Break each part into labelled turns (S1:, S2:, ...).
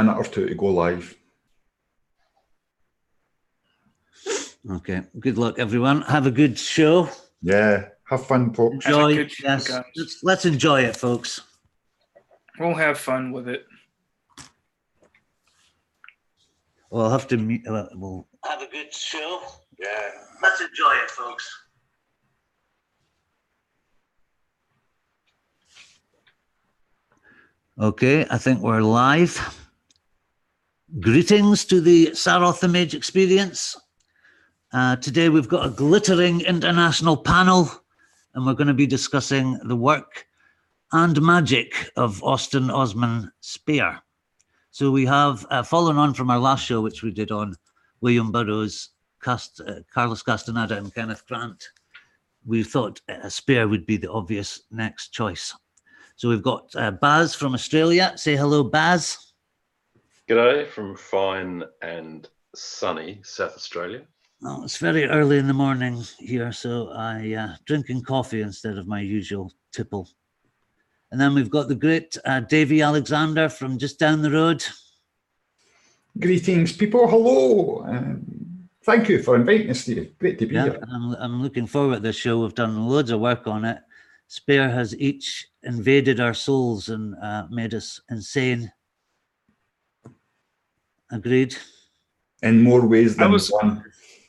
S1: minute or two to go live.
S2: Okay. Good luck, everyone. Have a good show.
S1: Yeah. Have fun, folks.
S2: Enjoy.
S3: Have a good show,
S2: Yes.
S3: guys.
S2: Let's enjoy it, folks.
S3: We'll have fun with it.
S2: We'll have to meet. We'll have a good show. Yeah. Let's enjoy it, folks. Okay, I think we're live. Greetings to the Saroth Image Experience. Today we've got a glittering international panel, and we're going to be discussing the work and Magick of Austin Osman Spare. So we have, following on from our last show, which we did on William Burroughs, Carlos Castaneda and Kenneth Grant, we thought Spare would be the obvious next choice. So we've got Baz from Australia. Say hello, Baz.
S4: G'day from fine and sunny South Australia.
S2: Oh, it's very early in the morning here, so I drinking coffee instead of my usual tipple. And then we've got the great Davy Alexander from just down the road.
S1: Greetings, people. Hello. Thank you for inviting us, Steve. Great to be here.
S2: I'm looking forward to this show. We've done loads of work on it. Spare has each invaded our souls and made us insane. Agreed?
S1: In more ways than one.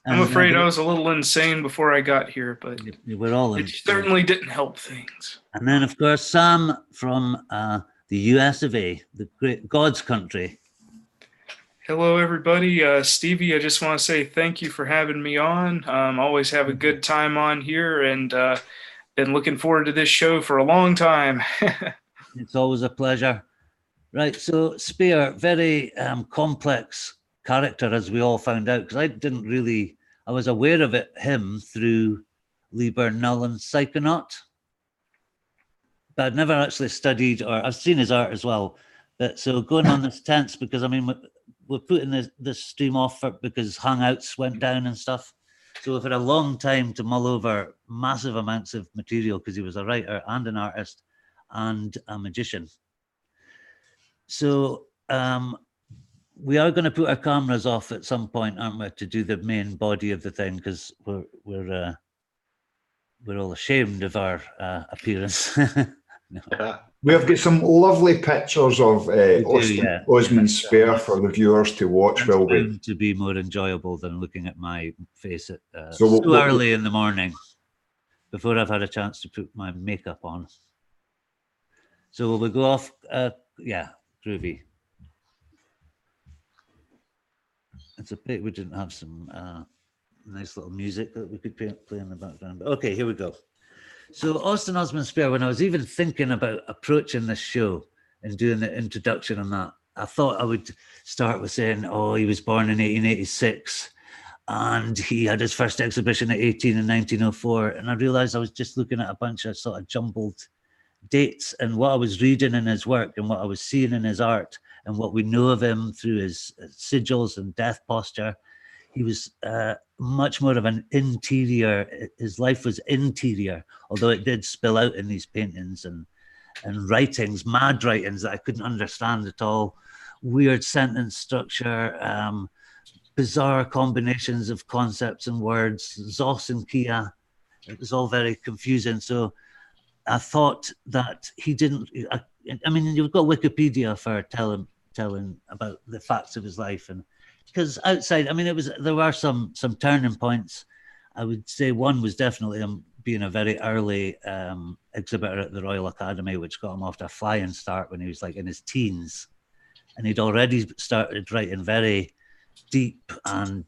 S3: I'm afraid I was a little insane before I got here, but
S2: we're all
S3: it certainly didn't help things.
S2: And then, of course, Sam from the US of A, the great God's country.
S3: Hello, everybody. Stevie, I just want to say thank you for having me on. Always have a good time on here, and been looking forward to this show for a long time.
S2: It's always a pleasure. Right, so Spare, very complex character, as we all found out, because I was aware of him through Lieber Null and Psychonaut, but I'd never actually studied, or I've seen his art as well. But so going on this tense, because I mean, we're putting this stream off because Hangouts went down and stuff. So we've had a long time to mull over massive amounts of material because he was a writer and an artist and a magician. So we are going to put our cameras off at some point, aren't we, to do the main body of the thing, because we're all ashamed of our appearance.
S4: No.
S1: We have got some lovely pictures of Austin Osman Spare for the viewers to watch. Will be
S2: to be more enjoyable than looking at my face at
S1: so
S2: early in the morning before I've had a chance to put my makeup on. So will we go off? Yeah, groovy. It's a pity we didn't have some nice little music that we could play in the background. But okay, here we go. So Austin Osman Spare, when I was even thinking about approaching this show and doing the introduction on that, I thought I would start with saying, oh, he was born in 1886 and he had his first exhibition at 18 in 1904. And I realized I was just looking at a bunch of sort of jumbled dates, and what I was reading in his work and what I was seeing in his art and what we know of him through his sigils and death posture. He was much more of an interior. His life was interior, although it did spill out in these paintings and writings, mad writings that I couldn't understand at all. Weird sentence structure, bizarre combinations of concepts and words, Zos and Kia. It was all very confusing. So I thought that he didn't. I mean, you've got Wikipedia for telling about the facts of his life, and because outside, I mean, there were some turning points. I would say one was definitely him being a very early exhibitor at the Royal Academy, which got him off to a flying start when he was like in his teens, and he'd already started writing very deep and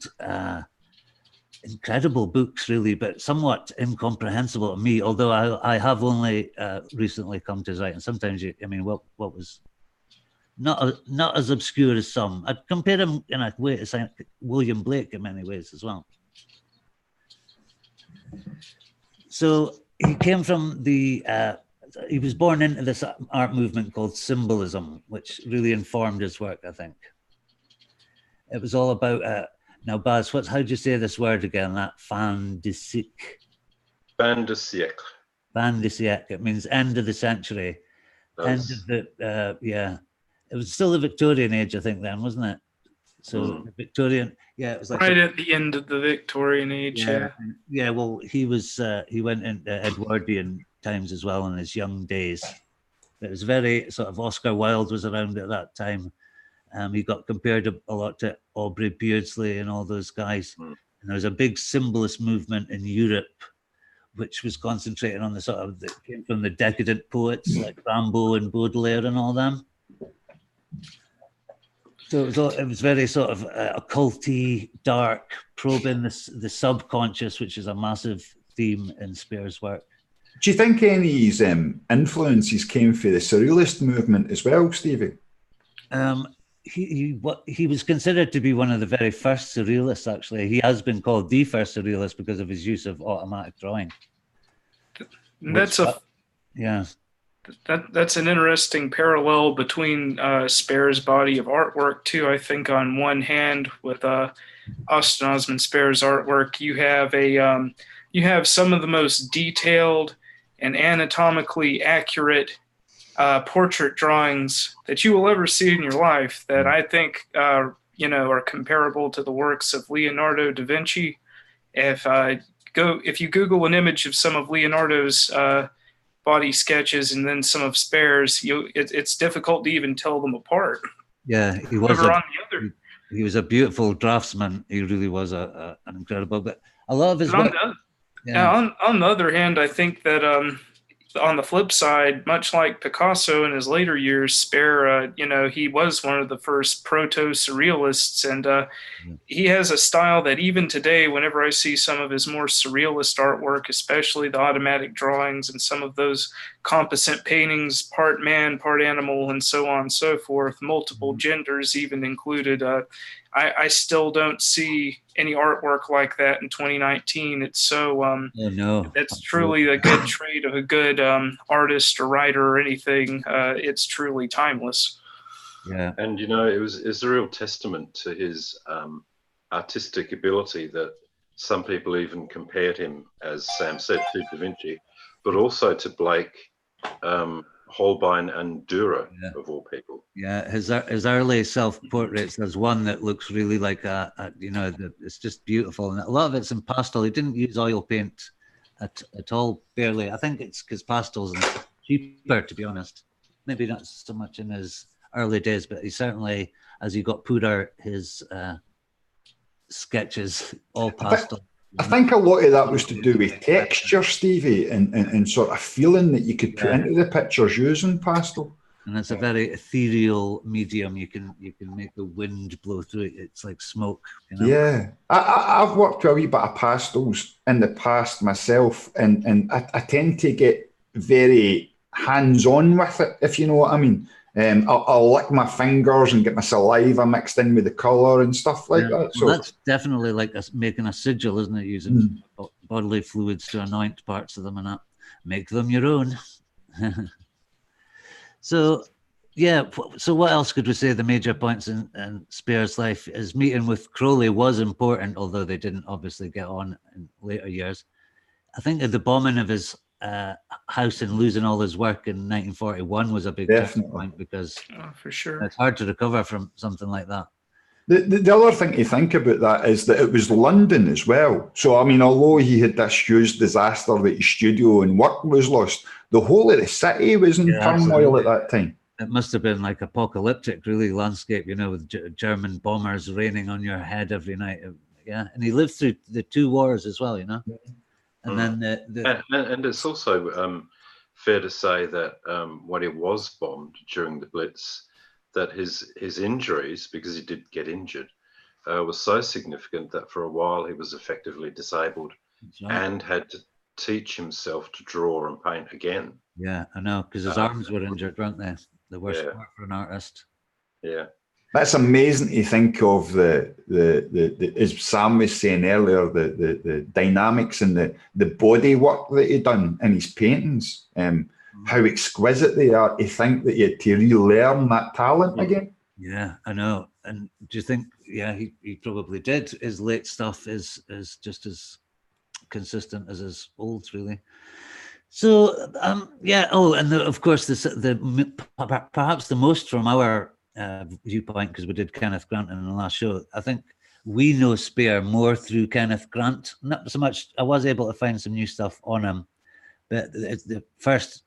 S2: incredible books, really, but somewhat incomprehensible to me. Although I have only recently come to his writing. Sometimes what was not as obscure as some. I'd compare him in a way to William Blake in many ways as well. So he came from he was born into this art movement called symbolism, which really informed his work, I think. It was all about, now Baz, how do you say this word again? That fin de siècle.
S4: Fin de siècle.
S2: Fin de siècle. It means end of the century. End of the, it was still the Victorian age, I think, then, wasn't it? So the Victorian, yeah, it was like
S3: right at the end of the Victorian age.
S2: Yeah. Well, he went into Edwardian times as well in his young days. It was very sort of Oscar Wilde was around at that time. He got compared a lot to Aubrey Beardsley and all those guys. And there was a big symbolist movement in Europe, which was concentrating on the sort of that came from the decadent poets like Rimbaud and Baudelaire and all them. So it was very sort of occulty, dark, probing the subconscious, which is a massive theme in Spare's work.
S1: Do you think any of his influences came from the Surrealist movement as well, Stevie?
S2: He was considered to be one of the very first Surrealists, actually. He has been called the first Surrealist because of his use of automatic drawing.
S3: That's an interesting parallel between Spare's body of artwork too. I think on one hand, with Austin Osman Spare's artwork, you have some of the most detailed and anatomically accurate portrait drawings that you will ever see in your life. That I think are comparable to the works of Leonardo da Vinci. If you Google an image of some of Leonardo's body sketches and then some of Spare's, it's difficult to even tell them apart.
S2: Yeah, he was a beautiful draftsman. He really was an incredible. But a lot of his work.
S3: On the other hand, I think that on the flip side, much like Picasso in his later years, Spare, he was one of the first proto-surrealists, and he has a style that even today, whenever I see some of his more surrealist artwork, especially the automatic drawings and some of those composite paintings, part man, part animal, and so on and so forth, multiple genders even included, I still don't see any artwork like that in 2019. It's so that's truly a good trait of a good artist or writer or anything. It's truly timeless.
S2: Yeah,
S4: and it's a real testament to his artistic ability that some people even compared him, as Sam said, to Da Vinci, but also to Blake, Holbein and Dürer, of all people.
S2: Yeah, his early self-portraits, there's one that looks really like it's just beautiful, and a lot of it's in pastel. He didn't use oil paint at all, barely. I think it's because pastels are cheaper, to be honest. Maybe not so much in his early days, but he certainly, as he got poorer, his sketches all pastel.
S1: I think a lot of that was to do with texture, Stevie, and sort of feeling that you could put into the pictures using pastel.
S2: And it's a very ethereal medium. You can make the wind blow through it. It's like smoke.
S1: Yeah, I've worked with a wee bit of pastels in the past myself, and I tend to get very hands-on with it, if you know what I mean. I'll lick my fingers and get my saliva mixed in with the colour and stuff like that. So
S2: that's definitely like making a sigil, isn't it? Using bodily fluids to anoint parts of them and that. Make them your own. So what else could we say? The major points in Spare's life, his meeting with Crowley was important, although they didn't obviously get on in later years. I think the bombing of his house and losing all his work in 1941 was a big point, because
S3: for sure
S2: it's hard to recover from something like that.
S1: The other thing to think about that is that it was London as well. So, I mean, although he had this huge disaster that his studio and work was lost, the whole of the city was in turmoil at that time.
S2: It must have been like apocalyptic, really, landscape, with German bombers raining on your head every night. Yeah, and he lived through the 2 wars as well, And then
S4: and it's also fair to say that when he was bombed during the Blitz, that his injuries, because he did get injured, was so significant that for a while he was effectively disabled and had to teach himself to draw and paint again.
S2: Yeah, I know, because his arms were injured, weren't they? The worst part for an artist.
S4: Yeah.
S1: That's amazing to think of the as Sam was saying earlier, the dynamics and the body work that he done in his paintings, how exquisite they are. To think that he had to relearn that talent again.
S2: Yeah, I know. And do you think? Yeah, he probably did. His late stuff is just as consistent as his old, really. So of course, perhaps the most from our viewpoint, because we did Kenneth Grant in the last show. I think we know Spare more through Kenneth Grant. Not so much. I was able to find some new stuff on him, but it's the first,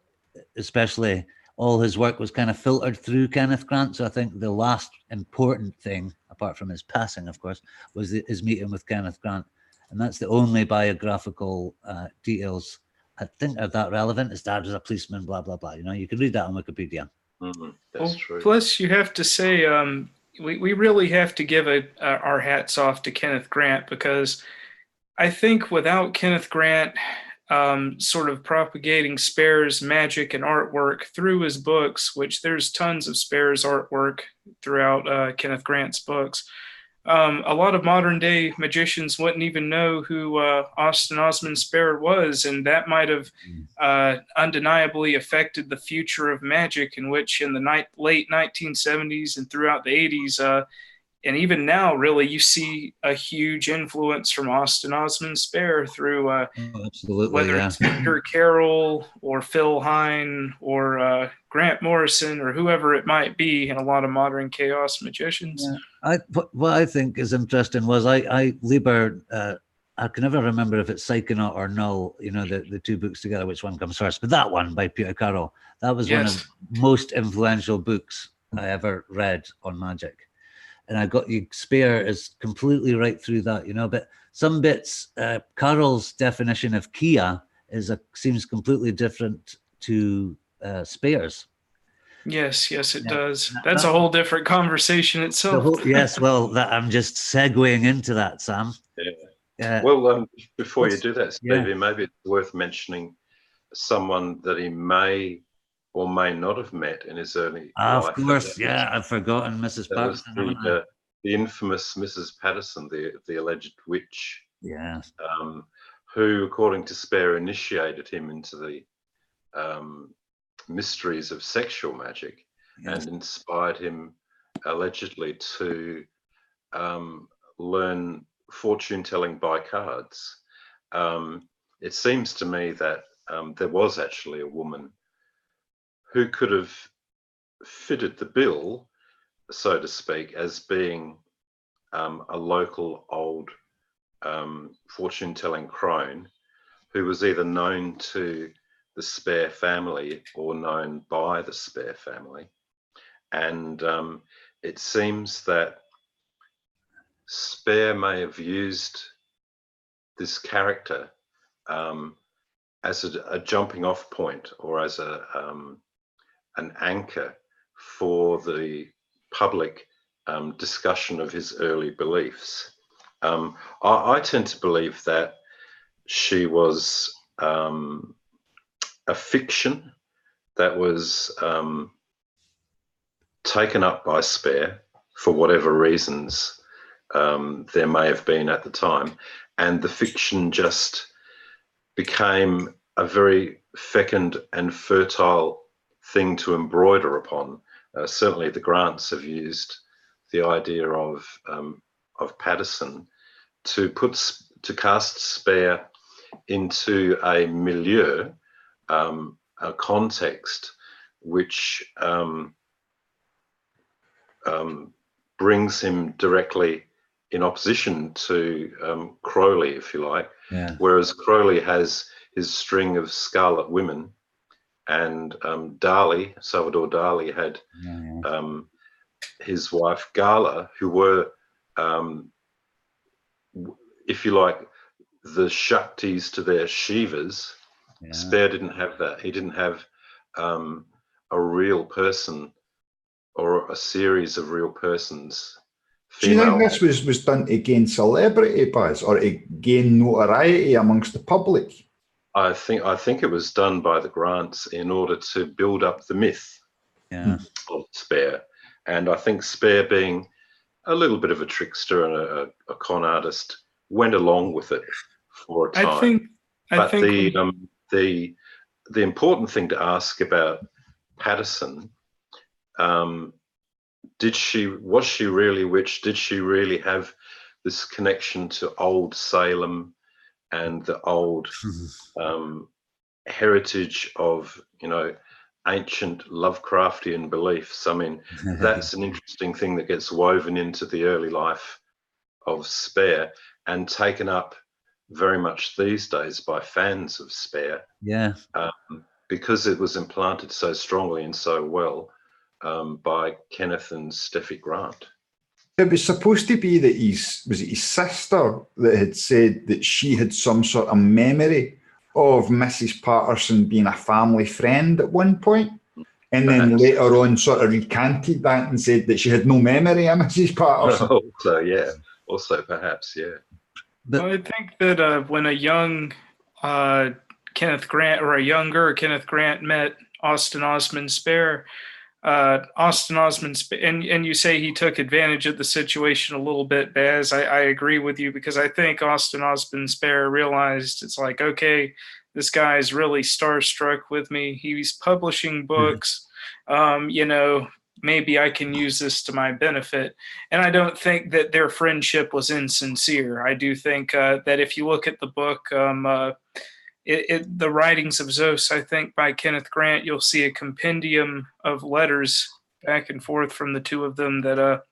S2: especially, all his work was kind of filtered through Kenneth Grant. So I think the last important thing, apart from his passing, of course, was his meeting with Kenneth Grant. And that's the only biographical details I think are that relevant. His dad was a policeman, blah, blah, blah. You know, you can read that on Wikipedia.
S4: That's true.
S3: Plus, you have to say, we really have to give our hats off to Kenneth Grant, because I think without Kenneth Grant sort of propagating Spare's magic and artwork through his books, which there's tons of Spare's artwork throughout Kenneth Grant's books, a lot of modern day magicians wouldn't even know who Austin Osman Spare was, and that might have undeniably affected the future of magic, in which in the late 1970s and throughout the 80s, and even now, really, you see a huge influence from Austin Osman Spare through whether it's Peter Carroll or Phil Hine or Grant Morrison or whoever it might be, and a lot of modern chaos magicians.
S2: Yeah. What I think is interesting was I Lieber, I can never remember if it's Psychonaut or Null, you know, the two books together, which one comes first, but that one by Peter Carroll, that was one of the most influential books I ever read on magic. And I got you, Spare is completely right through that, you know, but some bits, Carroll's definition of Kia seems completely different to Spare's.
S3: Yes, it does. That's a whole different conversation itself.
S2: Yes, well, I'm just segueing into that, Sam.
S4: Yeah. Well, before you do that, Stevie, maybe it's worth mentioning someone that he may or may not have met in his early life.
S2: Of course, I've forgotten Mrs. Patterson.
S4: The infamous Mrs. Patterson, the alleged witch.
S2: Yeah.
S4: Who, according to Spare, initiated him into the mysteries of sexual magic and inspired him allegedly to learn fortune telling by cards. It seems to me that there was actually a woman who could have fitted the bill, so to speak, as being a local old fortune-telling crone who was either known to the Spare family or known by the Spare family. And it seems that Spare may have used this character as a jumping off point, or as an anchor for the public discussion of his early beliefs. I tend to believe that she was a fiction that was taken up by Spare for whatever reasons there may have been at the time, and the fiction just became a very fecund and fertile thing to embroider upon. Certainly the Grants have used the idea of Patterson to cast Spare into a milieu, a context which brings him directly in opposition to Crowley, if you like.
S2: Yeah.
S4: Whereas Crowley has his string of Scarlet Women, and Dali, Salvador Dali, had his wife Gala, who were, if you like, the Shaktis to their Shivas. Yeah. Spare didn't have that. He didn't have a real person or a series of real persons.
S1: Do you think this was done to gain celebrity, Baz, or to gain notoriety amongst the public?
S4: I think it was done by the Grants in order to build up the myth of Spare. And I think Spare, being a little bit of a trickster and a con artist, went along with it for a time. But the important thing to ask about Patterson, was she really a witch? Did she really have this connection to old Salem and the old heritage of, ancient Lovecraftian beliefs. I mean, that's an interesting thing that gets woven into the early life of Spare and taken up very much these days by fans of Spare.
S2: Yeah.
S4: Because it was implanted so strongly and so well by Kenneth and Steffi Grant.
S1: It was supposed to be that was it his sister that had said that she had some sort of memory of Mrs. Patterson being a family friend at one point, and then
S4: Perhaps.
S1: later on sort of recanted that and said that she had no memory of Mrs. Patterson.
S4: Also, yeah. Also, perhaps, yeah.
S2: But
S3: I think that when a young Kenneth Grant or a younger Kenneth Grant met Austin Osman Spare, Austin Osman Spare, and you say he took advantage of the situation a little bit, Baz. I agree with you, because I think Austin Osman Spare realized it's like, okay, this guy's really starstruck with me. He's publishing books. Maybe I can use this to my benefit. And I don't think that their friendship was insincere. I do think that if you look at the book, the writings of Zeus, I think, by Kenneth Grant, you'll see a compendium of letters back and forth from the two of them that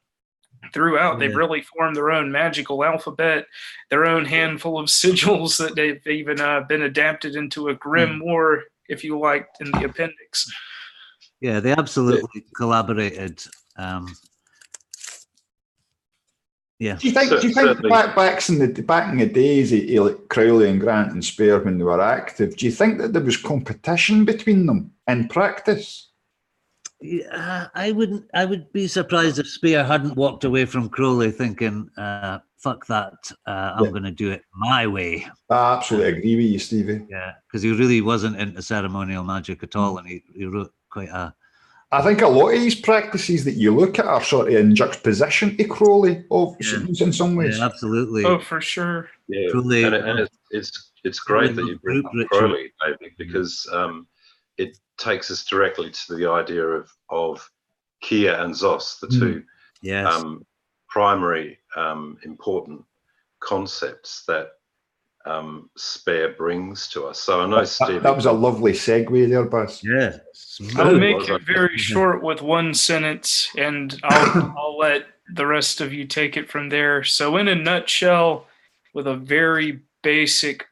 S3: throughout they've really formed their own magical alphabet, their own handful of sigils that they've even been adapted into a grimoire, if you like, in the appendix.
S2: Yeah, they absolutely collaborated. Yeah.
S1: Do you think back in the days, like Crowley and Grant and Spare, when they were active, do you think that there was competition between them in practice?
S2: Yeah, I would be surprised if Spare hadn't walked away from Crowley thinking, fuck that, I'm going to do it my way.
S1: I absolutely agree with you, Stevie.
S2: Yeah, because he really wasn't into ceremonial magic at all, and he wrote quite a...
S1: I think a lot of these practices that you look at are sort of in juxtaposition to Crowley in some ways.
S2: Yeah, absolutely.
S3: Oh, for sure.
S4: Yeah,
S2: Crowley,
S4: and it's great that you bring up Crowley, David, because it takes us directly to the idea of Kia and Zos, the two primary important concepts that Spare brings to us. So I know
S1: that was a lovely segue there, Baz.
S2: Yeah.
S3: I'll make it very short with one sentence, and I'll let the rest of you take it from there. So in a nutshell, with a very basic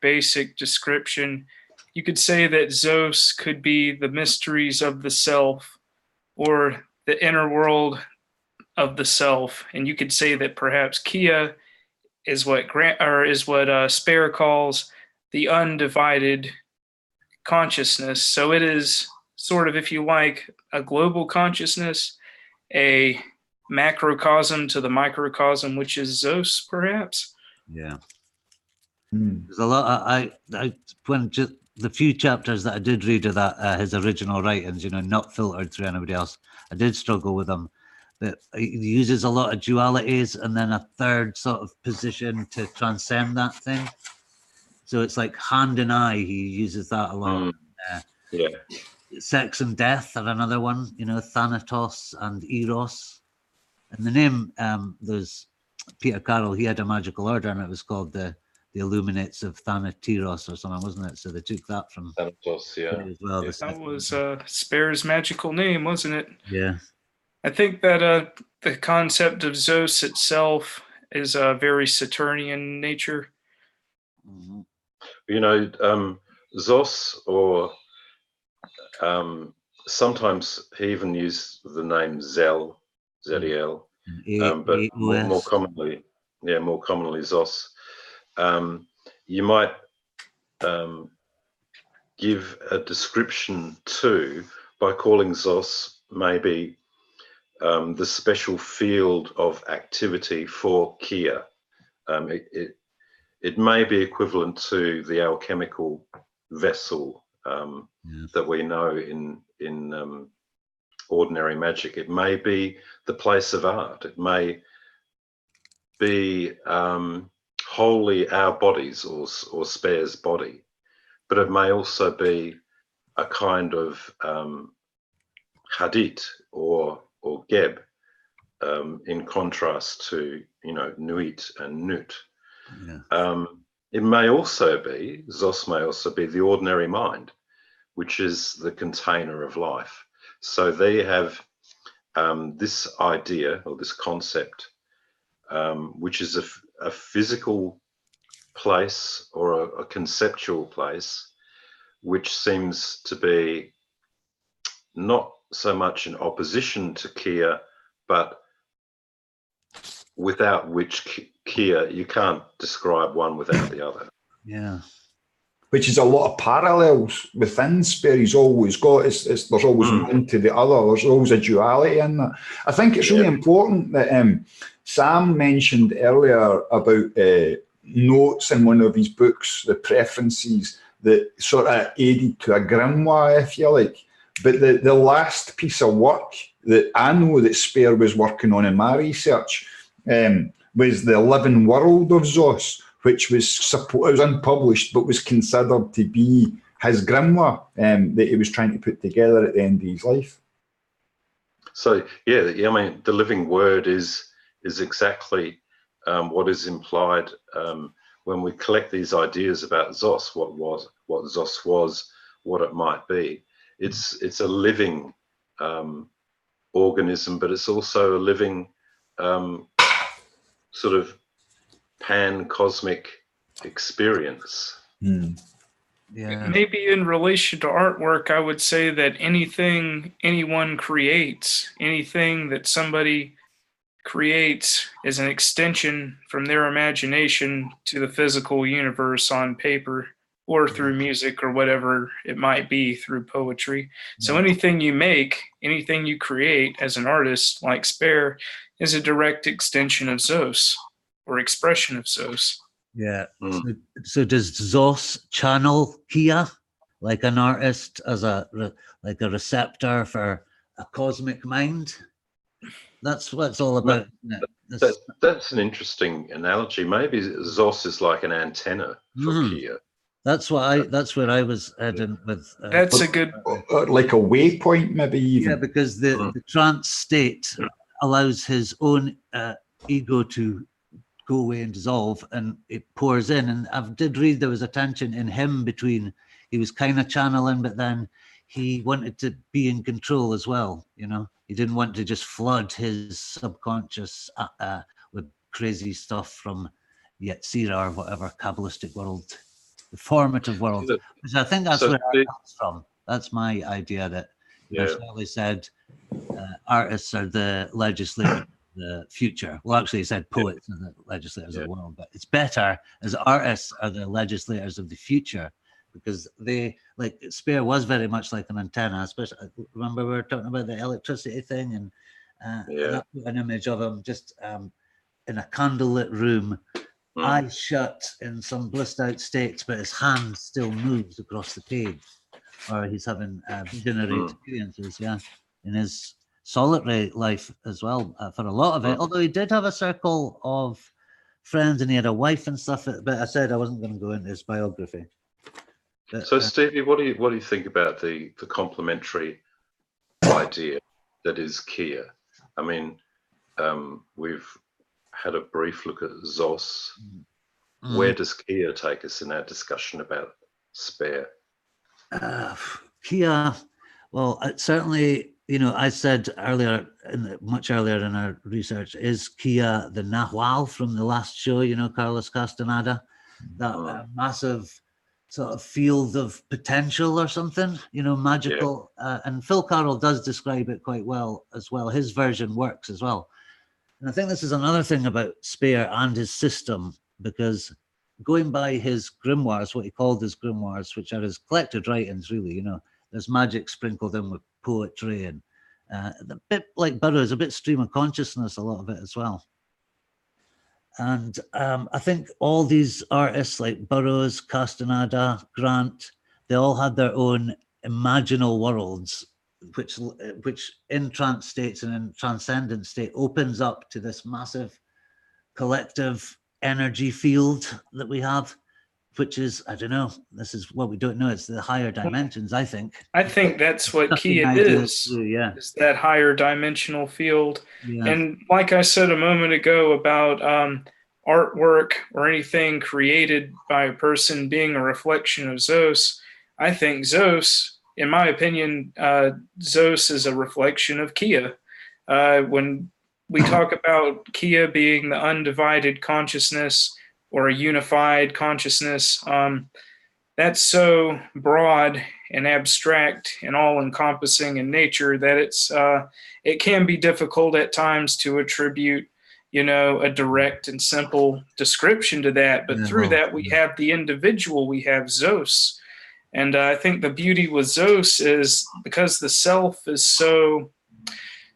S3: description, you could say that Zeus could be the mysteries of the self, or the inner world of the self, and you could say that perhaps Kia is what Spare calls the undivided consciousness. So it is sort of, if you like, a global consciousness, a macrocosm to the microcosm, which is Zeus, perhaps.
S2: Yeah. There's a lot. When just the few chapters that I did read of that, his original writings, not filtered through anybody else, I did struggle with them. But he uses a lot of dualities and then a third sort of position to transcend that thing. So it's like hand and eye. He uses that a lot. Sex and death are another one. Thanatos and Eros. And the name, there's Peter Carroll. He had a magical order, and it was called the Illuminates of Thanateros or something, wasn't it? So they took that from
S4: Thanatos,
S2: as well.
S4: Yeah.
S3: That was Spare's magical name, wasn't it?
S2: Yeah.
S3: I think that the concept of Zeus itself is very Saturnian nature.
S4: Zos, or sometimes he even used the name Zel, Zediel, but more commonly Zos. You might give a description too by calling Zos maybe the special field of activity for Kia. It may be equivalent to the alchemical vessel that we know in ordinary magic. It may be the place of art. It may be wholly our bodies or Spare's body, but it may also be a kind of hadith or geb, in contrast to nuit and nut. It may also be, Zos may also be the ordinary mind, which is the container of life. So they have this idea or this concept, which is a physical place or a conceptual place, which seems to be not so much in opposition to Kia, but without which Kia, you can't describe one without the other.
S2: Yeah.
S1: Which is a lot of parallels within Spare. He's always got, there's always one to the other. There's always a duality in that. I think it's really important that Sam mentioned earlier about notes in one of his books, the preferences, that sort of aided to a grimoire, if you like. But the last piece of work that I know that Spare was working on in my research was The Living World of Zos, which was unpublished, but was considered to be his grimoire that he was trying to put together at the end of his life.
S4: So yeah, I mean, the living word is exactly what is implied when we collect these ideas about Zos, what Zos was, what it might be. It's a living organism, but it's also a living sort of pan-cosmic experience.
S2: Yeah.
S3: Maybe in relation to artwork, I would say that anything anyone creates, anything that somebody creates is an extension from their imagination to the physical universe on paper or through music or whatever it might be, through poetry. So anything you make, anything you create as an artist like Spare is a direct extension of Zos or expression of Zos.
S2: Yeah. So does Zos channel Kia like an artist as a receptor for a cosmic mind? That's what it's all about. Isn't it?
S4: That's an interesting analogy. Maybe Zos is like an antenna for Kia.
S2: That's where I was heading with.
S3: That's a good,
S1: like a waypoint, maybe even.
S2: Yeah, because the trance state allows his own ego to go away and dissolve, and it pours in. And I did read there was a tension in him between, he was kind of channeling, but then he wanted to be in control as well. You know, he didn't want to just flood his subconscious with crazy stuff from Yetzirah or whatever Kabbalistic world, the formative world. Which I think that's where it comes from. That's my idea, that Shelley said artists are the legislators of the future. Well, actually, he said poets are the legislators of the world, but it's better as artists are the legislators of the future, because they, like, Spare was very much like an antenna. Especially, remember we were talking about the electricity thing, and I put an image of him just in a candlelit room, eyes shut in some blissed out states, but his hand still moves across the page, or he's having visionary experiences, in his solitary life as well, for a lot of it. Although he did have a circle of friends and he had a wife and stuff, but I said I wasn't going to go into his biography. But,
S4: so Stevie, what do you think about the complementary idea that is Kia? I mean, we've had a brief look at Zos. Where does Kia take us in our discussion about Spare?
S2: Kia, well, certainly, you know, I said earlier, much earlier in our research, is Kia the Nahual from the last show, you know, Carlos Castaneda, that massive sort of field of potential or something, you know, magical. And Phil Carroll does describe it quite well as well. His version works as well. And I think this is another thing about Spare and his system, because going by his grimoires, what he called his grimoires, which are his collected writings, really, you know, there's magic sprinkled in with poetry, and a bit like Burroughs, a bit stream of consciousness, a lot of it as well. And I think all these artists like Burroughs, Castaneda, Grant, they all had their own imaginal worlds, which in trance states and in transcendent state opens up to this massive collective energy field that we have, which is, I don't know, this is what we don't know. It's the higher dimensions, I think.
S3: I think that's what Kia is that higher dimensional field. And like I said a moment ago about artwork or anything created by a person being a reflection of Zos, I think Zos in my opinion, Zeus is a reflection of Kia. When we talk about Kia being the undivided consciousness or a unified consciousness, that's so broad and abstract and all-encompassing in nature that it can be difficult at times to attribute, a direct and simple description to that. But through that, we have the individual, we have Zeus. And I think the beauty with Zeus is because the self is so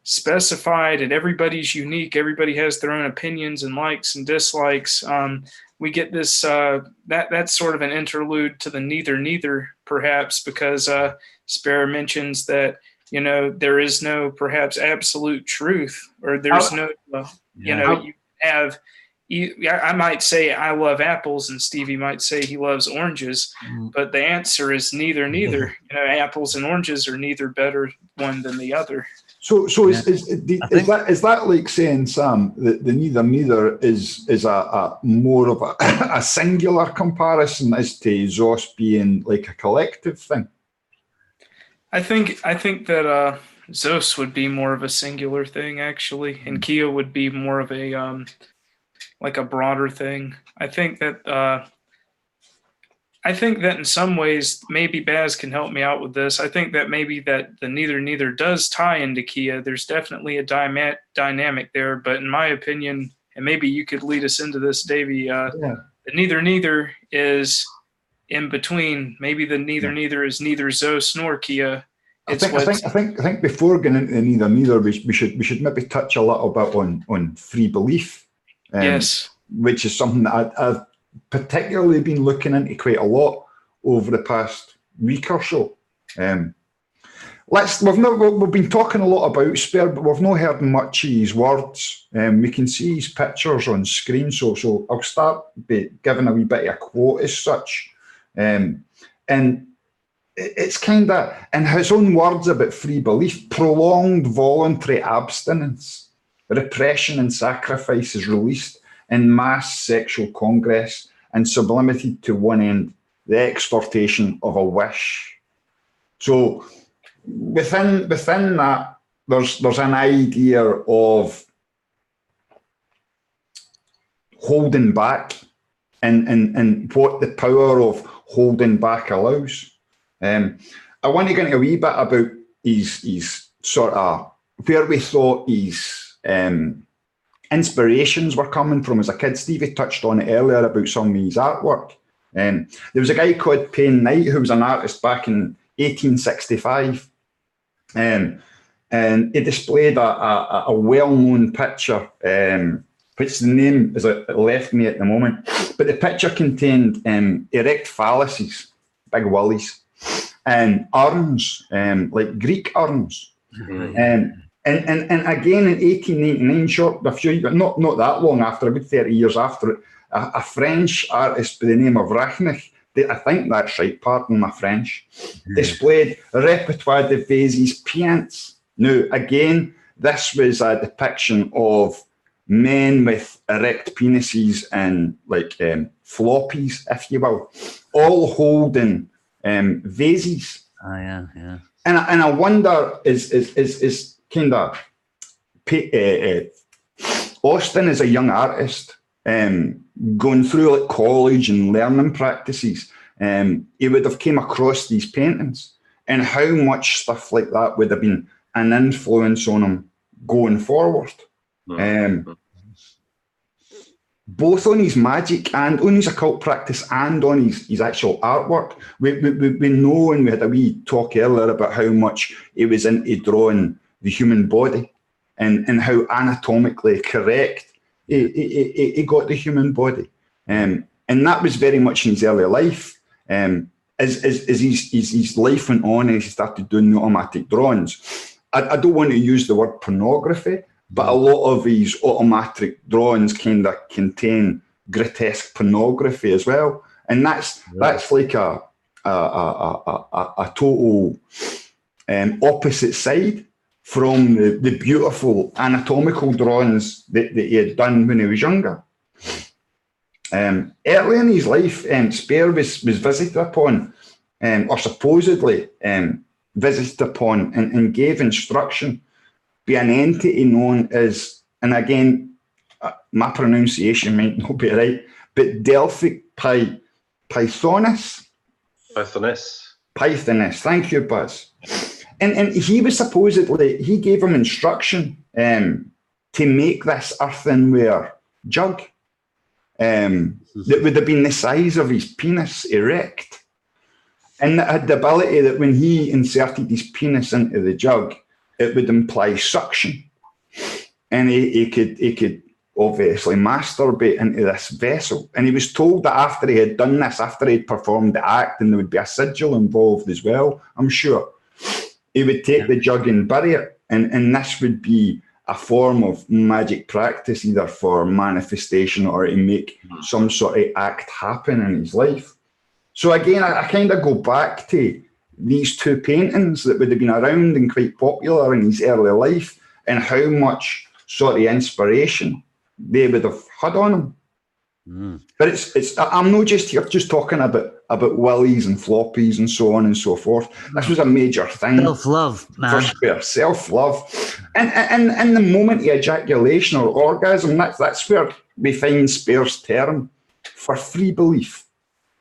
S3: specified and everybody's unique, everybody has their own opinions and likes and dislikes. We get this, that's sort of an interlude to the neither, perhaps, because Spare mentions that, there is no perhaps absolute truth, or there's no, you have, I might say I love apples and Stevie might say he loves oranges, but the answer is neither. Apples and oranges are neither better one than the other.
S1: So is that like saying, Sam, that the neither is a more of a singular comparison as to Zeus being like a collective thing?
S3: I think that Zeus would be more of a singular thing, actually, and Kia would be more of a like a broader thing. I think that in some ways, maybe Baz can help me out with this. I think that maybe that the neither does tie into Kia. There's definitely a dynamic there, but in my opinion, and maybe you could lead us into this, Davey, the neither is in between. Maybe the neither is neither Zeus nor Kia.
S1: I think before getting into the neither, we should maybe touch a little bit on free belief.
S3: Yes.
S1: Which is something that I've particularly been looking into quite a lot over the past week or so. We've been talking a lot about Spare, but we've not heard much of his words. We can see his pictures on screen, so I'll start by giving a wee bit of a quote as such. And it's kind of, in his own words about free belief, prolonged voluntary abstinence, repression and sacrifice is released in mass sexual congress and sublimated to one end, the extortation of a wish. So within that, there's an idea of holding back and what the power of holding back allows. I want to get into a wee bit about his sort of where we thought his inspirations were coming from as a kid. Stevie touched on it earlier about some of his artwork. There was a guy called Payne Knight who was an artist back in 1865, and he displayed a well-known picture, which the name is left me at the moment, but the picture contained erect phalluses, big willies, and urns, like Greek urns. And again in 1889, not that long after, about 30 years after it, a French artist by the name of Rachnych, I think that's right, pardon my French, displayed Repertoire de Vases Piants. Now, again, this was a depiction of men with erect penises and like floppies, if you will, all holding vases.
S2: Oh, yeah.
S1: And I wonder, is kind of Austin as a young artist, going through like college and learning practices, he would have came across these paintings, and how much stuff like that would have been an influence on him going forward. Both on his magic and on his occult practice and on his actual artwork. We know, and we had a wee talk earlier about how much he was into drawing the human body and how anatomically correct he got the human body. And that was very much in his early life. As his life went on, as he started doing the automatic drawings, I don't want to use the word pornography, but a lot of his automatic drawings kind of contain grotesque pornography as well. And that's like a total opposite side from the beautiful anatomical drawings that he had done when he was younger. Early in his life, Spare was visited upon, or supposedly visited upon and gave instruction by an entity known as, and again, my pronunciation might not be right, but Delphic Pythoness. Pythoness, thank you, Baz. And he was supposedly, he gave him instruction to make this earthenware jug that would have been the size of his penis erect. And that had the ability that when he inserted his penis into the jug, it would imply suction. And he could obviously masturbate into this vessel. And he was told that after he had done this, after he'd performed the act, and there would be a sigil involved as well, I'm sure, he would take the jug and bury it. And this would be a form of magic practice, either for manifestation or to make some sort of act happen in his life. So again, I kind of go back to these two paintings that would have been around and quite popular in his early life, and how much sort of inspiration they would have had on him. But it's I'm not just here just talking about willies and floppies and so on and so forth. This was a major thing.
S2: Self-love, man.
S1: For Spare, self-love. And the moment of ejaculation or orgasm, that's where we find Spare's term for free belief.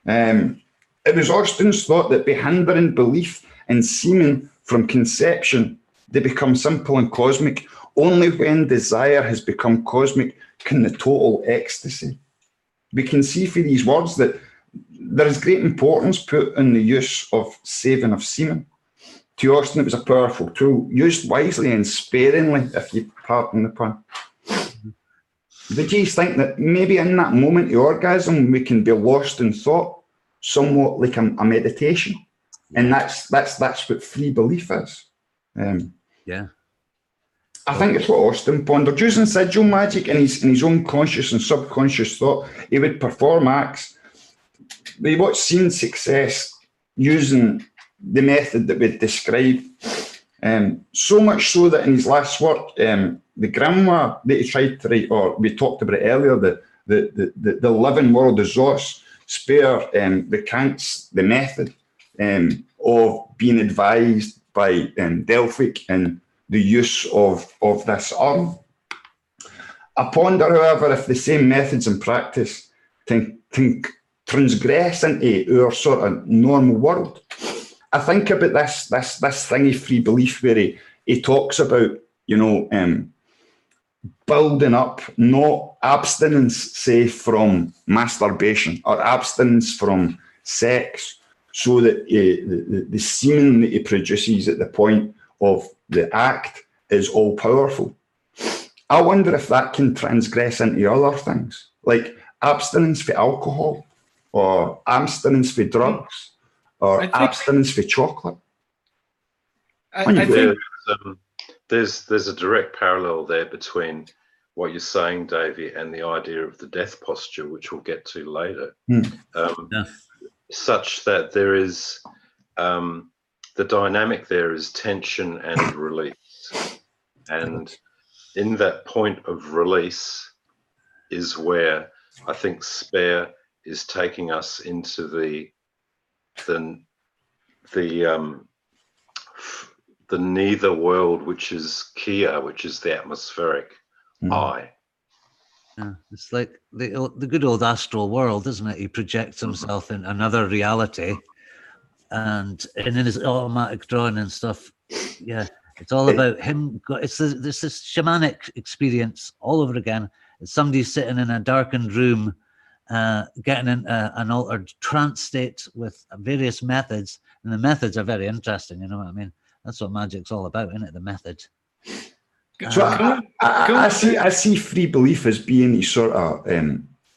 S1: It was Austin's thought that by hindering belief and semen from conception, they become simple and cosmic. Only when desire has become cosmic can the total ecstasy. We can see for these words that there is great importance put in the use of saving of semen. To Austin, it was a powerful tool, used wisely and sparingly, if you pardon the pun. Did you think that maybe in that moment of orgasm, we can be lost in thought, somewhat like a meditation? And that's what free belief is. I think it's what Austin pondered. Using sigil magic in his own conscious and subconscious thought, he would perform acts. They watched seen success using the method that we described. So much so that in his last work, the grimoire that he tried to write, or we talked about it earlier, the living world of Zos, Spare recants the method of being advised by Delphic and the use of this arm. I ponder, however, if the same methods and practice can transgress into our sort of normal world. I think about this thing of free belief where he talks about, building up, not abstinence, say, from masturbation or abstinence from sex, so that the semen that he produces at the point of the act is all powerful. I wonder if that can transgress into other things, like abstinence for alcohol, or abstinence for drugs, or abstinence for chocolate.
S3: I think
S4: there's a direct parallel there between what you're saying, Davey, and the idea of the death posture, which we'll get to later. Such that there is the dynamic there is tension and release. And in that point of release is where I think Spare is taking us into the neither world, which is Kia, which is the atmospheric I.
S2: Yeah, it's like the good old astral world, isn't it? He projects himself in another reality, and in his automatic drawing and stuff. Yeah, it's all about him. It's this shamanic experience all over again. It's somebody sitting in a darkened room, getting in an altered trance state with various methods, and the methods are very interesting. You know what I mean? That's what Magick's all about, isn't it? The method.
S1: So I see free belief as being a sort of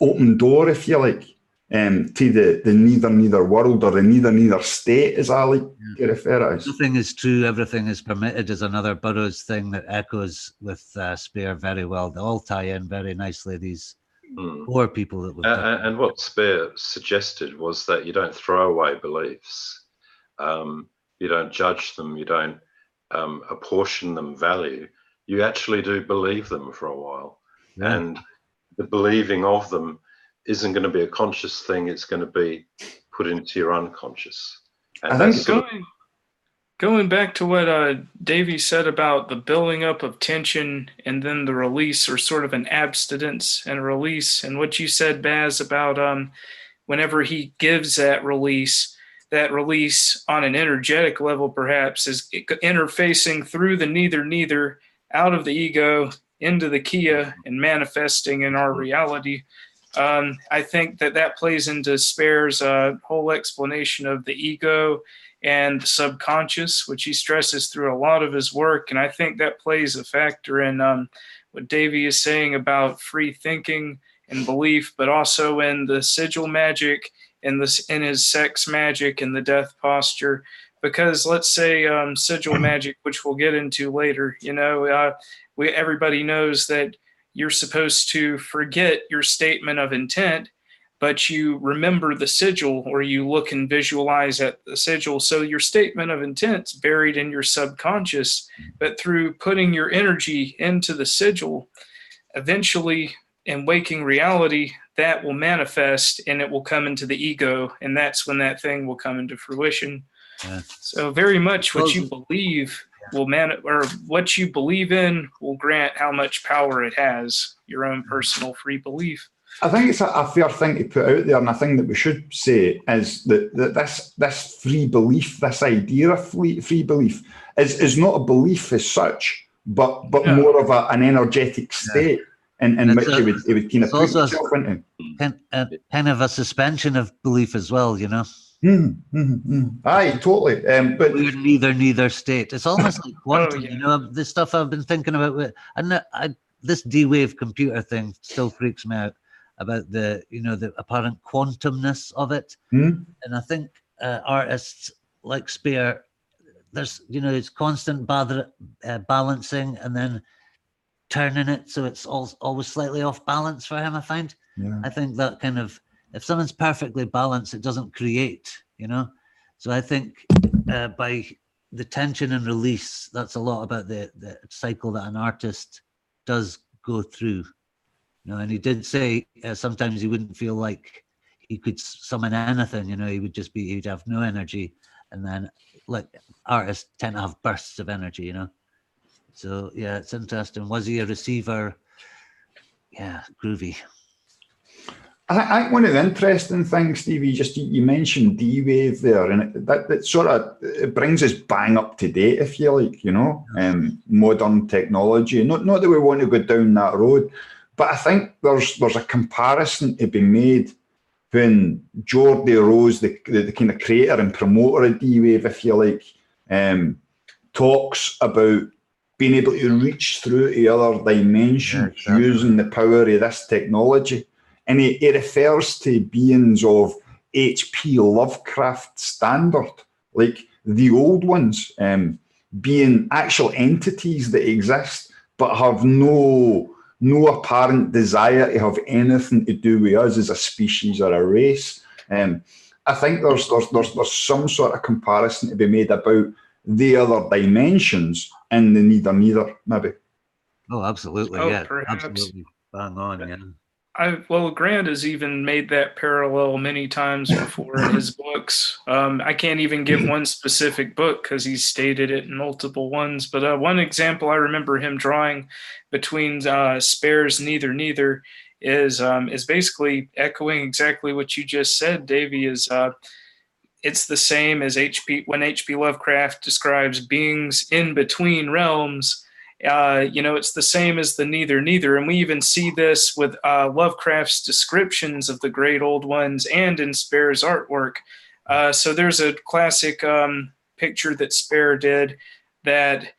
S1: open door, if you like, to the neither world, or the neither state, as I like to refer to it as.
S2: Nothing is true, everything is permitted is another Burroughs thing that echoes with Spare very well. They all tie in very nicely, these poor people that we've
S4: and what Spare suggested was that you don't throw away beliefs. You don't judge them. You don't apportion them value. You actually do believe them for a while. Yeah. And the believing of them isn't going to be a conscious thing. It's going to be put into your unconscious. And
S3: Going back to what Davey said about the building up of tension and then the release, or sort of an abstinence and release, and what you said, Baz, about whenever he gives that release on an energetic level perhaps is interfacing through the neither out of the ego into the Kia and manifesting in our reality. I think that plays into Spare's whole explanation of the ego and the subconscious, which he stresses through a lot of his work. And I think that plays a factor in what Davey is saying about free thinking and belief, but also in the sigil magic and in his sex magic and the death posture. Because let's say sigil magic, which we'll get into later, everybody knows that you're supposed to forget your statement of intent, but you remember the sigil, or you look and visualize at the sigil. So your statement of intent's buried in your subconscious, but through putting your energy into the sigil, eventually in waking reality, that will manifest and it will come into the ego. And that's when that thing will come into fruition. Yeah. So very much what you believe will or what you believe in will grant how much power it has, your own personal free belief.
S1: I think it's a fair thing to put out there, and a thing that we should say is that this free belief, this idea of free belief, is not a belief as such, but more of an energetic state in which it would kind of put itself into.
S2: Kind of a suspension of belief as well, you know.
S1: Aye, totally. But
S2: we're neither state. It's almost like quantum. You know, the stuff I've been thinking about, and this D-Wave computer thing still freaks me out about the apparent quantumness of it. And I think artists like Spare, there's it's constant balancing and then turning it so it's always slightly off balance for him. I find. Yeah. I think that kind of, if something's perfectly balanced, it doesn't create, So I think by the tension and release, that's a lot about the cycle that an artist does go through. And he did say sometimes he wouldn't feel like he could summon anything, he would just he'd have no energy. And then like artists tend to have bursts of energy, So yeah, it's interesting. Was he a receiver? Yeah, groovy.
S1: I think one of the interesting things, Stevie, you mentioned D-Wave there, and that sort of it brings us bang up to date, if you like, modern technology. Not that we want to go down that road, but I think there's a comparison to be made when Geordie Rose, the kind of creator and promoter of D-Wave, if you like, talks about being able to reach through to other dimensions using the power of this technology. And he refers to beings of H.P. Lovecraft standard, like the old ones, being actual entities that exist, but have no apparent desire to have anything to do with us as a species or a race. I think there's some sort of comparison to be made about the other dimensions in the neither, maybe.
S2: Oh, absolutely, perhaps. Absolutely, bang on, yeah.
S3: Grant has even made that parallel many times before in his books. I can't even give one specific book because he's stated it in multiple ones. But one example I remember him drawing between Spare's neither is basically echoing exactly what you just said, Davey. It's the same as when H.P. Lovecraft describes beings in between realms. It's the same as the neither, and we even see this with Lovecraft's descriptions of the great old ones and in Spare's artwork. So there's a classic picture that Spare did that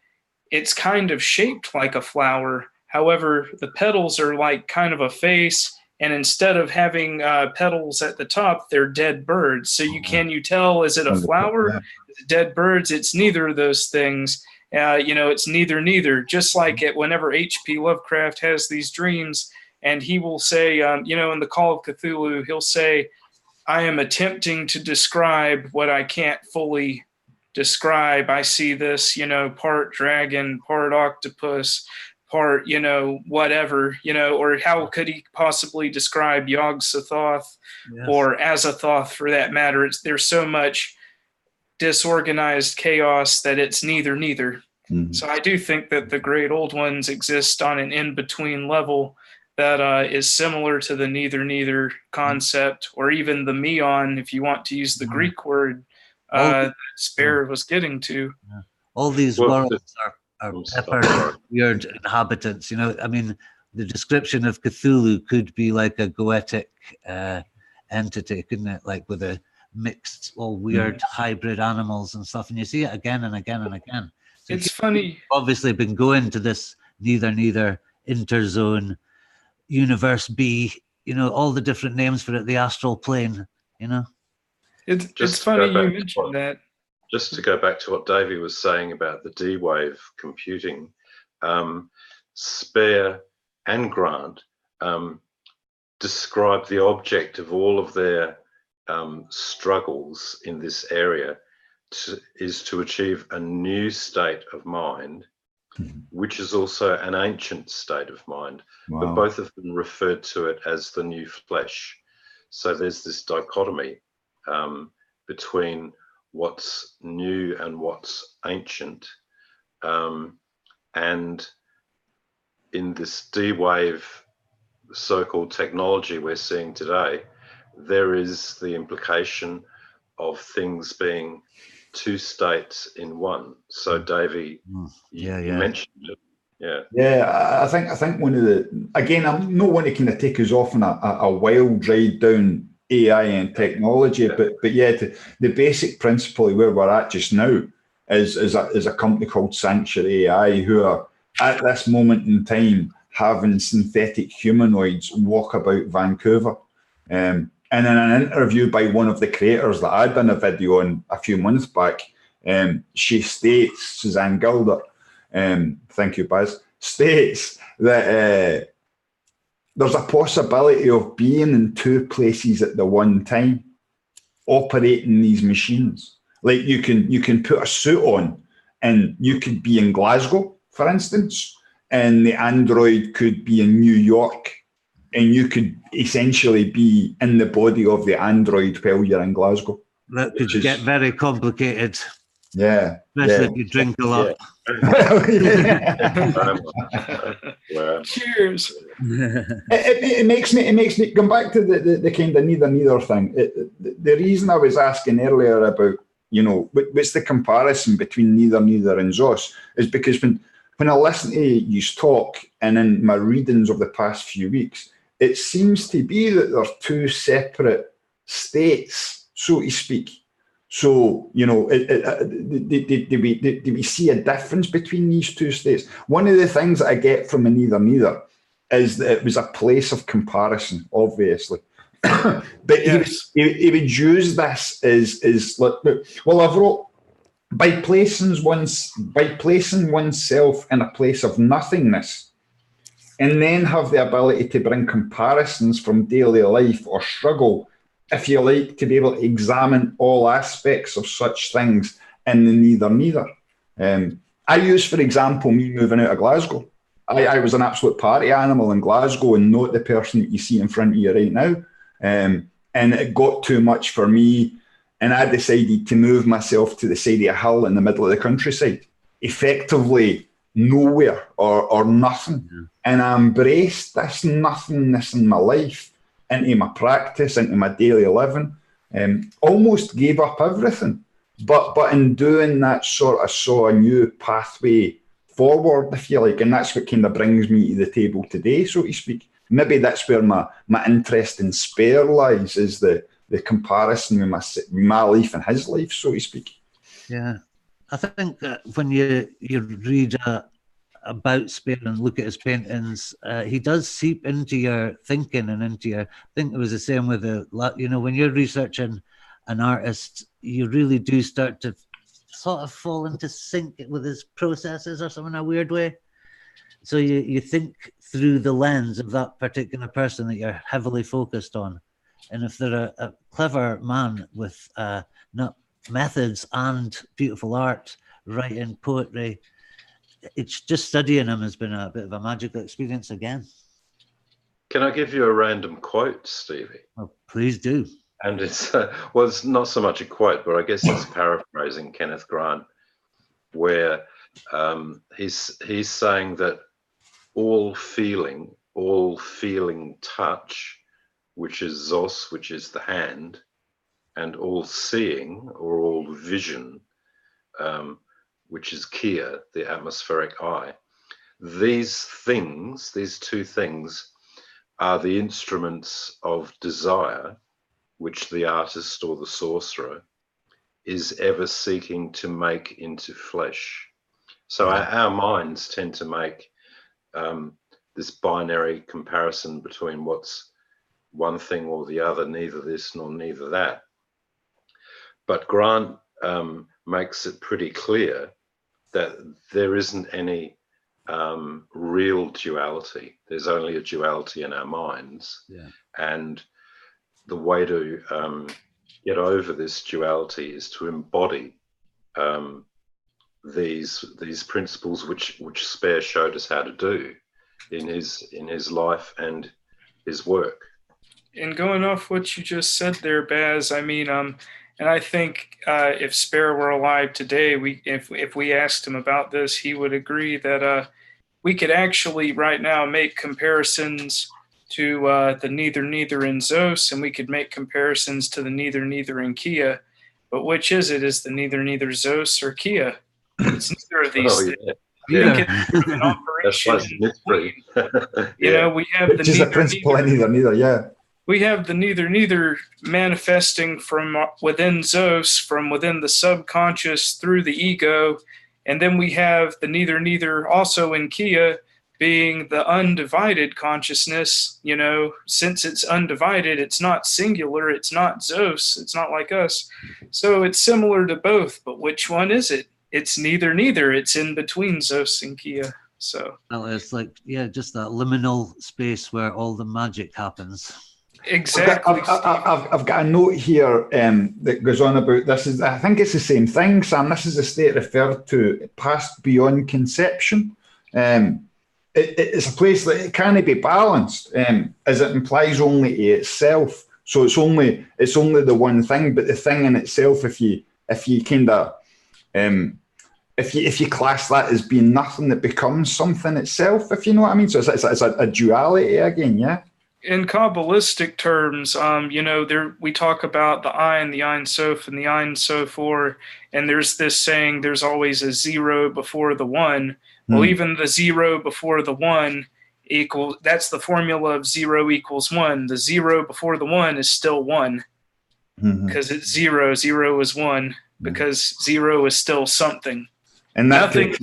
S3: it's kind of shaped like a flower. However, the petals are like kind of a face, and instead of having petals at the top, they're dead birds. So can you tell, is it a flower? Is it dead birds? It's neither of those things. It's neither, just like whenever H.P. Lovecraft has these dreams, and he will say, in the Call of Cthulhu, he'll say, I am attempting to describe what I can't fully describe. I see this, part dragon, part octopus, part, whatever, or how could he possibly describe Yog-Sothoth or Azathoth for that matter? There's so much disorganized chaos that it's neither.
S1: Mhm.
S3: So I do think that the great old ones exist on an in-between level that is similar to the neither concept, or even the meon, if you want to use the Greek word that Spare was getting to.
S2: All these
S4: Well,
S2: worlds are peppered with weird inhabitants. You know, I mean, the description of Cthulhu could be like a goetic entity, couldn't it? Like with a mixed, all weird hybrid animals and stuff. And you see it again and again and again. So
S3: It's funny.
S2: Obviously been going to this neither interzone, universe B, you know, all the different names for it, the astral plane, you know.
S3: It's funny you mentioned that.
S4: Just to go back to what Davey was saying about the D-Wave computing, Spare and Grant describe the object of all of their struggles in this area is to achieve a new state of mind, which is also an ancient state of mind.
S1: Wow.
S4: But both of them referred to it as the new flesh. So there's this dichotomy between what's new and what's ancient. And in this D-Wave so-called technology we're seeing today, there is the implication of things being two states in one. So Davey, you mentioned it.
S1: Yeah, I think one of the, again, I'm not want to kind of take us off on a wild ride down AI and technology, but the basic principle of where we're at just now is a company called Sanctuary AI, who are at this moment in time having synthetic humanoids walk about Vancouver. And in an interview by one of the creators that I'd done a video on a few months back, she states, Suzanne Gilder, thank you, Baz, states that there's a possibility of being in two places at the one time, operating these machines. Like you can put a suit on and you could be in Glasgow, for instance, and the android could be in New York, and you could essentially be in the body of the android while you're in Glasgow.
S2: That could get very complicated.
S1: Yeah.
S2: Especially if you drink a lot.
S3: Cheers.
S1: It makes me come back to the kind of neither thing. The reason I was asking earlier about, you know, what's the comparison between neither and Zos is because when I listen to you talk and in my readings of the past few weeks, it seems to be that there's two separate states, so to speak. So, you know, do we see a difference between these two states? One of the things that I get from a neither is that it was a place of comparison, obviously. But
S3: yes.
S1: he would use this as like, well, I've wrote, by placing oneself in a place of nothingness, and then have the ability to bring comparisons from daily life or struggle, if you like, to be able to examine all aspects of such things in the neither. I use, for example, me moving out of Glasgow. I was an absolute party animal in Glasgow and not the person that you see in front of you right now. And it got too much for me. And I decided to move myself to the side of a hill in the middle of the countryside, effectively nowhere or nothing. Mm-hmm. And I embraced this nothingness in my life, into my practice, into my daily living, almost gave up everything. But in doing that, sort of saw a new pathway forward, if you like, and that's what kind of brings me to the table today, so to speak. Maybe that's where my interest in Spare lies, is the comparison with my life and his life, so to speak.
S2: Yeah, I think that when you read about Spare and look at his paintings, he does seep into your thinking and into your. I think it was the same with when you're researching an artist, you really do start to sort of fall into sync with his processes or something in a weird way. So you think through the lens of that particular person that you're heavily focused on. And if they're a clever man with not methods and beautiful art, writing, poetry, it's just studying him has been a bit of a magical experience again.
S4: Can I give you a random quote, Stevie?
S2: Oh, please do.
S4: And it's well, it's not so much a quote, but I guess it's paraphrasing Kenneth Grant, where he's saying that all feeling touch, which is Zos, which is the hand, and all seeing or all vision, which is Kia, the atmospheric eye. These two things, are the instruments of desire, which the artist or the sorcerer is ever seeking to make into flesh. So our minds tend to make this binary comparison between what's one thing or the other, neither this nor neither that. But Grant makes it pretty clear that there isn't any real duality. There's only a duality in our minds.
S2: Yeah.
S4: And the way to get over this duality is to embody these principles, which Spare showed us how to do in his life and his work.
S3: And going off what you just said there, Baz, I mean, and I think if Spare were alive today, if we asked him about this, he would agree that we could actually right now make comparisons to the neither in Zos, and we could make comparisons to the neither in Kia. But which is it? Is the neither Zos or Kia? It's neither of these things.
S4: Yeah.
S3: It's an operation. You know, we have
S1: which is the principle in neither, yeah.
S3: We have the neither manifesting from within Zos, from within the subconscious through the ego. And then we have the neither also in Kia being the undivided consciousness. You know, since it's undivided, it's not singular, it's not Zos, it's not like us. So it's similar to both, but which one is it? It's neither. It's in between Zos and Kia. So
S2: well, it's like, yeah, just that liminal space where all the magic happens.
S3: Exactly.
S1: I've got a note here that goes on about this. I think it's the same thing, Sam. This is the state referred to, past beyond conception. It's a place that it can't be balanced, as it implies only to itself. So it's only the one thing, but the thing in itself, if you kind of if you class that as being nothing, it becomes something itself. If you know what I mean. So it's a duality again, yeah.
S3: In Kabbalistic terms, you know, we talk about the Ein, the Ein Sof, and the Ein Sofor, and there's this saying, there's always a zero before the one. Well, even the zero before the one that's the formula of zero equals one. The zero before the one is still one, because it's zero. Zero is one, because zero is still something.
S1: And that
S3: nothing.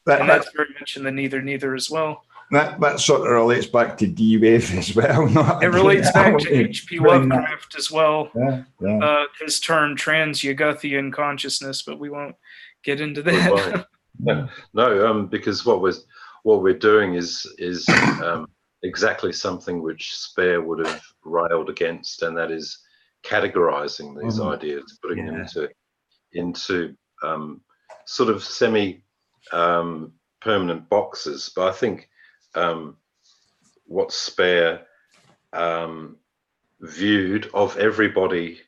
S1: And
S3: that's very much in the neither as well.
S1: That sort of relates back to D-Wave as well.
S3: It relates back to H.P. Lovecraft as well.
S1: Yeah.
S3: His term trans-Yugothian consciousness, but we won't get into that.
S4: No, because what we're doing is exactly something which Spare would have railed against, and that is categorizing these ideas, putting them into sort of semi permanent boxes. But I think what Spare viewed of everybody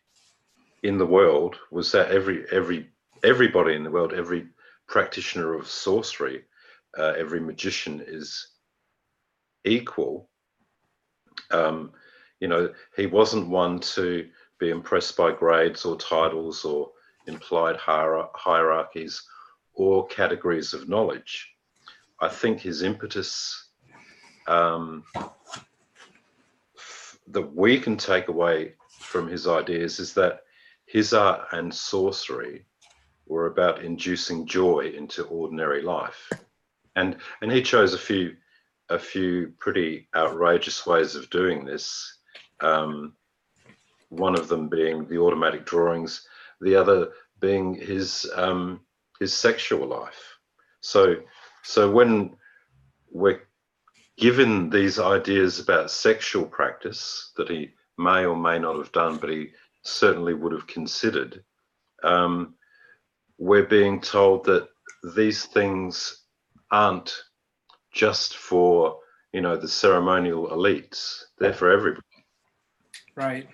S4: in the world was that everybody in the world, every practitioner of sorcery, every magician is equal. You know, he wasn't one to be impressed by grades or titles or implied hierarchies or categories of knowledge. I think his impetus that we can take away from his ideas is that his art and sorcery were about inducing joy into ordinary life, and he chose a few pretty outrageous ways of doing this. One of them being the automatic drawings, the other being his sexual life. So when we're given these ideas about sexual practice that he may or may not have done, but he certainly would have considered, we're being told that these things aren't just for, you know, the ceremonial elites. They're for everybody.
S3: Right.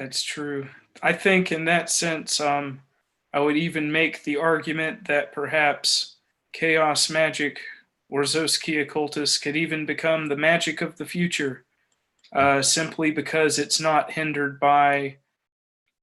S3: That's true. I think in that sense, I would even make the argument that perhaps chaos magic or Zosky occultus could even become the magic of the future, simply because it's not hindered by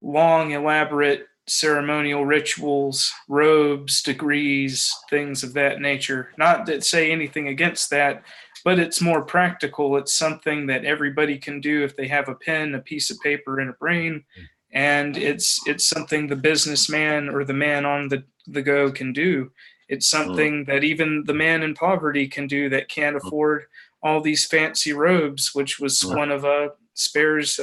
S3: long, elaborate ceremonial rituals, robes, degrees, things of that nature. Not that say anything against that, but it's more practical. It's something that everybody can do if they have a pen, a piece of paper, and a brain. And it's something the businessman or the man on the go can do. It's something that even the man in poverty can do that can't afford all these fancy robes, which was one of Spare's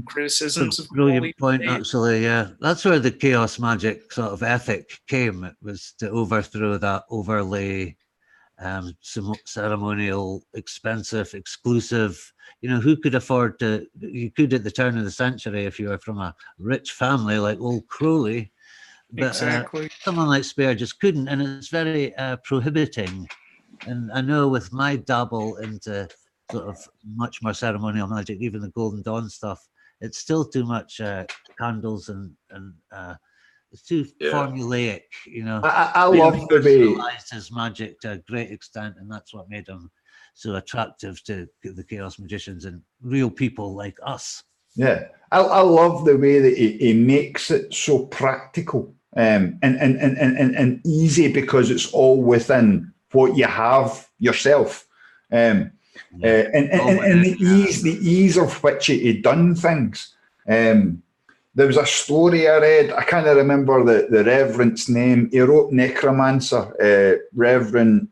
S3: criticisms of
S2: brilliant point, actually. Yeah, that's where the chaos magic sort of ethic came. It was to overthrow that overlay, ceremonial, expensive, exclusive. You know, who could afford to? You could at the turn of the century if you were from a rich family like old Crowley, but
S3: exactly.
S2: someone like Spare just couldn't, and it's very prohibiting. And I know with my dabble into sort of much more ceremonial magic, even the Golden Dawn stuff, it's still too much candles and it's too formulaic, you know.
S1: I love the way
S2: personalized his magic to a great extent, and that's what made him so attractive to the chaos magicians and real people like us.
S1: Yeah, I love the way that he makes it so practical and easy because it's all within what you have yourself. And the ease of which he done things. There was a story I read, I can't remember the reverend's name. He wrote Necromancer, Reverend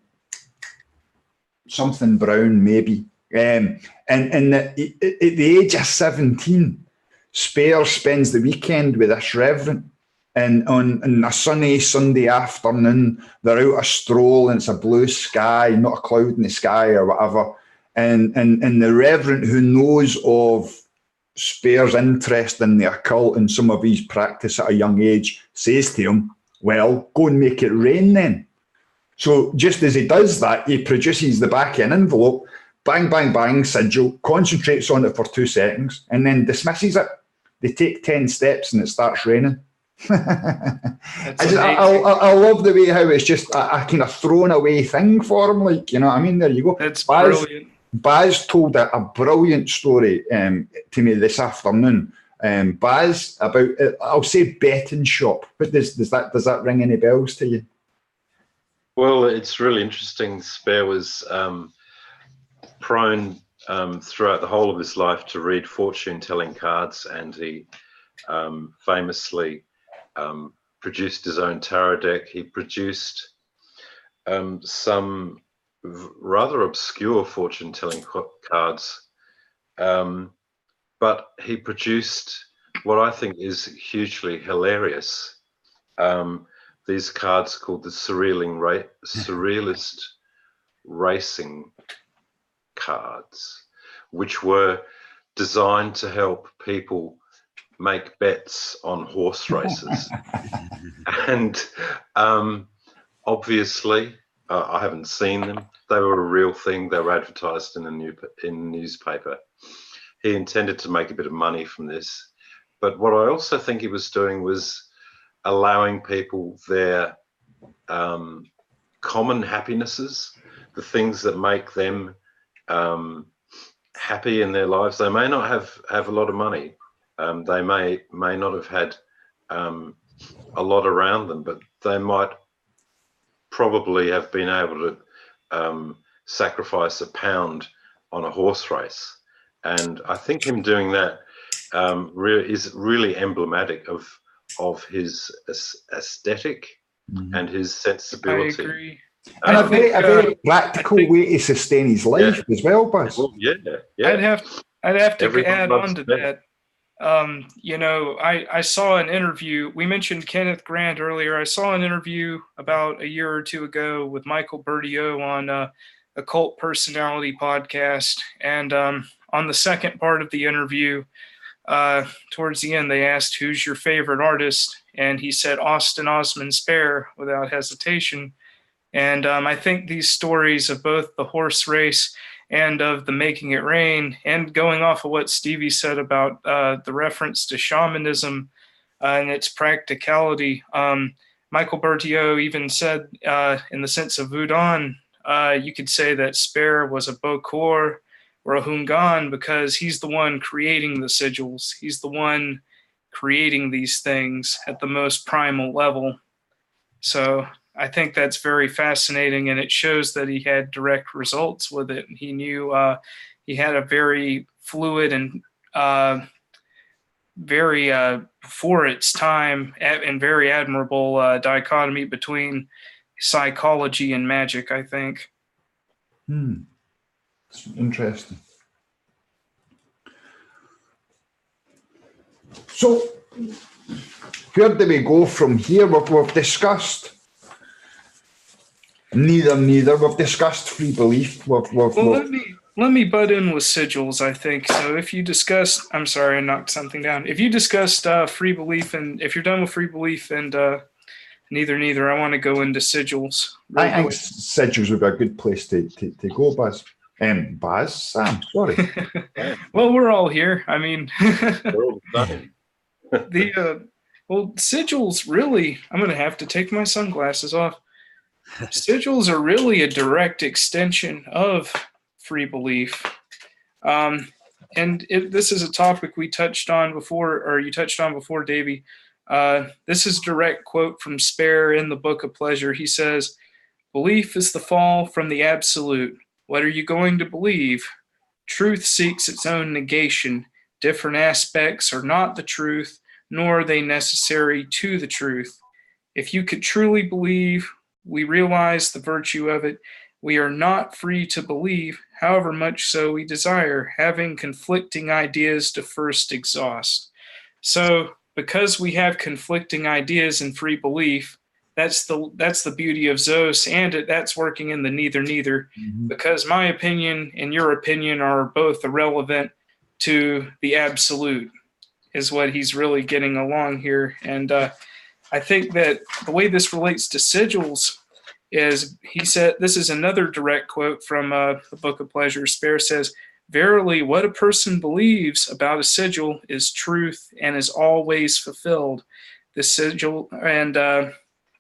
S1: something Brown, maybe. And at the age of 17, Spare spends the weekend with this reverend. And on a sunny Sunday afternoon, they're out a stroll and it's a blue sky, not a cloud in the sky or whatever. And the reverend, who knows of Spare's interest in the occult and some of his practice at a young age, says to him, well, go and make it rain then. So just as he does that, he produces the back end envelope, bang, bang, bang, sigil, concentrates on it for 2 seconds, and then dismisses it. They take 10 steps and it starts raining. I love the way how it's just a kind of thrown away thing for him. Like, you know what I mean? There you go.
S3: That's brilliant.
S1: Baz told a brilliant story to me this afternoon. Baz, about, I'll say betting shop, but does that ring any bells to you?
S4: Well, it's really interesting. Spare was prone throughout the whole of his life to read fortune-telling cards, and he famously produced his own tarot deck. He produced some rather obscure fortune-telling cards, but he produced what I think is hugely hilarious. These cards called the Surrealist Racing cards, which were designed to help people make bets on horse races. And obviously, I haven't seen them. They were a real thing. They were advertised in the newspaper. He intended to make a bit of money from this. But what I also think he was doing was allowing people their common happinesses, the things that make them happy in their lives. They may not have a lot of money. They may not have had a lot around them, but they might probably have been able to sacrifice £1 on a horse race. And I think him doing that is really emblematic of his aesthetic and his sensibility.
S3: I agree.
S1: And a very practical way to sustain his life as well, Baz.
S4: Well, yeah.
S3: I'd have to add on to that. You know, I saw an interview. We mentioned Kenneth Grant earlier. I saw an interview about a year or two ago with Michael Bertillot on a Cult Personality podcast. And on the second part of the interview, towards the end, they asked, who's your favorite artist? And he said Austin Osman Spare without hesitation. And I think these stories of both the horse race and of the making it rain. And going off of what Stevie said about the reference to shamanism and its practicality, Michael Bertillot even said, in the sense of Voodoo, you could say that Spare was a Bokor or a Hungan because he's the one creating the sigils. He's the one creating these things at the most primal level. So I think that's very fascinating, and it shows that he had direct results with it. He knew he had a very fluid and very for its time and very admirable dichotomy between psychology and magic, I think.
S1: It's interesting. So, where do we go from here? We've discussed neither. We've discussed free belief.
S3: Let me butt in with sigils, I think. So if you discussed, I'm sorry, I knocked something down. If you discussed free belief, and if you're done with free belief and neither, I want to go into sigils.
S1: I think sigils would be a good place to go, Baz. Baz? Sam, sorry.
S3: Well, we're all here. I mean,
S4: We're all done.
S3: well, sigils really, I'm going to have to take my sunglasses off. Sigils are really a direct extension of free belief. And this is a topic we touched on before, or you touched on before, Davey. This is a direct quote from Spare in the Book of Pleasure. He says, "Belief is the fall from the absolute. What are you going to believe? Truth seeks its own negation. Different aspects are not the truth, nor are they necessary to the truth. If you could truly believe, we realize the virtue of it. We are not free to believe, however much so we desire, having conflicting ideas to first exhaust." So, because we have conflicting ideas in free belief, that's the beauty of Zos, and that's working in the neither.
S1: Mm-hmm.
S3: Because my opinion and your opinion are both irrelevant to the absolute, is what he's really getting along here. And I think that the way this relates to sigils is, he said, this is another direct quote from the Book of Pleasure. Spare says, "Verily, what a person believes about a sigil is truth and is always fulfilled. The sigil," and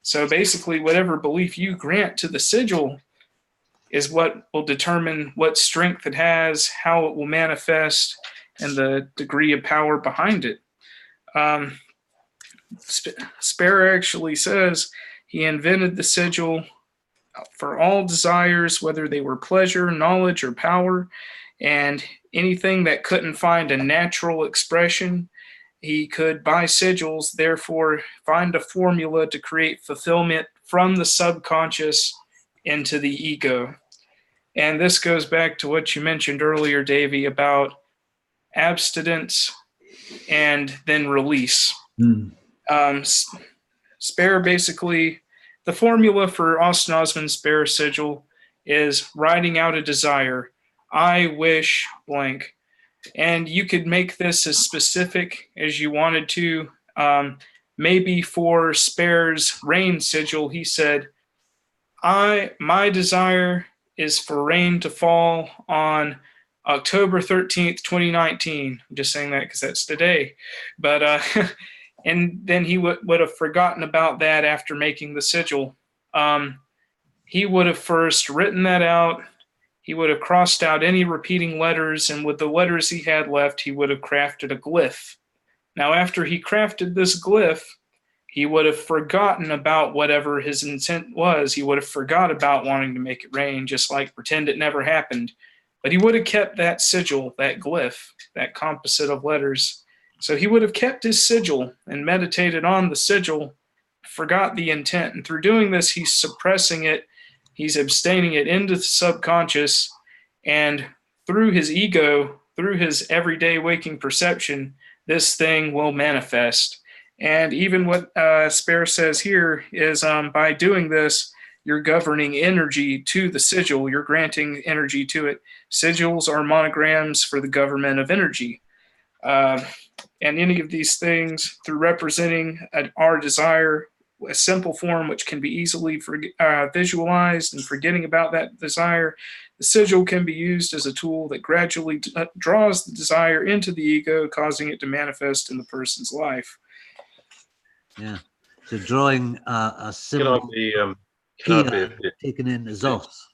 S3: so basically whatever belief you grant to the sigil is what will determine what strength it has, how it will manifest, and the degree of power behind it. Spare actually says he invented the sigil for all desires, whether they were pleasure, knowledge, or power, and anything that couldn't find a natural expression, he could, by sigils, therefore find a formula to create fulfillment from the subconscious into the ego. And this goes back to what you mentioned earlier, Davey, about abstinence and then release. Spare basically, the formula for Austin Osman Spare sigil is writing out a desire. I wish blank. And you could make this as specific as you wanted to. Maybe for Spare's rain sigil, he said, my desire is for rain to fall on October 13th, 2019. I'm just saying that because that's today. But and then he would have forgotten about that after making the sigil. He would have first written that out. He would have crossed out any repeating letters, and with the letters he had left, he would have crafted a glyph. Now, after he crafted this glyph, he would have forgotten about whatever his intent was. He would have forgot about wanting to make it rain, just like pretend it never happened. But he would have kept that sigil, that glyph, that composite of letters. So he would have kept his sigil and meditated on the sigil, forgot the intent. And through doing this, he's suppressing it. He's abstaining it into the subconscious, and through his ego, through his everyday waking perception, this thing will manifest. And even what Spare says here is by doing this, you're governing energy to the sigil. You're granting energy to it. Sigils are monograms for the government of energy. And any of these things, through representing our desire, a simple form which can be easily visualized, and forgetting about that desire, The sigil can be used as a tool that gradually draws the desire into the ego, causing it to manifest in the person's life.
S2: Yeah. So drawing a
S4: Can I
S2: symbol,
S4: be can I be a bit
S2: taken in as us.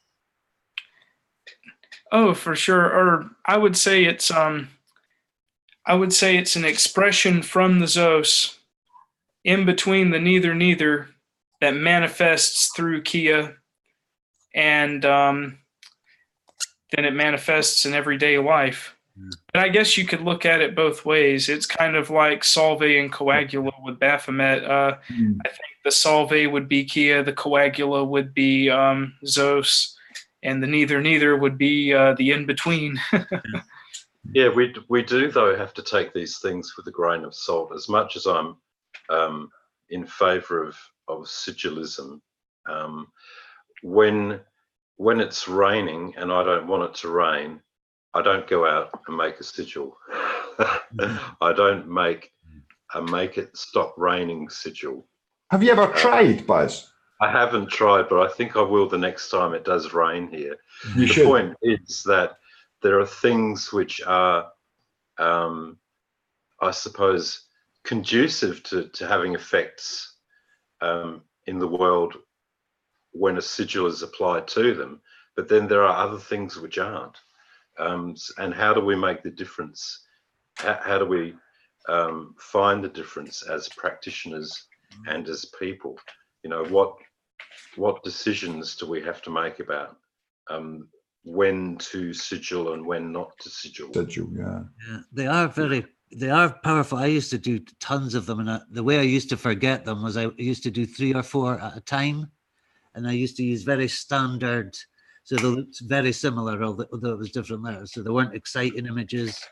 S3: Oh, for sure. Or I would say it's an expression from the Zos in between the neither that manifests through Kia, and then it manifests in everyday life. And I guess you could look at it both ways. It's kind of like Solve and Coagula with Baphomet. I think the Solve would be Kia, the Coagula would be Zos, and the neither would be the in-between.
S4: Yeah, we do though have to take these things with a grain of salt. As much as I'm in favour of sigilism, when it's raining and I don't want it to rain, I don't go out and make a sigil. I don't make it stop raining sigil.
S1: Have you ever tried, Baz?
S4: I haven't tried, but I think I will the next time it does rain here.
S1: You
S4: the
S1: should.
S4: point is that there are things which are, I suppose, conducive to having effects in the world when a sigil is applied to them, but then there are other things which aren't. And how do we make the difference? How do we find the difference as practitioners and as people? You know, what decisions do we have to make about when to sigil and when not to sigil?
S1: Sigil, yeah.
S2: Yeah, they are powerful. I used to do tons of them, and the way I used to forget them was I used to do 3 or 4 at a time, and I used to use very standard, so they looked very similar, although it was different letters. So they weren't exciting images,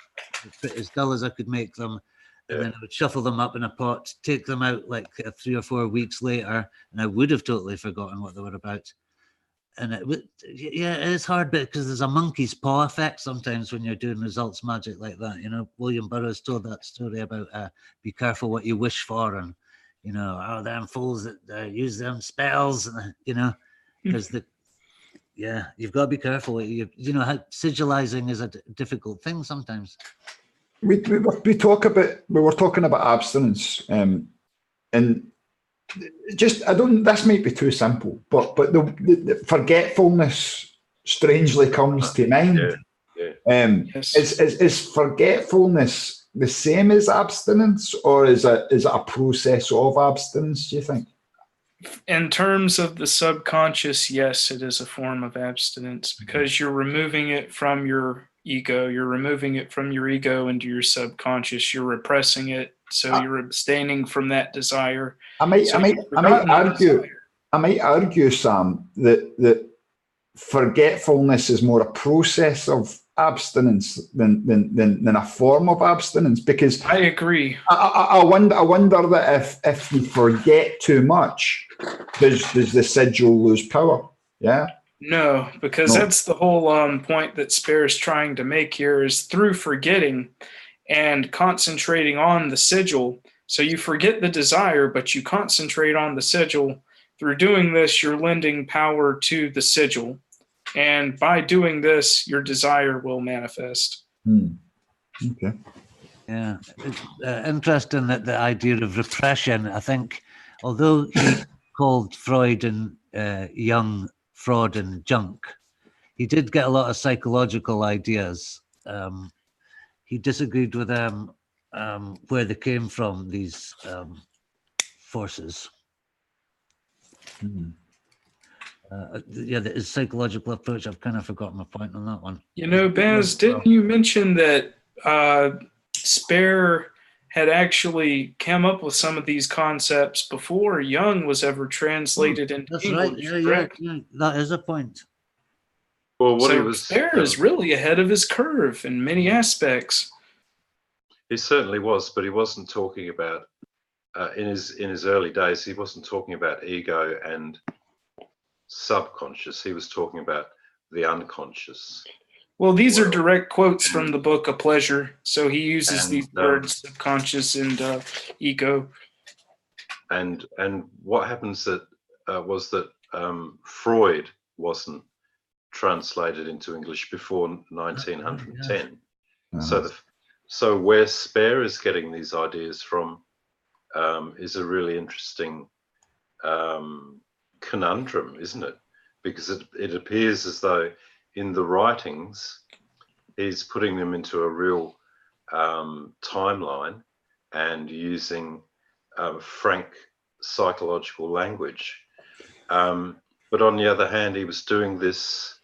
S2: as dull as I could make them. And then I would shuffle them up in a pot, take them out like 3 or 4 weeks later, and I would have totally forgotten what they were about. And it's hard because there's a monkey's paw effect sometimes when you're doing results magic like that. You know, William Burroughs told that story about be careful what you wish for, and you know, them fools that use them spells, and you know, because you've got to be careful. You know, how sigilizing is a difficult thing sometimes.
S1: We were talking about abstinence, and just this might be too simple, but the forgetfulness strangely comes to mind.
S3: Yes.
S1: Is forgetfulness the same as abstinence, or is it a process of abstinence, do you think?
S3: In terms of the subconscious, yes, it is a form of abstinence because you're removing it from your ego. You're removing it from your ego into your subconscious. You're repressing it, so you're abstaining from that desire. I might
S1: argue, Sam, that forgetfulness is more a process of abstinence than a form of abstinence, because
S3: I agree.
S1: I wonder that if you forget too much, does the sigil lose power? Yeah.
S3: No, because that's the whole point that Spare is trying to make here, is through forgetting and concentrating on the sigil. So you forget the desire, but you concentrate on the sigil. Through doing this, you're lending power to the sigil. And by doing this, your desire will manifest.
S1: Okay.
S2: Yeah. It's interesting that the idea of repression, I think, although he called Freud and Jung fraud and junk, he did get a lot of psychological ideas. He disagreed with them where they came from, these forces. The psychological approach, I've kind of forgotten my point on that one.
S3: You know, Baz, didn't you mention that Spare had actually come up with some of these concepts before Jung was ever translated into
S2: That's
S3: English?
S2: right. Yeah, that is a point.
S4: Well,
S3: Spare is really ahead of his curve in many aspects.
S4: He certainly was, but he wasn't talking about in his early days. He wasn't talking about ego and subconscious. He was talking about the unconscious.
S3: Well, these are direct quotes from the book A Pleasure. So he uses these words, subconscious and ego.
S4: And what happens was that Freud wasn't translated into English before 1910.
S1: Uh-huh.
S4: So where Spare is getting these ideas from is a really interesting conundrum, isn't it? Because it appears as though in the writings he's putting them into a real timeline and using frank psychological language. But on the other hand, he was doing this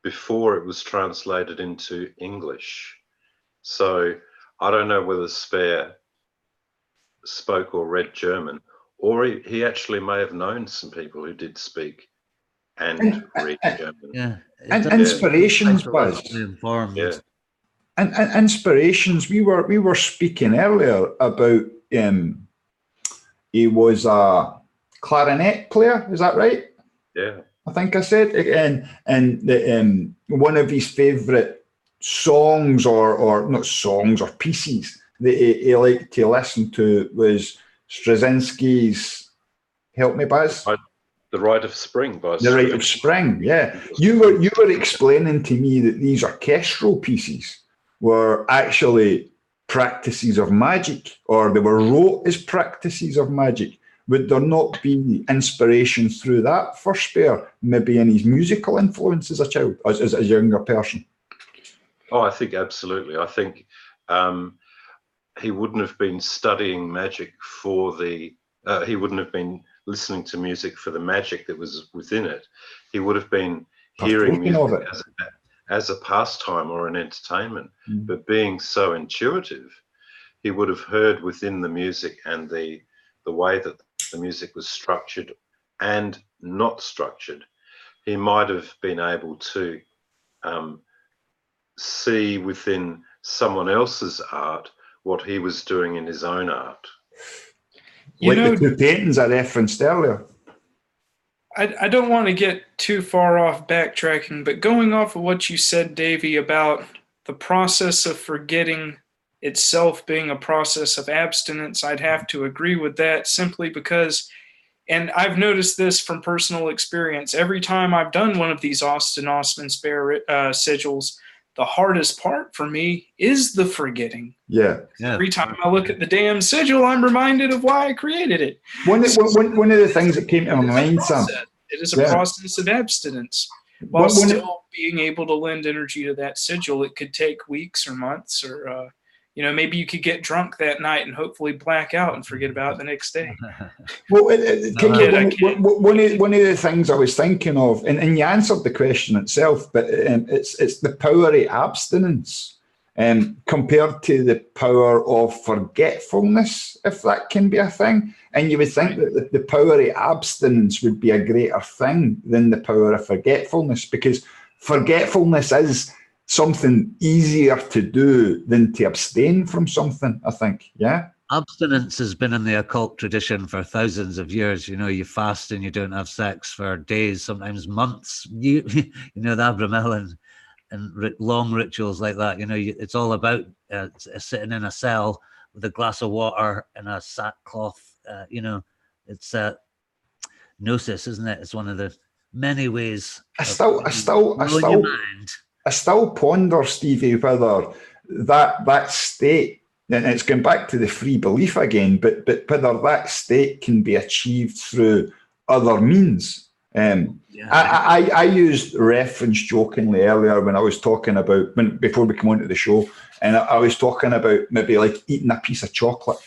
S4: before it was translated into English. So I don't know whether Spare spoke or read German, or he actually may have known some people who did speak and read German.
S2: Yeah.
S1: And inspirations, Baz.
S4: Yeah.
S1: And inspirations. We were speaking earlier about he was a clarinet player. Is that right?
S4: Yeah.
S1: I think I said, and one of his favourite songs, or not songs, or pieces that he liked to listen to was Straczynski's. Help me, Baz.
S4: The Rite of Spring, by
S1: The Rite of Spring. Yeah, you were explaining to me that these orchestral pieces were actually practices of magic, or they were wrote as practices of magic. Would there not be inspiration through that for Spare, maybe in his musical influence as a child, as a younger person?
S4: Oh, I think absolutely. I think he wouldn't have been studying magic for the, he wouldn't have been listening to music for the magic that was within it. He would have been hearing music as a pastime or an entertainment. But being so intuitive, he would have heard within the music and the way that the music was structured and not structured. He might have been able to see within someone else's art what he was doing in his own art.
S1: Like the two paintings I referenced earlier.
S3: I don't want to get too far off backtracking, but going off of what you said, Davey, about the process of forgetting itself being a process of abstinence, I'd have to agree with that, simply because, and I've noticed this from personal experience, every time I've done one of these Austin Osman Spare sigils, the hardest part for me is the forgetting.
S1: Yeah.
S3: Every time I look at the damn sigil, I'm reminded of why I created it.
S1: One of the things that came to my mind, Sam.
S3: It is a process of abstinence. While still being able to lend energy to that sigil, it could take weeks or months, or maybe you could get drunk that night and hopefully black out and forget about it the next day.
S1: Well, one of the things I was thinking of, and you answered the question itself, but it's the power of abstinence compared to the power of forgetfulness, if that can be a thing. And you would think that the power of abstinence would be a greater thing than the power of forgetfulness, because forgetfulness is something easier to do than to abstain from something, I think. Yeah.
S2: Abstinence has been in the occult tradition for thousands of years. You fast and you don't have sex for days, sometimes months. The Abramelin and long rituals like that. It's all about sitting in a cell with a glass of water and a sackcloth. It's gnosis, isn't it? It's one of the many ways. I
S1: still ponder, Stevie, whether that state, and it's going back to the free belief again, but whether that state can be achieved through other means. I used reference jokingly earlier when I was talking about, before we come on to the show, and I was talking about maybe like eating a piece of chocolate.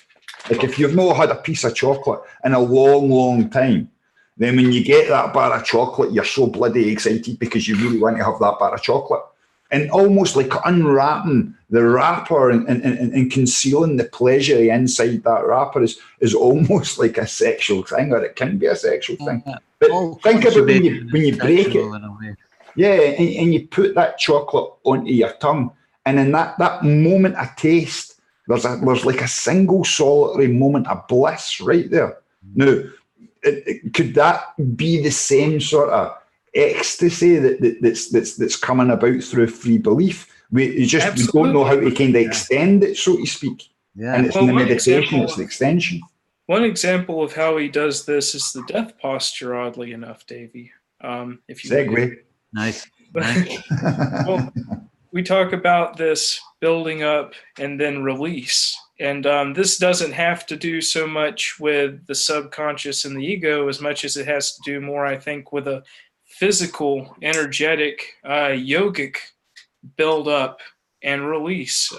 S1: Like if you've not had a piece of chocolate in a long, long time, then when you get that bar of chocolate, you're so bloody excited because you really want to have that bar of chocolate. And almost like unwrapping the wrapper and concealing the pleasure inside that wrapper is almost like a sexual thing, or it can be a sexual thing. But think about when you break it. Yeah, and you put that chocolate onto your tongue, and in that moment of taste, there's like a single solitary moment of bliss right there. Now, could that be the same sort of ecstasy that's coming about through free belief? We don't know how to kind of extend it, so to speak. Yeah. And it's in the meditation, it's the extension.
S3: One example of how he does this is the death posture, oddly enough, Davey. If you
S1: segue.
S2: Nice.
S3: Well, we talk about this building up and then release. And this doesn't have to do so much with the subconscious and the ego as much as it has to do more, I think, with a physical, energetic, yogic build up and release.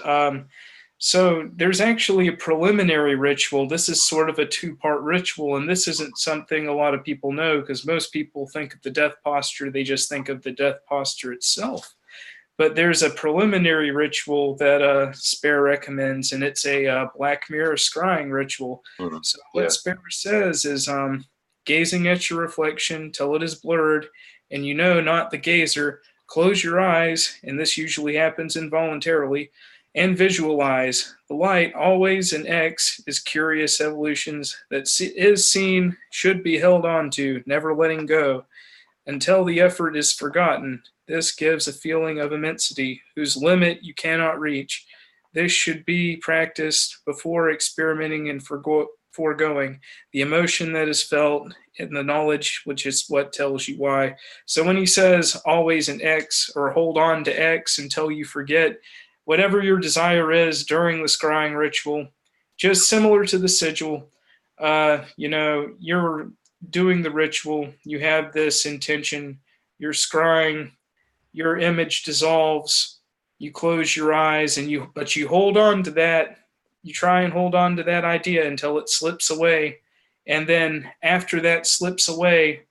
S3: So there's actually a preliminary ritual. This is sort of a two-part ritual, and this isn't something a lot of people know because most people think of the death posture, they just think of the death posture itself. But there's a preliminary ritual that Spare recommends, and it's a black mirror scrying ritual. So what Spare says is gazing at your reflection till it is blurred, and you know not the gazer, close your eyes, and this usually happens involuntarily, and visualize. The light, always in X, is curious evolutions that is seen, should be held on to, never letting go, until the effort is forgotten. This gives a feeling of immensity, whose limit you cannot reach. This should be practiced before experimenting and foregoing. The emotion that is felt and the knowledge, which is what tells you why. So when he says always in X or hold on to X until you forget, whatever your desire is during the scrying ritual, just similar to the sigil, you're doing the ritual, you have this intention, you're scrying, your image dissolves, you close your eyes, but you hold on to that, you try and hold on to that idea until it slips away. And then after that slips away,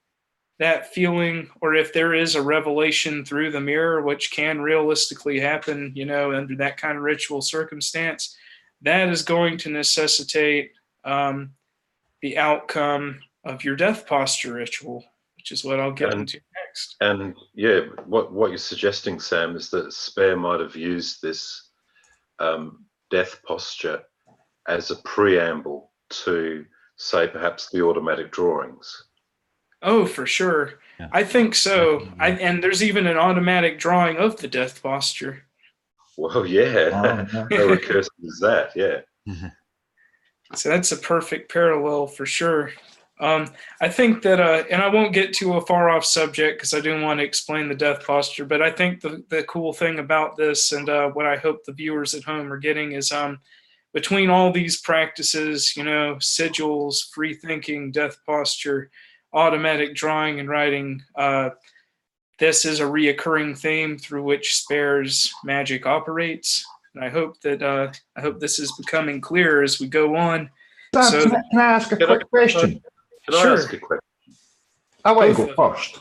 S3: that feeling, or if there is a revelation through the mirror, which can realistically happen, under that kind of ritual circumstance, that is going to necessitate the outcome of your death posture ritual, which is what I'll get into next.
S4: And yeah, what you're suggesting, Sam, is that Spare might have used this death posture as a preamble to, say, perhaps the automatic drawings.
S3: Oh, for sure. Yeah. I think so. And there's even an automatic drawing of the death posture.
S4: Well, yeah. How recursive is that? Yeah.
S3: So that's a perfect parallel for sure. I think that, and I won't get to a far off subject because I do want to explain the death posture, but I think the cool thing about this and what I hope the viewers at home are getting is between all these practices, sigils, free thinking, death posture, automatic drawing and writing, this is a reoccurring theme through which Spare's magic operates. And I hope that this is becoming clearer as we go on.
S1: Sam, can I ask a quick question?
S4: Can I ask a question?
S1: I want to go first.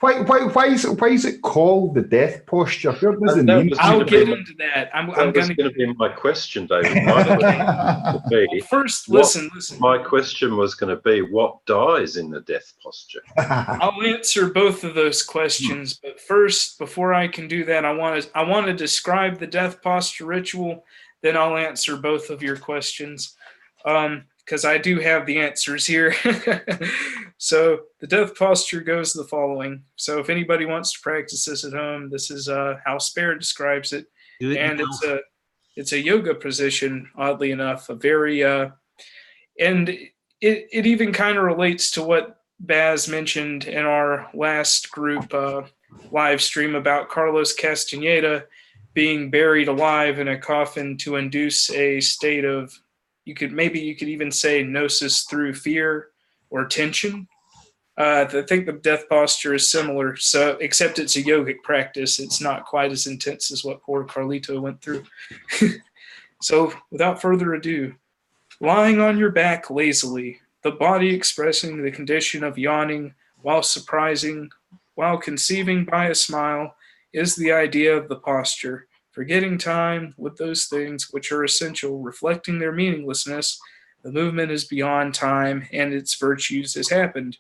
S1: Why is it called the death posture?
S3: I'll get into that. I'm
S4: going to be my question, David.
S3: First, listen.
S4: My question was going to be, what dies in the death posture?
S3: I'll answer both of those questions, but first, before I can do that, I want to describe the death posture ritual. Then I'll answer both of your questions. Because I do have the answers here. So the death posture goes the following. So if anybody wants to practice this at home, this is how Spare describes it. And it's a yoga position, oddly enough, a very and it even kind of relates to what Baz mentioned in our last group live stream about Carlos Castaneda being buried alive in a coffin to induce a state of, you could even say gnosis through fear or tension. I think the death posture is similar, so except it's a yogic practice. It's not quite as intense as what poor Carlito went through. So without further ado, lying on your back lazily, the body expressing the condition of yawning while surprising, while conceiving by a smile, is the idea of the posture. Forgetting time with those things which are essential, reflecting their meaninglessness, the movement is beyond time and its virtues has happened.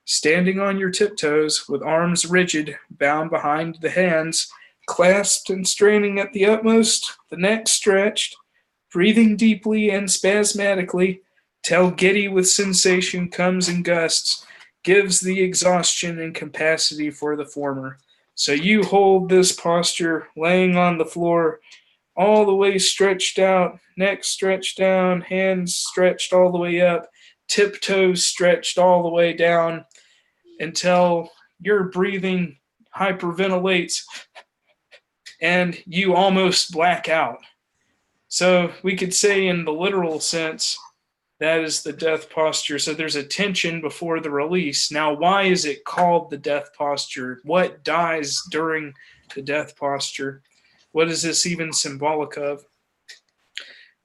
S3: Standing on your tiptoes, with arms rigid, bound behind the hands, clasped and straining at the utmost, the neck stretched, breathing deeply and spasmodically, till giddy with sensation comes in gusts, gives the exhaustion and capacity for the former. So you hold this posture, laying on the floor, all the way stretched out, neck stretched down, hands stretched all the way up, tiptoes stretched all the way down, until you're breathing hyperventilates, and you almost black out. So we could say in the literal sense, that is the death posture. So there's a tension before the release. Now, why is it called the death posture? What dies during the death posture? What is this even symbolic of?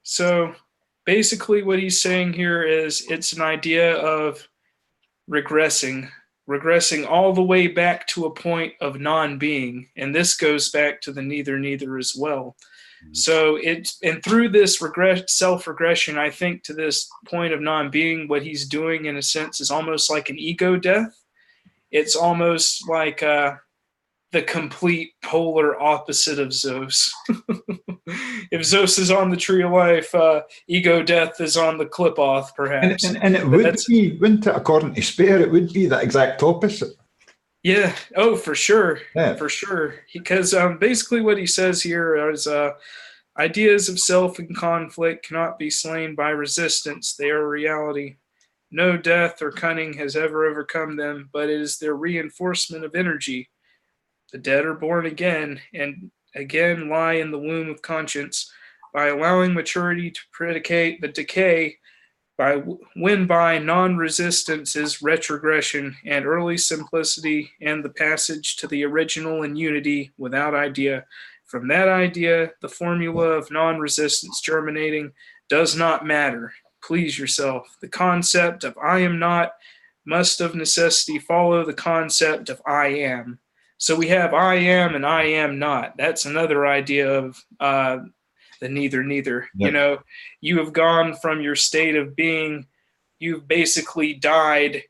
S3: So basically what he's saying here is it's an idea of regressing all the way back to a point of non-being. And this goes back to the neither as well. So and through this self-regression, I think to this point of non-being, what he's doing in a sense is almost like an ego death. It's almost like the complete polar opposite of Zeus. If Zeus is on the tree of life, ego death is on the clip-off, perhaps.
S1: And it would be, wouldn't it, according to Spare, it would be the exact opposite.
S3: Yeah. Oh, for sure.
S1: Yeah.
S3: For sure. Because basically what he says here is ideas of self and conflict cannot be slain by resistance. They are reality. No death or cunning has ever overcome them, but it is their reinforcement of energy. The dead are born again and again lie in the womb of conscience. By allowing maturity to predicate the decay, by non-resistance is retrogression and early simplicity and the passage to the original in unity without idea. From that idea, the formula of non-resistance germinating does not matter. Please yourself. The concept of I am not must of necessity follow the concept of I am. So we have I am and I am not. That's another idea of the neither. Yep. You know, you have gone from your state of being, you've basically died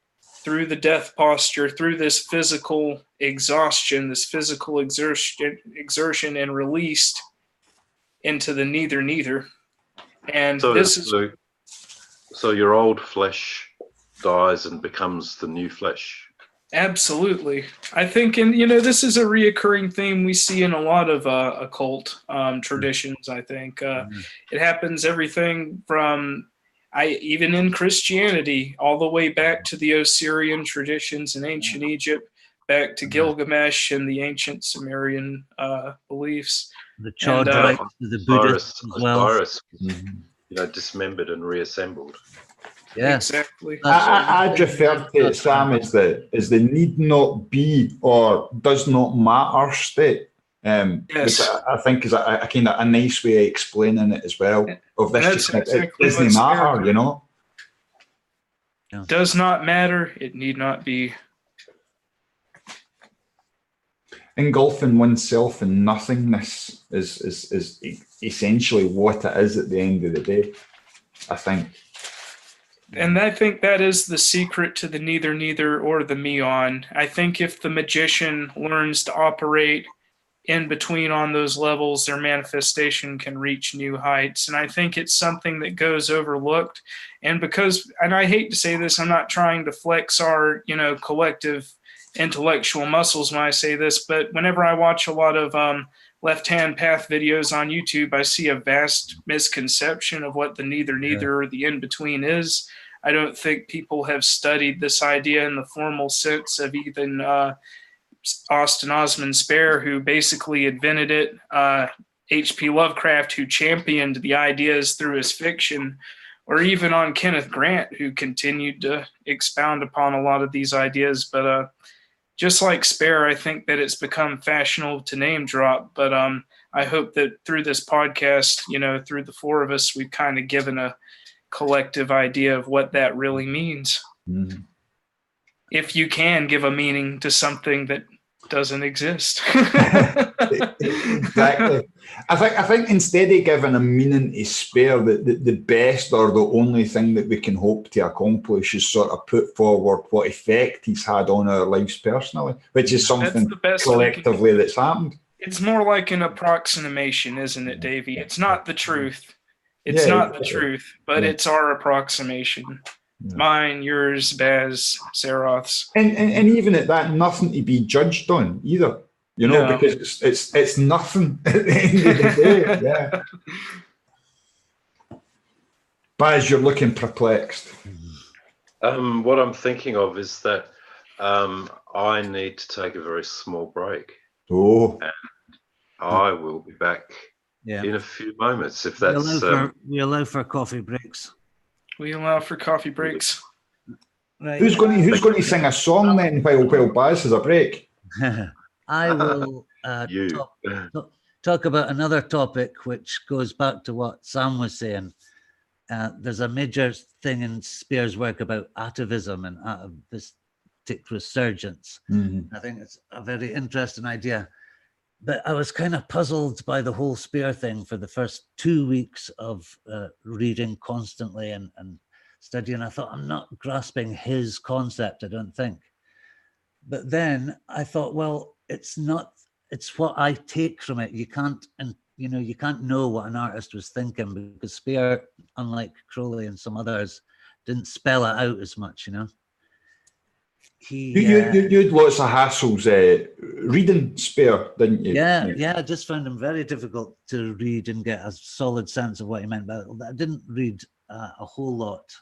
S3: through the death posture, through this physical exhaustion, this physical exertion and released into the neither. And
S4: so your old flesh dies and becomes the new flesh.
S3: Absolutely. I think, and you know, this is a reoccurring theme we see in a lot of occult traditions. I think it happens everything from even in Christianity, all the way back to the Osirian traditions in ancient Egypt, back to Gilgamesh and the ancient Sumerian beliefs.
S2: The Chodrites, the Buddhists as well.
S4: Osiris, dismembered and reassembled.
S2: Yeah,
S3: exactly.
S1: I'd refer to it, Sam, as the need not be or does not matter state. Yes. Which I think is a kind of a nice way of explaining it as well. Of this, it doesn't matter, you know.
S3: Does not matter. It need not be.
S1: Engulfing oneself in nothingness is essentially what it is at the end of the day, I think.
S3: And I think that is the secret to the neither or the meon. I think if the magician learns to operate in between on those levels, their manifestation can reach new heights. And I think it's something that goes overlooked. And I hate to say this, I'm not trying to flex our, collective intellectual muscles when I say this, but whenever I watch a lot of left-hand path videos on YouTube, I see a vast misconception of what the neither or the in-between is. I don't think people have studied this idea in the formal sense of even Austin Osman Spare, who basically invented it, H.P. Lovecraft, who championed the ideas through his fiction, or even on Kenneth Grant, who continued to expound upon a lot of these ideas. But just like Spare, I think that it's become fashionable to name drop. But I hope that through this podcast, through the four of us, we've kind of given a collective idea of what that really means.
S1: Mm.
S3: If you can give a meaning to something that doesn't exist.
S1: Exactly. I think instead of giving a meaning to Spare, the best or the only thing that we can hope to accomplish is sort of put forward what effect he's had on our lives personally, which is something collectively that's happened.
S3: It's more like an approximation, isn't it, Davey? It's not the truth. It's not the truth, but it's our approximation. Yeah. Mine, yours, Baz, Saroth's.
S1: And even at that, nothing to be judged on either, because it's nothing at the end of the day. Yeah. Baz, you're looking perplexed.
S4: What I'm thinking of is that I I need to take a very small break.
S1: Oh,
S4: And I will be back
S2: Yeah.
S4: in a few moments. If
S2: We
S4: that's
S2: allow for coffee breaks.
S3: We allow for coffee breaks.
S2: Right.
S1: who's going to sing a song then while Baz has a break?
S2: I will
S4: you.
S2: talk about another topic which goes back to what Sam was saying. There's a major thing in Spare's work about atavism and atavistic resurgence. I think it's a very interesting idea. But I was kind of puzzled by the whole Spare thing for the first 2 weeks of reading constantly and studying. I thought, I'm not grasping his concept, I don't think. But then I thought, well, it's what I take from it. You can't know what an artist was thinking, because Spare, unlike Crowley and some others, didn't spell it out as much,
S1: You had lots of hassles reading Spare, didn't you?
S2: Yeah, I just found him very difficult to read and get a solid sense of what he meant. But I didn't read a whole lot.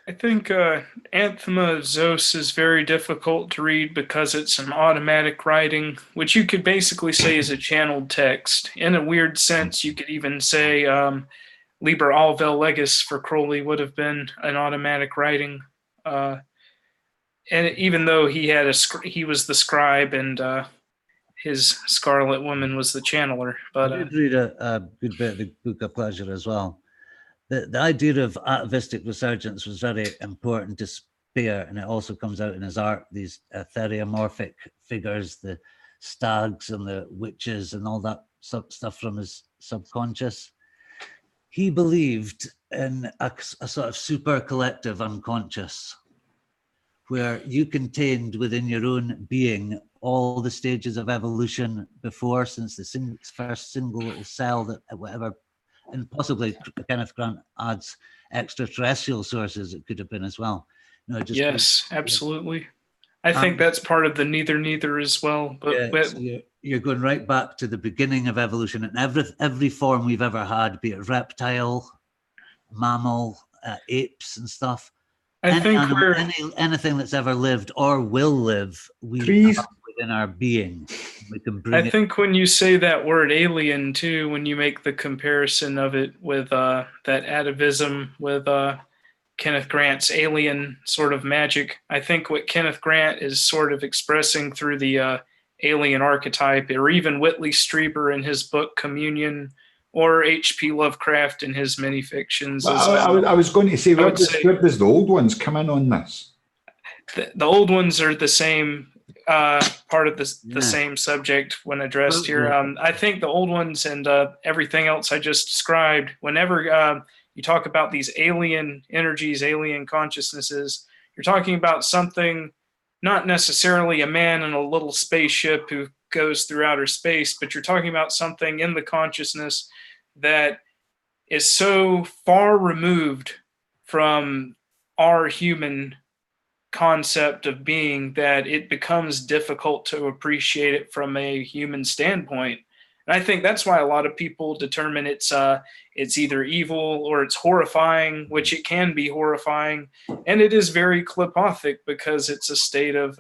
S3: I think Anthema of Zeus is very difficult to read because it's an automatic writing, which you could basically say is a channeled text. In a weird sense, you could even say Liber Alvel Legis for Crowley would have been an automatic writing. And even though he was the scribe and his Scarlet Woman was the channeler. But
S2: I did read a good bit of the Book of Pleasure as well. The idea of atavistic resurgence was very important to Spare, and it also comes out in his art, these theriomorphic figures, the stags and the witches and all that stuff from his subconscious. He believed in a sort of super collective unconscious, where you contained within your own being all the stages of evolution before, since the first single little cell that whatever. And possibly Kenneth Grant adds extraterrestrial sources, it could have been as well.
S3: Yes, absolutely. I think that's part of the neither as well. But
S2: so you're going right back to the beginning of evolution, and every form we've ever had, be it reptile, mammal, apes and stuff. Anything that's ever lived or will live, we have within our being. We can bring
S3: think when you say that word alien too, when you make the comparison of it with that atavism with Kenneth Grant's alien sort of magic, I think what Kenneth Grant is sort of expressing through the alien archetype, or even Whitley Strieber in his book Communion, or H.P. Lovecraft in his many fictions.
S1: I was going to say, where does the old ones come in on this?
S3: The old ones are the same part of the same subject when addressed here. I think the old ones and everything else I just described, whenever you talk about these alien energies, alien consciousnesses, you're talking about something, not necessarily a man in a little spaceship who goes through outer space, but you're talking about something in the consciousness that is so far removed from our human concept of being that it becomes difficult to appreciate it from a human standpoint. And I think that's why a lot of people determine it's either evil or it's horrifying, which it can be horrifying. And it is very Klipothic because it's a state of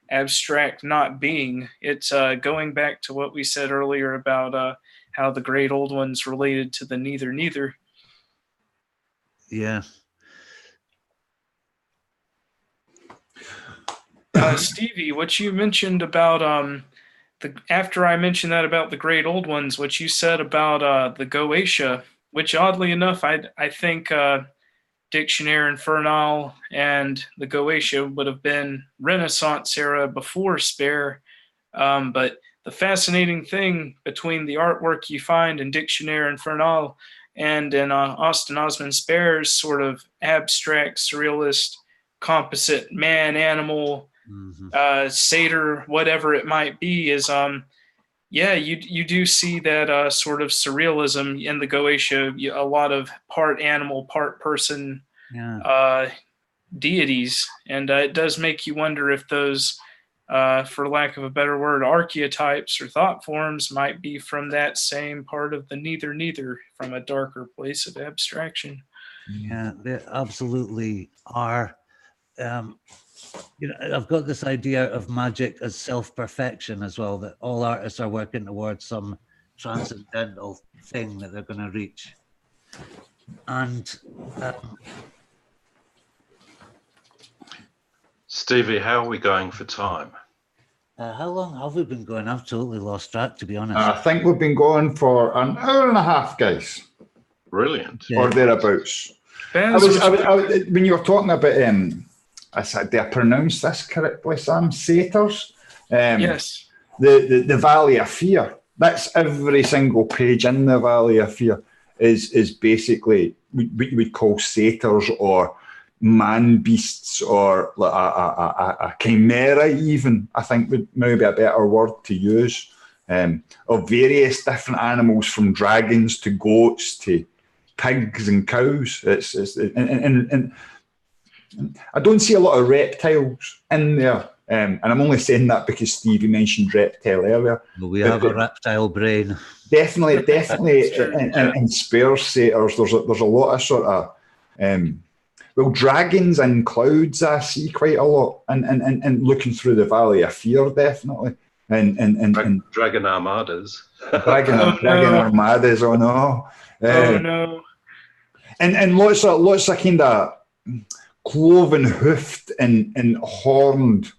S3: abstract not being. It's going back to what we said earlier about how the great old ones related to the neither.
S2: Yeah.
S3: Stevie, what you mentioned about after I mentioned that about the great old ones, what you said about the Goetia, which oddly enough, I think Dictionnaire Infernal and the Goetia would have been Renaissance era before Spare. But the fascinating thing between the artwork you find in Dictionnaire Infernal and in Austin Osman Spare's sort of abstract, surrealist, composite man-animal, satyr, whatever it might be, is you do see that sort of surrealism in the Goetia, a lot of part animal, part person deities. And it does make you wonder if those, for lack of a better word, archetypes or thought forms might be from that same part of the neither, from a darker place of abstraction.
S2: Yeah, they absolutely are. I've got this idea of magic as self-perfection as well, that all artists are working towards some transcendental thing that they're going to reach. And
S4: Stevie, how are we going for time?
S2: how long have we been going? I've totally lost track, to be honest.
S1: I think we've been going for an hour and a half, guys.
S4: Brilliant.
S2: Yeah.
S1: Or thereabouts.
S3: Baz,
S1: When you were talking about, I said, did I pronounce this correctly, Sam? Satyrs?
S3: yes.
S1: The Valley of Fear. That's every single page in the Valley of Fear is basically what we call satyrs or man beasts or like a chimera even, I think would maybe a better word to use, of various different animals from dragons to goats to pigs and cows. And I don't see a lot of reptiles in there. And I'm only saying that because Stevie mentioned reptile earlier.
S2: Well, we have a reptile brain.
S1: Definitely in Spare satyrs, there's a lot of sort of dragons and clouds I see quite a lot, and looking through the Valley of Fear, definitely, and
S4: Dragon armadas.
S1: dragon armadas, oh no,
S3: Oh no.
S1: and lots of kind of cloven hoofed and horned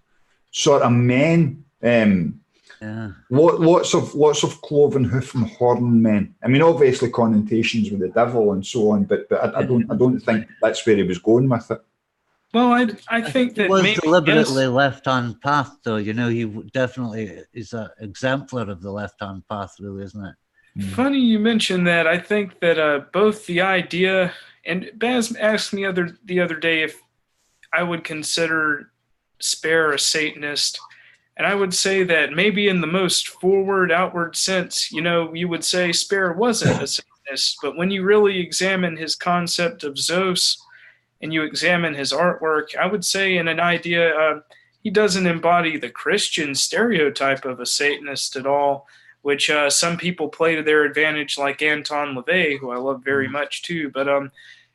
S1: sort of men.
S2: Yeah.
S1: Lots of cloven hoof and horn men. I mean, obviously connotations with the devil and so on, but I don't think that's where he was going with it.
S3: Well, I think that
S2: It was
S3: maybe
S2: deliberately left-hand path, though. He definitely is an exemplar of the left-hand path, really, isn't it?
S3: Funny you mentioned that. I think that both the idea, and Baz asked me the other day if I would consider Spare a Satanist. And I would say that maybe in the most forward, outward sense, you would say Spare wasn't a Satanist. But when you really examine his concept of Zeus and you examine his artwork, I would say in an idea, he doesn't embody the Christian stereotype of a Satanist at all, which some people play to their advantage, like Anton LaVey, who I love very much too. But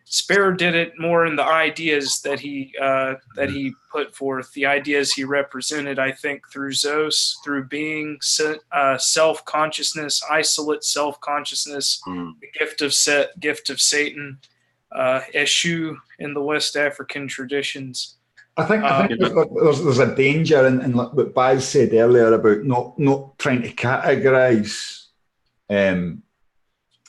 S3: Spare did it more in the ideas that he put forth, the ideas he represented, I think, through Zeus, through being self-consciousness, isolate self-consciousness, the gift of Satan, Eshu in the West African traditions.
S1: I think there's a danger in what Baz said earlier about not trying to categorise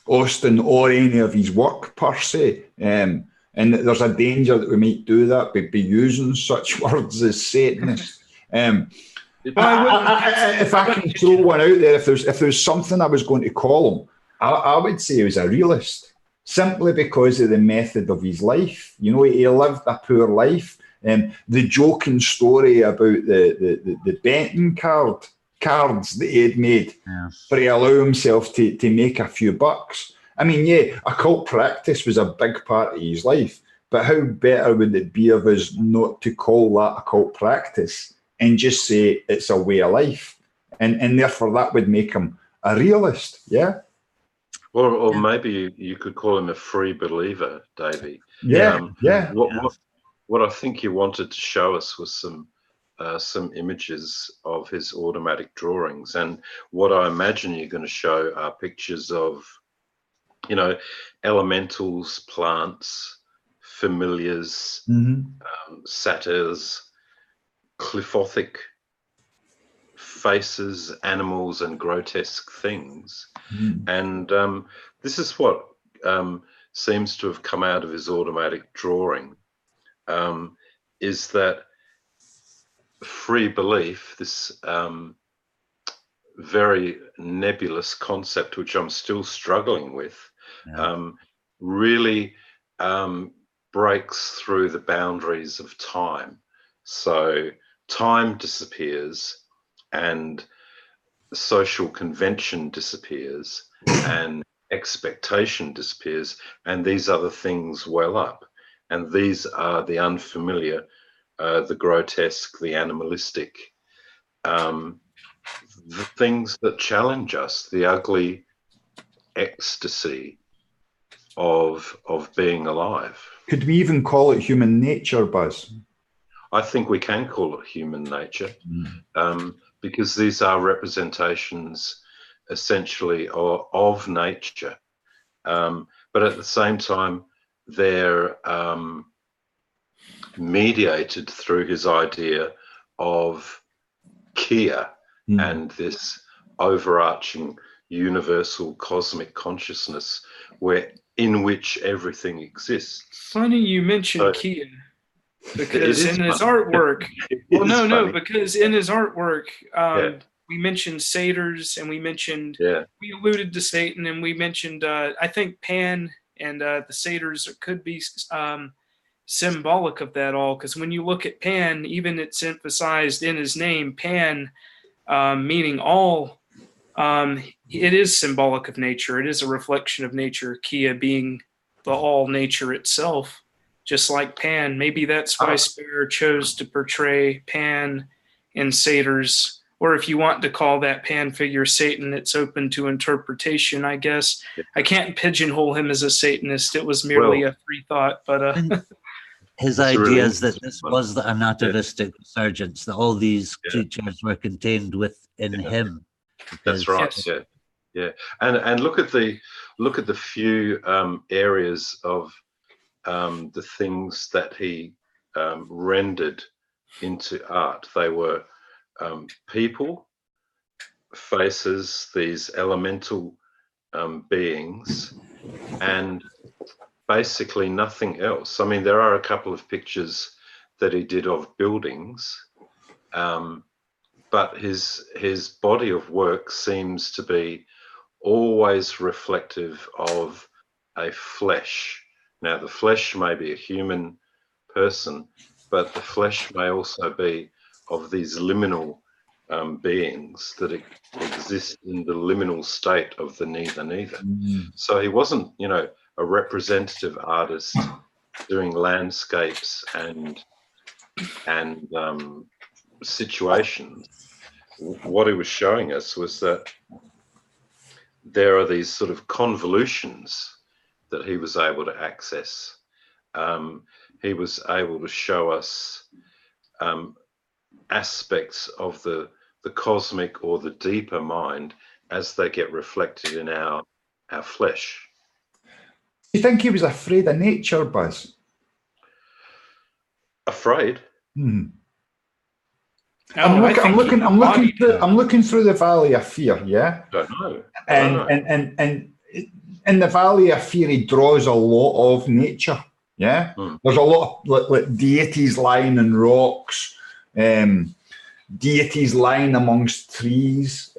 S1: Austin or any of his work per se, and there's a danger that we might do that by using such words as Satanist. If I can throw one out there, if there's something I was going to call him, I would say he was a realist, simply because of the method of his life. He lived a poor life. The joking story about the betting cards that he had made for to allow himself to make a few bucks. I mean, yeah, occult practice was a big part of his life, but how better would it be of us not to call that occult practice and just say it's a way of life? And therefore that would make him a realist, yeah?
S4: Or maybe you could call him a free believer, Davey.
S1: Yeah.
S4: What I think you wanted to show us was some images of his automatic drawings, and what I imagine you're going to show are pictures of, elementals, plants, familiars, satyrs, cliffothic faces, animals, and grotesque things. And this is what seems to have come out of his automatic drawing, is that free belief, this very nebulous concept, which I'm still struggling with, really breaks through the boundaries of time. So time disappears and social convention disappears and expectation disappears, and these other things well up. And these are the unfamiliar, the grotesque, the animalistic, the things that challenge us, the ugly ecstasy of being alive.
S1: Could we even call it human nature, Buzz?
S4: I think we can call it human nature, because these are representations essentially of nature. But at the same time, they're mediated through his idea of Kia and this overarching universal cosmic consciousness in which everything exists.
S3: Funny you mentioned Kia, because in his artwork, because in his artwork, we mentioned satyrs, and we alluded to Satan, and we mentioned, I think Pan and the satyrs could be symbolic of that all, because when you look at Pan, even it's emphasized in his name, Pan, meaning all. It is symbolic of nature. It is a reflection of nature, Kia being the all nature itself, just like Pan. Maybe that's why Spare chose to portray Pan in satyrs, or if you want to call that Pan figure Satan, it's open to interpretation, I guess. I can't pigeonhole him as a Satanist. It was merely a free thought, but
S2: his idea is that this was the anatomistic resurgence, that all these creatures were contained within him.
S4: That's right. Yeah. And look at the few areas of the things that he rendered into art. They were people, faces, these elemental beings, and basically nothing else. I mean, there are a couple of pictures that he did of buildings, but his body of work seems to be always reflective of a flesh. Now, the flesh may be a human person, but the flesh may also be of these liminal beings that exist in the liminal state of the neither. So he wasn't, a representative artist doing landscapes and situations. What he was showing us was that there are these sort of convolutions that he was able to access. He was able to show us aspects of the cosmic or the deeper mind as they get reflected in our flesh.
S1: Do you think he was afraid of nature, Baz?
S4: Afraid?
S1: I'm looking through the Valley of Fear, yeah?
S4: Don't know.
S1: And in the Valley of Fear, he draws a lot of nature, yeah? There's a lot of like deities lying in rocks, deities lying amongst trees,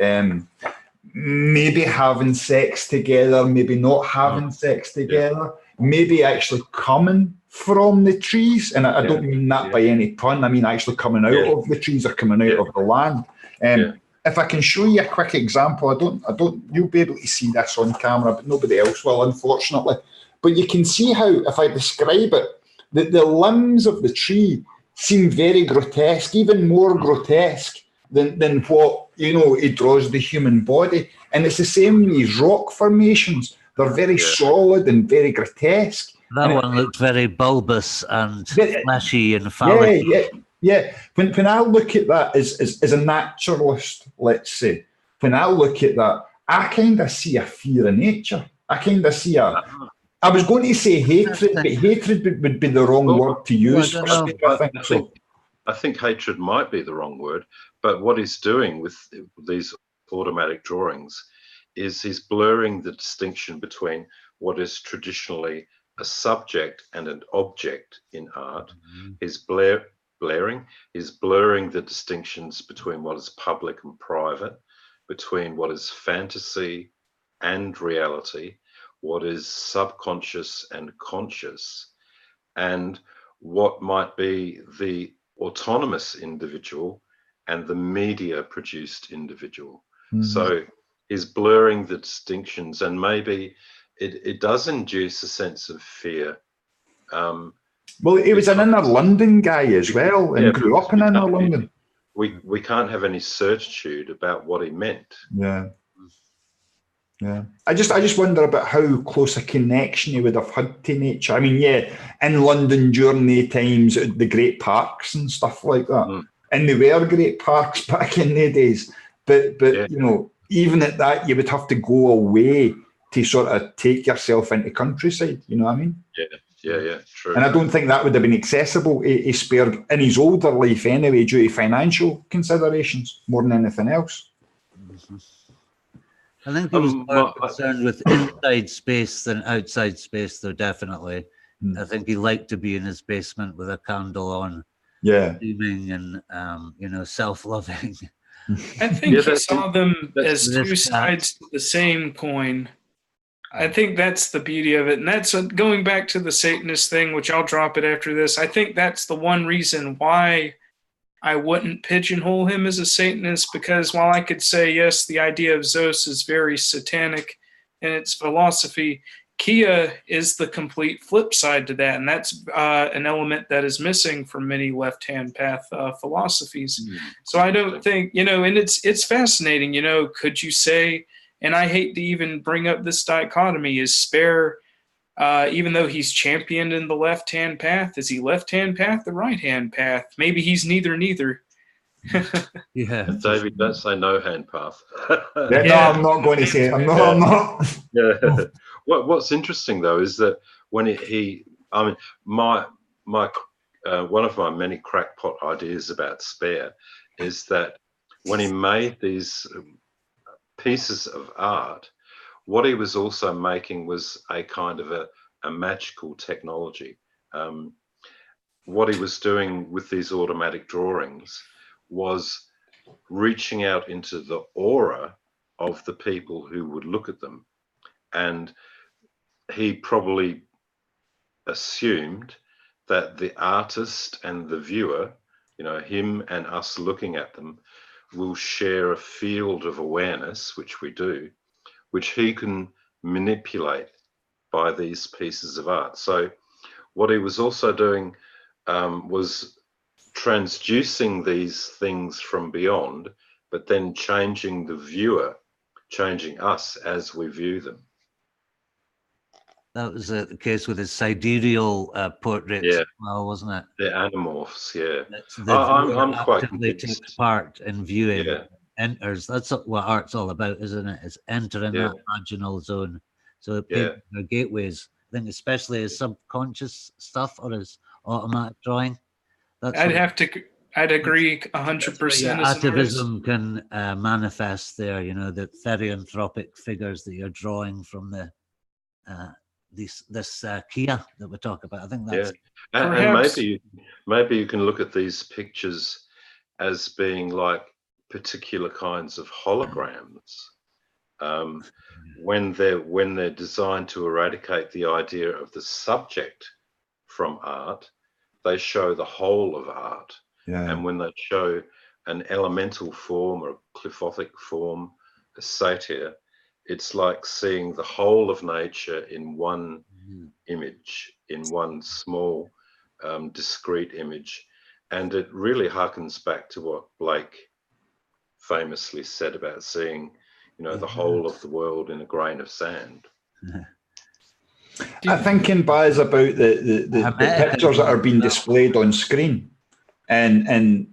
S1: maybe having sex together, maybe not having sex together, maybe actually coming from the trees, and I don't mean that by any pun. I mean actually coming out of the trees or coming out of the land. If I can show you a quick example, I don't. You'll be able to see this on camera, but nobody else will, unfortunately. But you can see how, if I describe it, the limbs of the tree seem very grotesque, even more grotesque than what he draws the human body. And it's the same with these rock formations. They're very solid and very grotesque.
S2: That one looked very bulbous and fleshy and phallic.
S1: Yeah. When I look at that as a naturalist, let's say, when I look at that, I kind of see a fear of nature. I kind of see I was going to say hatred, but hatred would be the wrong word to use.
S4: I think hatred might be the wrong word, but what he's doing with these automatic drawings is he's blurring the distinction between what is traditionally a subject and an object in art. He's blurring the distinctions between what is public and private, between what is fantasy and reality, what is subconscious and conscious, and what might be the autonomous individual and the media produced individual. So he's blurring the distinctions, and maybe it does induce a sense of fear.
S1: Well, he was an inner London guy as well, and grew up in inner London.
S4: We can't have any certitude about what he meant.
S1: Yeah. Yeah, I just wonder about how close a connection he would have had to nature. I mean, yeah, in London during the times, the great parks and stuff like that, and they were great parks back in the days. But
S4: Yeah.
S1: you know, even at that, you would have to go away to sort of take yourself into countryside. You know what I mean?
S4: Yeah, true.
S1: And I don't think that would have been accessible a Spare in his older life anyway, due to financial considerations more than anything else.
S2: I think he was more concerned with inside space than outside space, though, definitely. I think he liked to be in his basement with a candle on, dreaming and, you know, self-loving.
S3: I think he saw them as two sides to the same coin. I think that's the beauty of it. And that's going back to the Satanist thing, which I'll drop it after this. I think that's the one reason why I wouldn't pigeonhole him as a Satanist, because while I could say, yes, the idea of Zeus is very satanic in its philosophy, Kia is the complete flip side to that. And that's an element that is missing from many left-hand path philosophies. So I don't think, you know, and it's fascinating, you know, could you say, and I hate to even bring up this dichotomy, is Spare, even though he's championed in the left-hand path, is he left-hand path or right-hand path? Maybe he's neither.
S2: Yeah.
S4: David, don't say no-hand path.
S1: No, I'm not going to say it. I'm not.
S4: Yeah. What's interesting, though, is that when I mean, my one of my many crackpot ideas about Spare is that when he made these pieces of art, what he was also making was a kind of a magical technology. What he was doing with these automatic drawings was reaching out into the aura of the people who would look at them. And he probably assumed that the artist and the viewer, you know, him and us looking at them, will share a field of awareness, which we do, which he can manipulate by these pieces of art. So what he was also doing was transducing these things from beyond, but then changing the viewer, changing us as we view them.
S2: That was the case with his sidereal portraits as well, wasn't it?
S4: The animorphs, yeah.
S2: I'm quite convinced. Takes part in viewing, enters. That's what art's all about, isn't it? It's entering that imaginal zone. So painting are gateways. I think especially his subconscious stuff or his automatic drawing.
S3: I'd agree 100%.
S2: Atavism can manifest there. You know, the therianthropic figures that you're drawing from the this Kia that we talk about. I think that's
S4: and maybe you can look at these pictures as being like particular kinds of holograms. When they're designed to eradicate the idea of the subject from art, they show the whole of art. And when they show an elemental form or a clifothic form, a satyr, it's like seeing the whole of nature in one image, in one small, discrete image. And it really harkens back to what Blake famously said about seeing, you know, the whole of the world in a grain of sand.
S1: I think in Baz about the pictures that are being displayed on screen and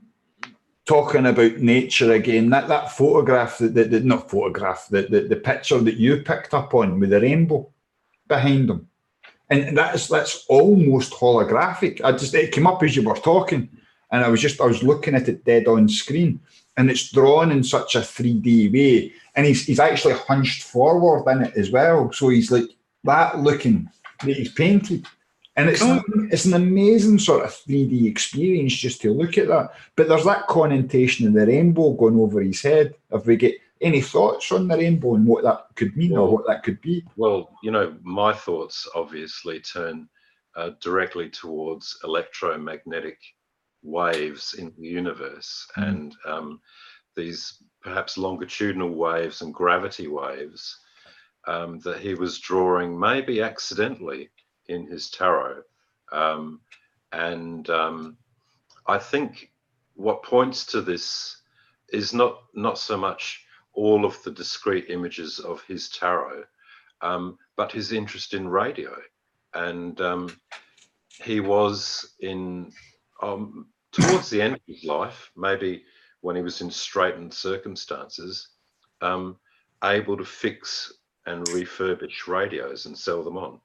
S1: talking about nature again, that photograph, the picture that you picked up on with the rainbow behind them, and that's almost holographic. It came up as you were talking, and I was looking at it dead on screen, and it's drawn in such a 3D way, and he's actually hunched forward in it as well, so he's like that looking that he's painted. And it's an amazing sort of 3D experience just to look at that. But there's that connotation of the rainbow going over his head. Have we got any thoughts on the rainbow and what that could mean or what that could be?
S4: Well, you know, my thoughts obviously turn directly towards electromagnetic waves in the universe and these perhaps longitudinal waves and gravity waves that he was drawing maybe accidentally in his tarot. I think what points to this is not so much all of the discrete images of his tarot, but his interest in radio. And he was in, towards the end of his life, maybe when he was in straitened circumstances, able to fix and refurbish radios and sell them on.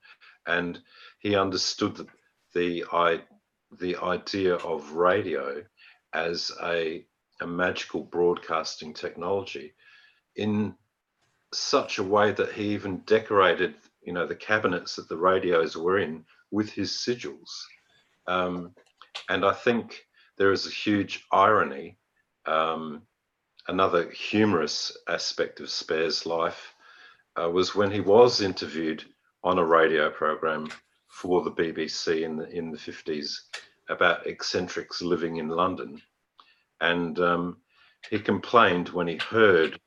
S4: And he understood the idea of radio as a magical broadcasting technology in such a way that he even decorated, you know, the cabinets that the radios were in with his sigils. And I think there is a huge irony. Another humorous aspect of Spare's life was when he was interviewed on a radio program for the BBC in the 50s about eccentrics living in London. And he complained when he heard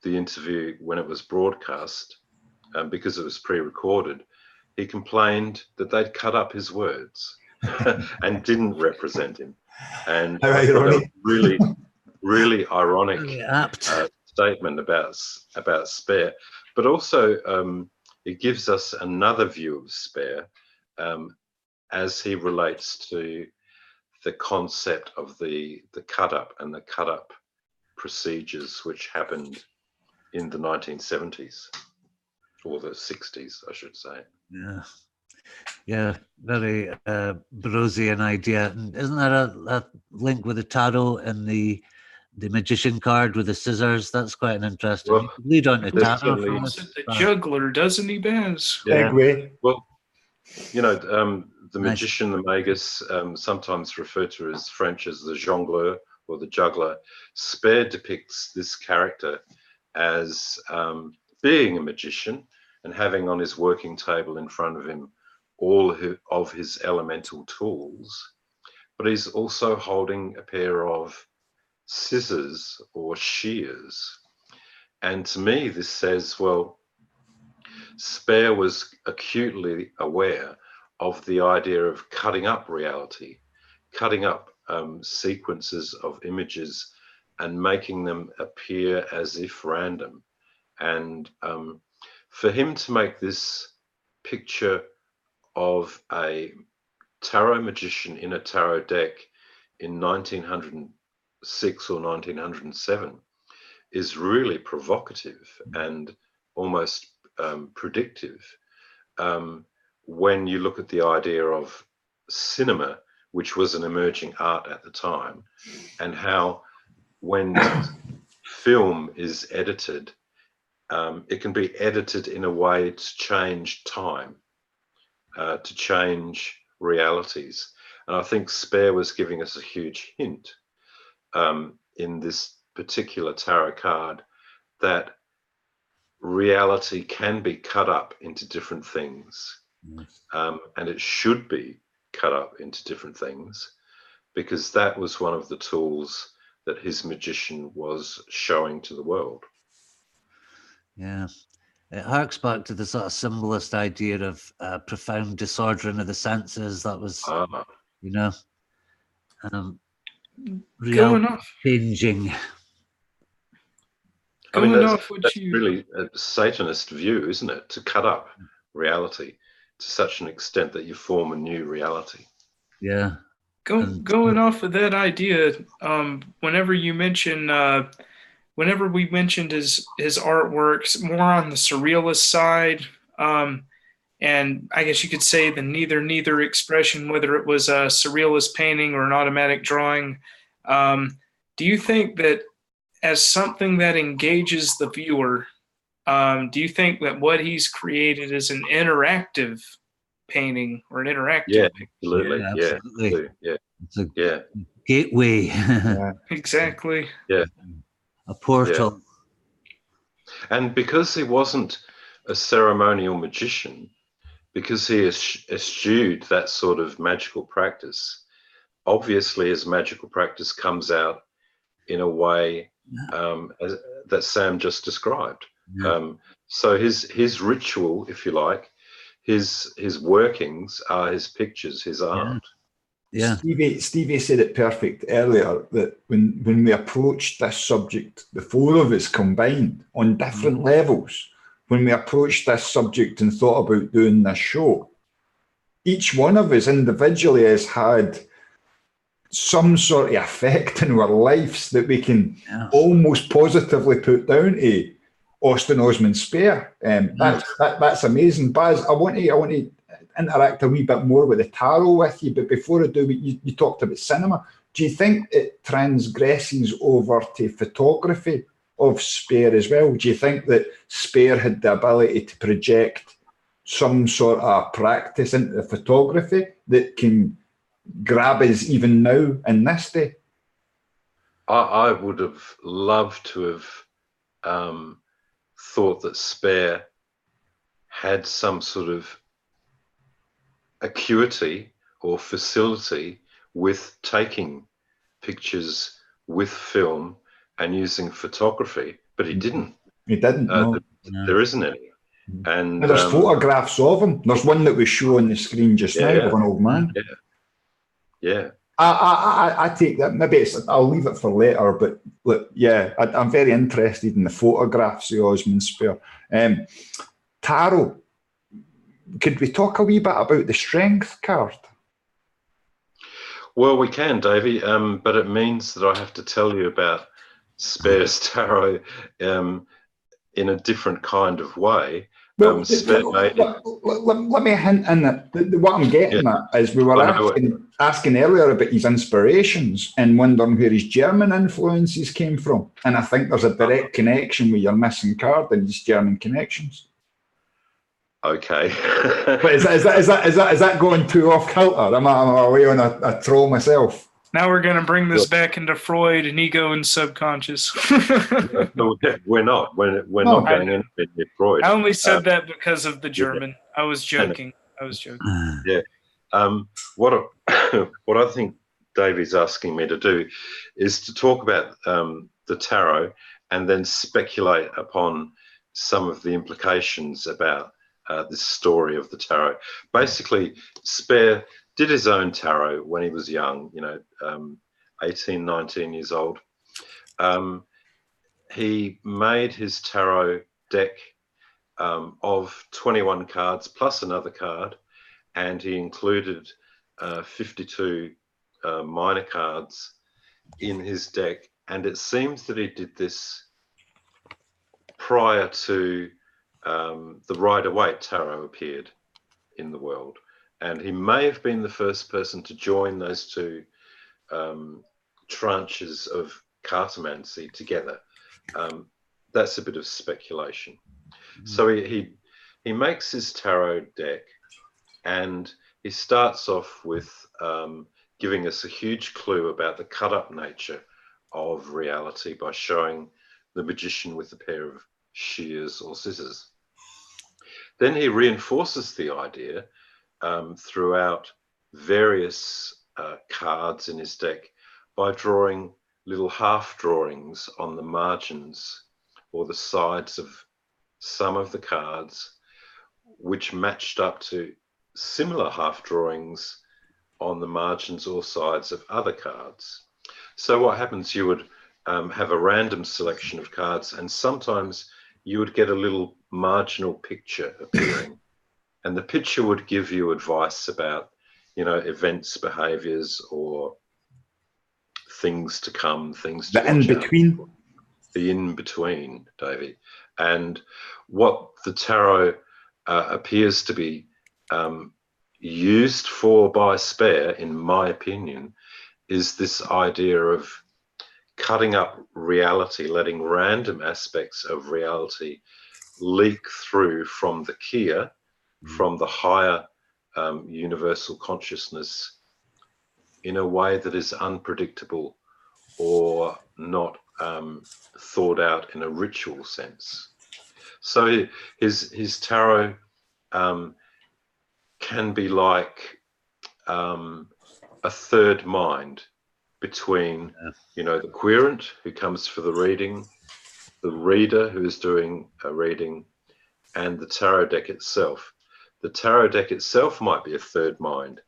S4: the interview when it was broadcast, because it was pre-recorded, he complained that they'd cut up his words and didn't represent him. And
S1: how ironic.
S4: Really, really ironic statement about Spare. But also it gives us another view of Spare as he relates to the concept of the cut-up and the cut-up procedures which happened in the 1970s, or the 60s, I should say.
S2: Yeah, very Burroughsian idea. And isn't there a link with the tarot and the magician card with the scissors? That's quite an interesting.
S4: Well,
S2: you could lead on to tarot.
S3: The juggler, doesn't he, Baz?
S4: Yeah.
S1: Segue.
S4: Well, you know, the magician, the magus, sometimes referred to as French as the jongleur or the juggler. Spare depicts this character as being a magician and having on his working table in front of him all of his elemental tools, but he's also holding a pair of scissors or shears. And to me, this says, well, Spare was acutely aware of the idea of cutting up reality, cutting up sequences of images and making them appear as if random. And for him to make this picture of a tarot magician in a tarot deck in 1906 or 1907 is really provocative and almost predictive when you look at the idea of cinema, which was an emerging art at the time, and how when film is edited, it can be edited in a way to change time, to change realities. And I think Spare was giving us a huge hint in this particular tarot card that reality can be cut up into different things. And it should be cut up into different things, because that was one of the tools that his magician was showing to the world.
S2: Yeah. It harks back to the sort of symbolist idea of profound disordering of the senses. That was, you know, reality changing.
S4: I mean, that's really a Satanist view, isn't it? To cut up reality to such an extent that you form a new reality.
S2: Yeah.
S3: Going off of that idea, whenever you mention, whenever we mentioned his artworks more on the surrealist side, and I guess you could say the neither expression, whether it was a surrealist painting or an automatic drawing, do you think that as something that engages the viewer, do you think that what he's created is an interactive painting or an interactive picture?
S4: Absolutely. Yeah, absolutely. Yeah.
S2: It's a gateway.
S1: Yeah.
S3: Exactly.
S4: Yeah.
S2: A portal.
S4: Yeah. And because he wasn't a ceremonial magician, because he eschewed that sort of magical practice, obviously his magical practice comes out in a way that Sam just described. Yeah. So his ritual, if you like, his workings are his pictures, his art.
S2: Yeah.
S1: Stevie said it perfect earlier, that when we approached this subject, the four of us combined on different levels, when we approached this subject and thought about doing this show, each one of us individually has had some sort of effect in our lives that we can almost positively put down to Austin Osman Spare. That's amazing. Baz, I want to interact a wee bit more with the tarot with you, but before I do, you talked about cinema. Do you think it transgresses over to photography of Spare as well? Do you think that Spare had the ability to project some sort of practice into the photography that can grab us even now in this day?
S4: I would have loved to have thought that Spare had some sort of acuity or facility with taking pictures with film and using photography, but he didn't.
S1: He didn't. No.
S4: There isn't any. And
S1: there's photographs of him. There's one that we show on the screen just now of an old man.
S4: Yeah.
S1: I take that. Maybe I'll leave it for later, but look, I'm very interested in the photographs of Osman Spare. Tarot. Could we talk a wee bit about the strength card?
S4: Well, we can, Davey, but it means that I have to tell you about Spare's tarot in a different kind of way.
S1: Well, let me hint in that what I'm getting at is we were asking earlier about his inspirations and wondering where his German influences came from. And I think there's a direct connection with your missing card and his German connections.
S4: Okay.
S1: But is that going too off kilter? Am I away on a troll myself?
S3: Now we're going to bring this back into Freud and ego and subconscious.
S4: No, we're not. We're not going into Freud.
S3: I only said that because of the German. I was joking.
S4: Yeah. What I think Davey's asking me to do is to talk about the tarot and then speculate upon some of the implications about this story of the tarot. Basically, Spare did his own tarot when he was young, 18, 19 years old. He made his tarot deck of 21 cards plus another card, and he included 52 minor cards in his deck. And it seems that he did this prior to the Rider-Waite tarot appeared in the world. And he may have been the first person to join those two tranches of cartomancy together. That's a bit of speculation. So he makes his tarot deck, and he starts off with giving us a huge clue about the cut-up nature of reality by showing the magician with a pair of shears or scissors. Then he reinforces the idea throughout various cards in his deck by drawing little half drawings on the margins or the sides of some of the cards, which matched up to similar half drawings on the margins or sides of other cards. So what happens, you would have a random selection of cards, and sometimes you would get a little marginal picture appearing. And the picture would give you advice about, events, behaviors, or things to come, things to
S1: the in-between.
S4: The in-between, Davey. And what the tarot appears to be used for by Spare, in my opinion, is this idea of cutting up reality, letting random aspects of reality leak through from the Kia, from the higher universal consciousness, in a way that is unpredictable or not thought out in a ritual sense. So his tarot can be like a third mind between, the querent who comes for the reading, the reader who is doing a reading, and the tarot deck itself. The tarot deck itself might be a third mind,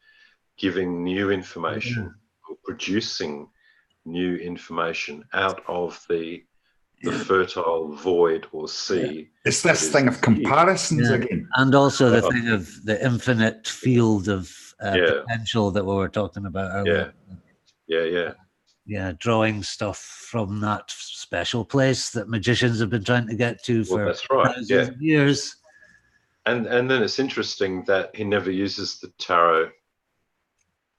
S4: giving new information or producing new information out of the fertile void or sea.
S1: It's this thing of comparisons again.
S2: And also the thing of the infinite field of potential that we were talking about earlier.
S4: Yeah.
S2: Drawing stuff from that special place that magicians have been trying to get to for thousands of years.
S4: And then it's interesting that he never uses the tarot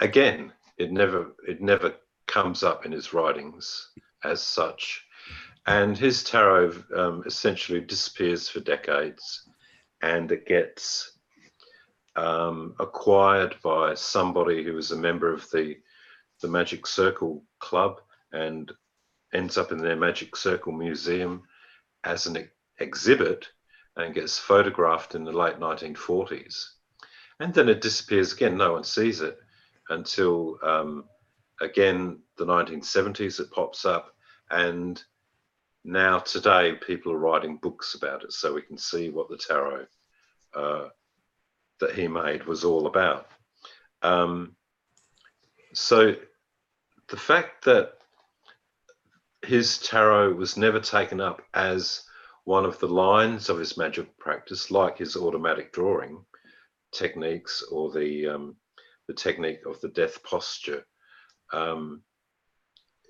S4: again. It never comes up in his writings as such. And his tarot essentially disappears for decades, and it gets acquired by somebody who was a member of the Magic Circle Club and ends up in their Magic Circle Museum as an exhibit and gets photographed in the late 1940s. And then it disappears again. No one sees it until, again, the 1970s, it pops up. And now today, people are writing books about it so we can see what the tarot that he made was all about. So the fact that his tarot was never taken up as one of the lines of his magic practice, like his automatic drawing techniques or the technique of the death posture,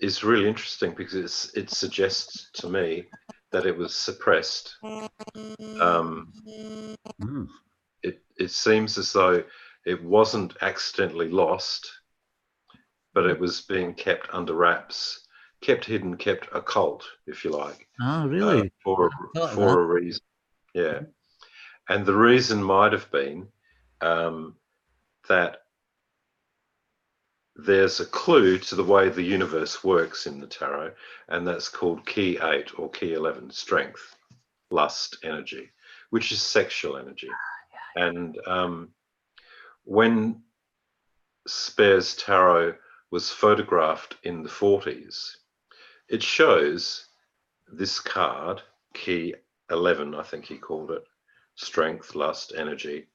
S4: is really interesting because it suggests to me that it was suppressed. It seems as though it wasn't accidentally lost, but it was being kept under wraps, kept hidden, kept occult, if you like.
S2: Oh, really?
S4: For a reason. Yeah. And the reason might have been that there's a clue to the way the universe works in the tarot, and that's called Key 8 or Key 11, strength, lust, energy, which is sexual energy. And when Spare's tarot was photographed in the 40s, it shows this card, Key 11, I think he called it, strength, lust, energy,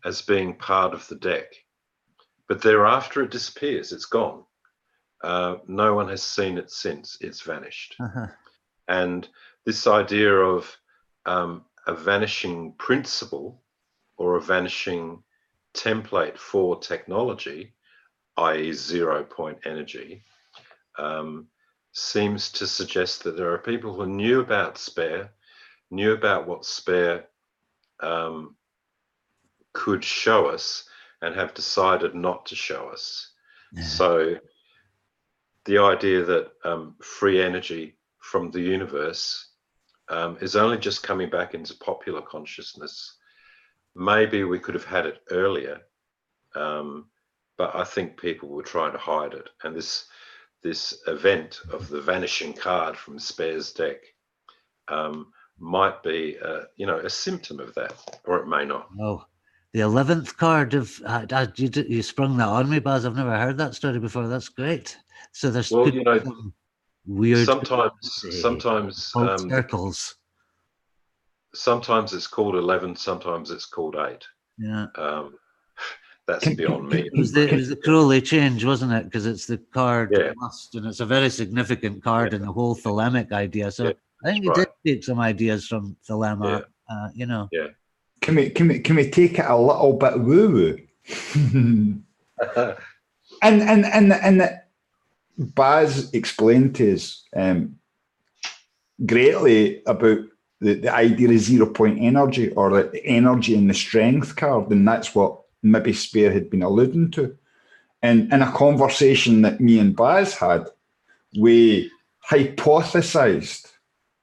S4: as being part of the deck. But thereafter it disappears, it's gone. No one has seen it since, it's vanished. And this idea of a vanishing principle or a vanishing template for technology, i.e. 0 point energy, seems to suggest that there are people who knew about Spare, knew about what Spare could show us, and have decided not to show us. So the idea that free energy from the universe is only just coming back into popular consciousness. Maybe we could have had it earlier, but I think people were trying to hide it. And this event of the vanishing card from Spare's deck might be, a symptom of that, or it may not.
S2: Oh, the 11th card of you sprung that on me, Baz. I've never heard that story before. That's great. So there's weird.
S4: Sometimes
S2: circles.
S4: Sometimes it's called 11. Sometimes it's called 8.
S2: Yeah.
S4: That's beyond me.
S2: It was the Crowley change, wasn't it? Because it's the card lust, and it's a very significant card in the whole thelemic idea. So I think you did take some ideas from thelema. Yeah.
S1: Can we take it a little bit woo woo? and Baz explained to us greatly about the idea of 0 point energy, or the energy in the strength card, and that's what maybe Spare had been alluding to. And in a conversation that me and Baz had, we hypothesized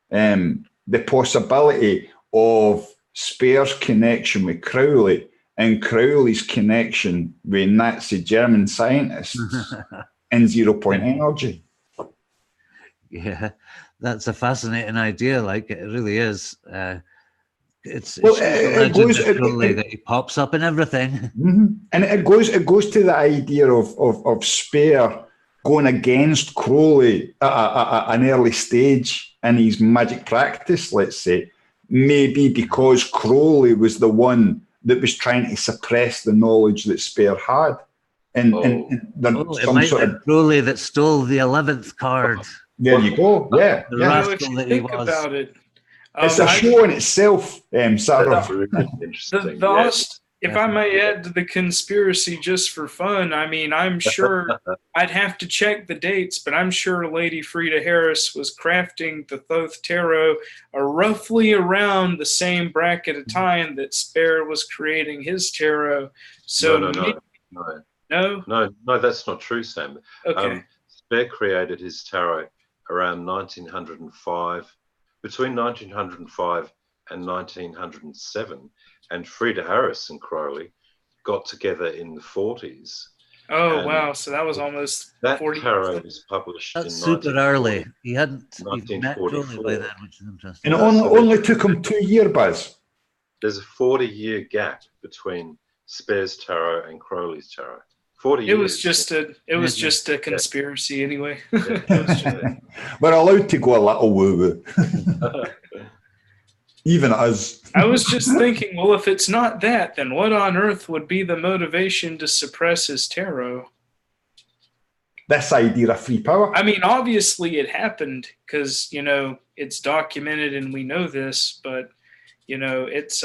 S1: the possibility of Spare's connection with Crowley and Crowley's connection with Nazi German scientists in 0 point energy.
S2: Yeah, that's a fascinating idea. Like, it really is.
S1: It goes
S2: that he pops up in everything.
S1: And it goes to the idea of Spare going against Crowley at an early stage in his magic practice, let's say, maybe because Crowley was the one that was trying to suppress the knowledge that Spare had. And,
S4: Oh.
S1: and there's
S2: It
S1: some
S2: might
S1: sort
S2: have
S1: of,
S2: been Crowley that stole the 11th card.
S1: there you go. Yeah,
S2: The
S1: yeah.
S2: rascal
S3: if you
S2: that he
S3: think
S2: was.
S3: about it,
S1: It's a show in itself, Sarah.
S4: That's really interesting.
S3: if I may add to the conspiracy just for fun, I mean, I'm sure I'd have to check the dates, but I'm sure Lady Frida Harris was crafting the Thoth Tarot roughly around the same bracket of time that Spare was creating his tarot. So
S4: No, that's not true, Sam.
S3: Okay.
S4: Spare created his tarot around 1905, between 1905 and 1907, and Frida Harris and Crowley got together in the 40s.
S3: Oh, wow. So that was almost
S4: that
S3: 40
S4: tarot
S3: years.
S4: was published
S2: That's
S4: in
S2: super early. He hadn't even met
S4: 1944.
S2: Crowley by then, which is interesting.
S1: And it only took him 2 years, Baz.
S4: There's a 40-year gap between Spare's tarot and Crowley's tarot. 40 years.
S3: It was just a conspiracy anyway.
S1: We're allowed to go a little woo-woo. Even us.
S3: I was just thinking, well, if it's not that, then what on earth would be the motivation to suppress his tarot?
S1: This idea of free power.
S3: I mean, obviously it happened because, it's documented and we know this, but, it's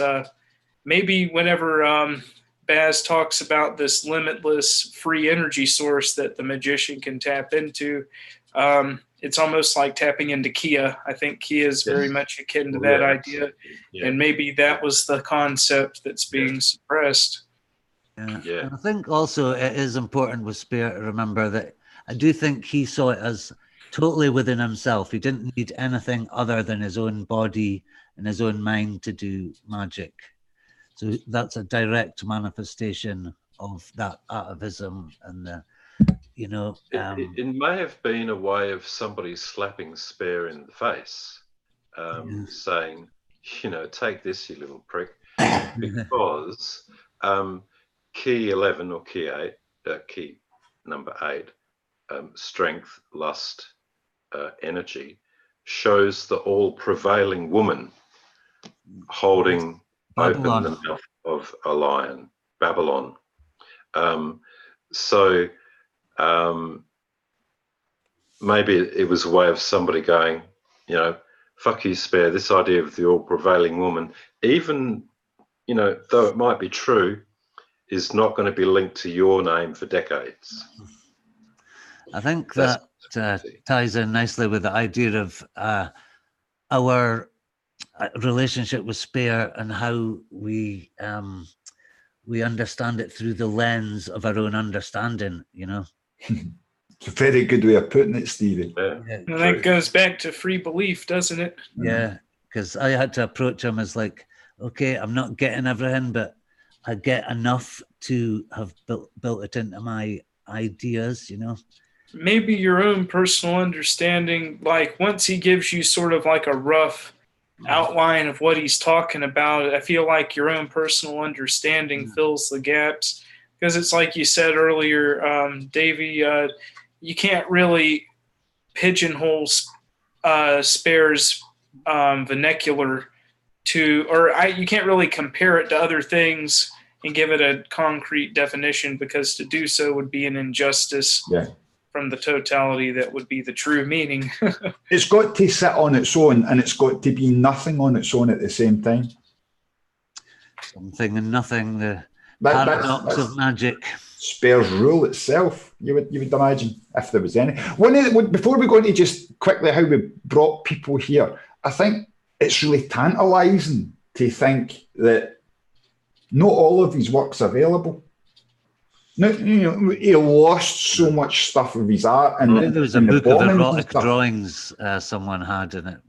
S3: maybe whenever Baz talks about this limitless free energy source that the magician can tap into, it's almost like tapping into Kia. I think Kia is very much akin to that idea. Yeah. And maybe that was the concept that's being suppressed.
S2: Yeah. And I think also it is important with Spare to remember that I do think he saw it as totally within himself. He didn't need anything other than his own body and his own mind to do magic. So that's a direct manifestation of that atavism and the,
S4: it may have been a way of somebody slapping Spare in the face, saying, take this, you little prick, because key 11 or key 8, key number 8, strength, lust, energy, shows the all-prevailing woman holding
S2: Babylon.
S4: open the mouth of a lion, Babylon. So maybe it was a way of somebody going, fuck you, Spare, this idea of the all-prevailing woman, even, though it might be true, is not going to be linked to your name for decades.
S2: I think that ties in nicely with the idea of our relationship with Spare and how we understand it through the lens of our own understanding,
S1: It's a very good way of putting it, Stevie.
S4: Yeah,
S3: and that goes back to free belief, doesn't it?
S2: Yeah, because I had to approach him as like, okay, I'm not getting everything, but I get enough to have built it into my ideas,
S3: Maybe your own personal understanding, like once he gives you sort of like a rough outline of what he's talking about, I feel like your own personal understanding fills the gaps. Because it's like you said earlier, Davey, you can't really pigeonhole Spare's vernacular you can't really compare it to other things and give it a concrete definition, because to do so would be an injustice from the totality that would be the true meaning.
S1: It's got to sit on its own, and it's got to be nothing on its own at the same time.
S2: Something and nothing, the paradox of magic.
S1: Spare's rule itself, you would imagine, if there was any. Before we go into just quickly how we brought people here, I think it's really tantalising to think that not all of his work's available. No, he lost so much stuff of his art, and
S2: there was a book of erotic drawings someone had in it.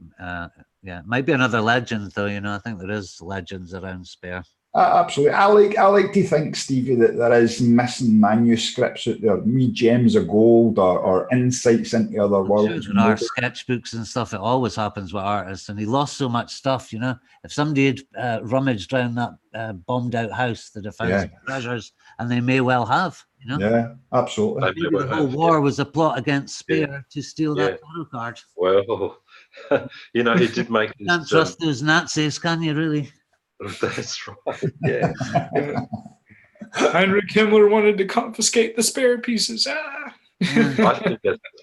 S2: It might be another legend, though. I think there is legends around Spare.
S1: Absolutely. I like to think, Stevie, that there is missing manuscripts out there, wee gems of gold or insights into other worlds.
S2: Sure, there are sketchbooks and stuff. It always happens with artists, and he lost so much stuff. If somebody had rummaged around that bombed-out house, they'd have found some treasures, and they may well have.
S1: Yeah, absolutely.
S2: Maybe the whole war was a plot against Spare to steal that tarot card.
S4: Well, he did make.
S2: You can't trust those Nazis, can you? Really?
S4: That's right. Yeah.
S3: Heinrich Himmler wanted to confiscate the spare pieces. Ah.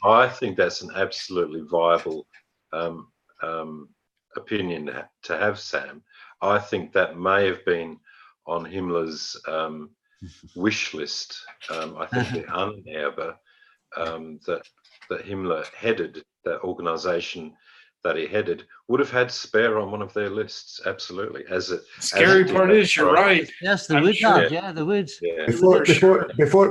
S4: I think that's an absolutely viable opinion to have, Sam. I think that may have been on Himmler's wish list. I think the Annerbe that Himmler headed, that organization that he headed, would have had Spare on one of their lists. Absolutely.
S3: Scary part is you're right.
S2: Yes, they would have. Yeah, they would.
S4: Yeah.
S1: Before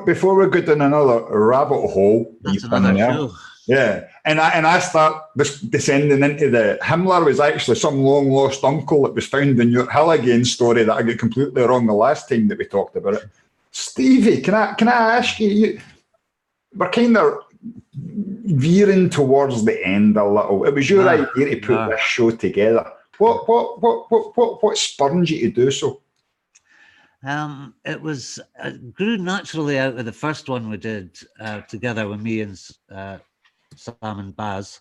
S1: we go down another rabbit hole,
S2: that's another show.
S1: Yeah, and I start descending into the Himmler was actually some long lost uncle that was found in your Hill Again story that I got completely wrong the last time that we talked about it. Stevie, can I ask you? We're kind of veering towards the end a little. It was your idea to put this show together. What spurred you to do so?
S2: It grew naturally out of the first one we did together with me and Sam and Baz,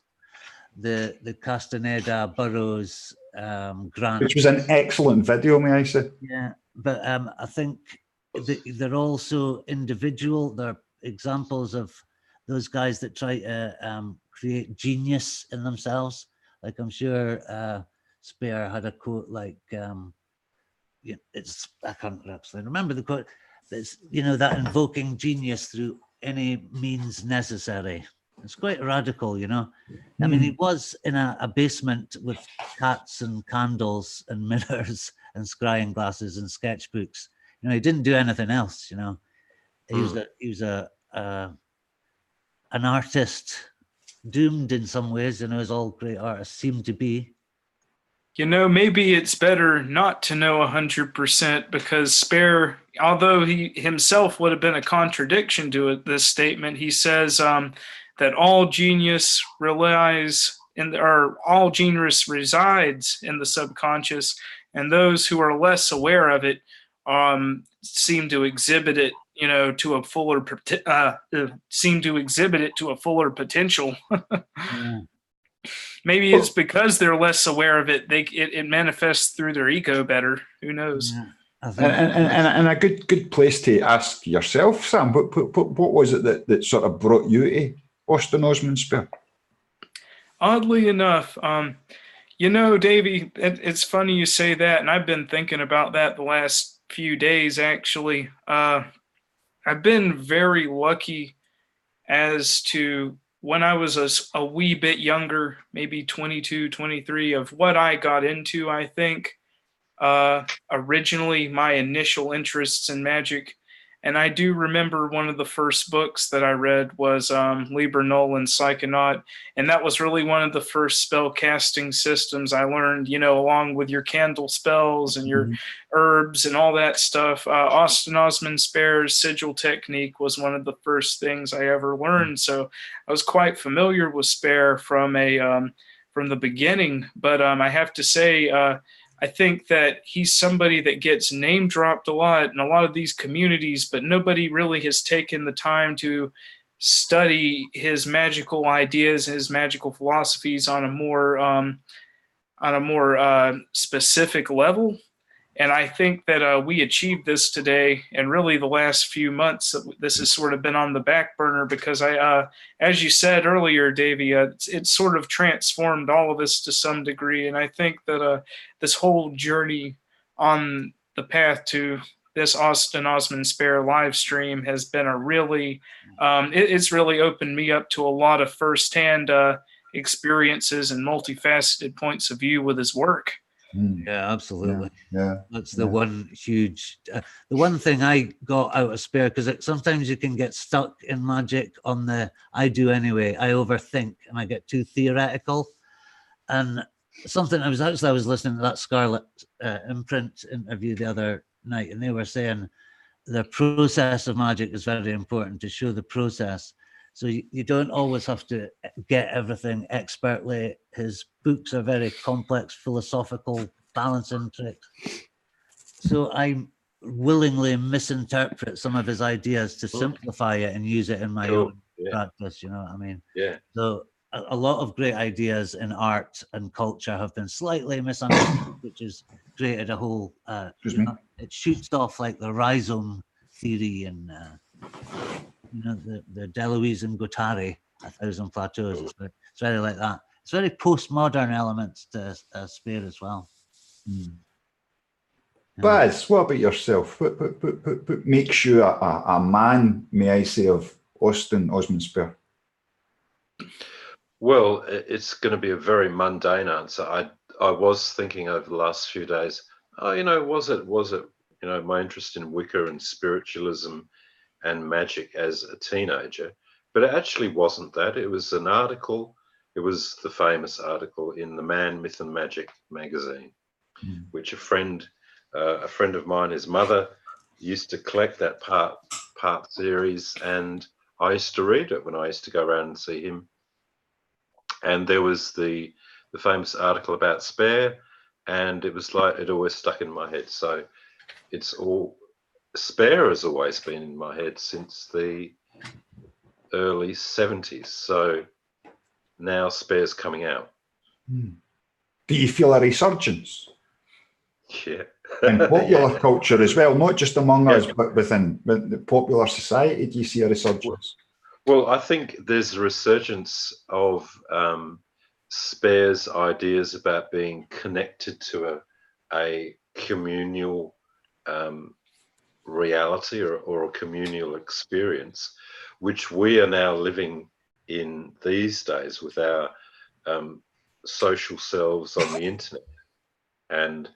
S2: the Castaneda, Burroughs, Grant,
S1: which was an excellent video, may I say?
S2: Yeah, but I think they're also individual. They're examples of those guys that try to create genius in themselves. Like I'm sure Spare had a quote like, I can't actually remember the quote. It's, that invoking genius through any means necessary. It's quite radical, I mean, he was in a basement with cats and candles and mirrors and scrying glasses and sketchbooks. He didn't do anything else, He was an artist, doomed in some ways, as all great artists seem to be.
S3: Maybe it's better not to know 100% because Spare, although he himself would have been a contradiction to this statement, he says that all genius resides in the subconscious, and those who are less aware of it seem to exhibit it, to a fuller potential.
S2: Yeah.
S3: Maybe it's because they're less aware of it. It manifests through their ego better. Who knows?
S2: Yeah.
S1: And a good place to ask yourself, Sam. What was it that sort of brought you to Austin Osman Spare?
S3: Oddly enough, Davey, it's funny you say that, and I've been thinking about that the last few days. Actually, I've been very lucky as to when I was a wee bit younger, maybe 22, 23, of what I got into. I think originally my initial interests in magic, and I do remember one of the first books that I read was Liber Null and Psychonaut, and that was really one of the first spell casting systems I learned, along with your candle spells and your herbs and all that stuff. Austin Osman Spare's sigil technique was one of the first things I ever learned, so I was quite familiar with Spare from the beginning. But I have to say, I think that he's somebody that gets name dropped a lot in a lot of these communities, but nobody really has taken the time to study his magical ideas, his magical philosophies on a more specific level. And I think that we achieved this today, and really the last few months, this has sort of been on the back burner because as you said earlier, Davey, it's sort of transformed all of us to some degree. And I think that this whole journey on the path to this Austin Osman Spare live stream has been a really, it's really opened me up to a lot of firsthand experiences and multifaceted points of view with his work.
S2: Yeah, absolutely.
S1: Yeah.
S2: That's the one huge, the one thing I got out of Spare, because sometimes you can get stuck in magic on I do anyway. I overthink and I get too theoretical. And something I was listening to that Scarlet Imprint interview the other night, and they were saying the process of magic is very important, to show the process. So you don't always have to get everything expertly. His books are very complex, philosophical, balancing tricks. So I willingly misinterpret some of his ideas to simplify it and use it in my own practice. You know what I mean?
S4: Yeah.
S2: So a lot of great ideas in art and culture have been slightly misunderstood, which has created a whole, it shoots off like the rhizome theory and the Deloise and Guattari, 1,000 Plateaus. It's very like that. It's very postmodern elements to Spare as well.
S1: Baz, what about yourself? What makes you a man, may I say, of Austin Osman Spare?
S4: Well, it's going to be a very mundane answer. I was thinking over the last few days, was it, my interest in Wicca and spiritualism and magic as a teenager, but it actually wasn't that. It was an article. It was the famous article in the Man, Myth and Magic magazine, which a friend of mine, his mother, used to collect that part series, and I used to read it when I used to go around and see him. And there was the famous article about Spare, and it was like it always stuck in my head. So Spare has always been in my head since the early 70s. So now Spare's coming out.
S1: Do you feel a resurgence?
S4: Yeah.
S1: In popular culture as well, not just among us, but within the popular society, do you see a resurgence?
S4: Well, I think there's a resurgence of Spare's ideas about being connected to a communal reality or a communal experience, which we are now living in these days with our social selves on the internet, and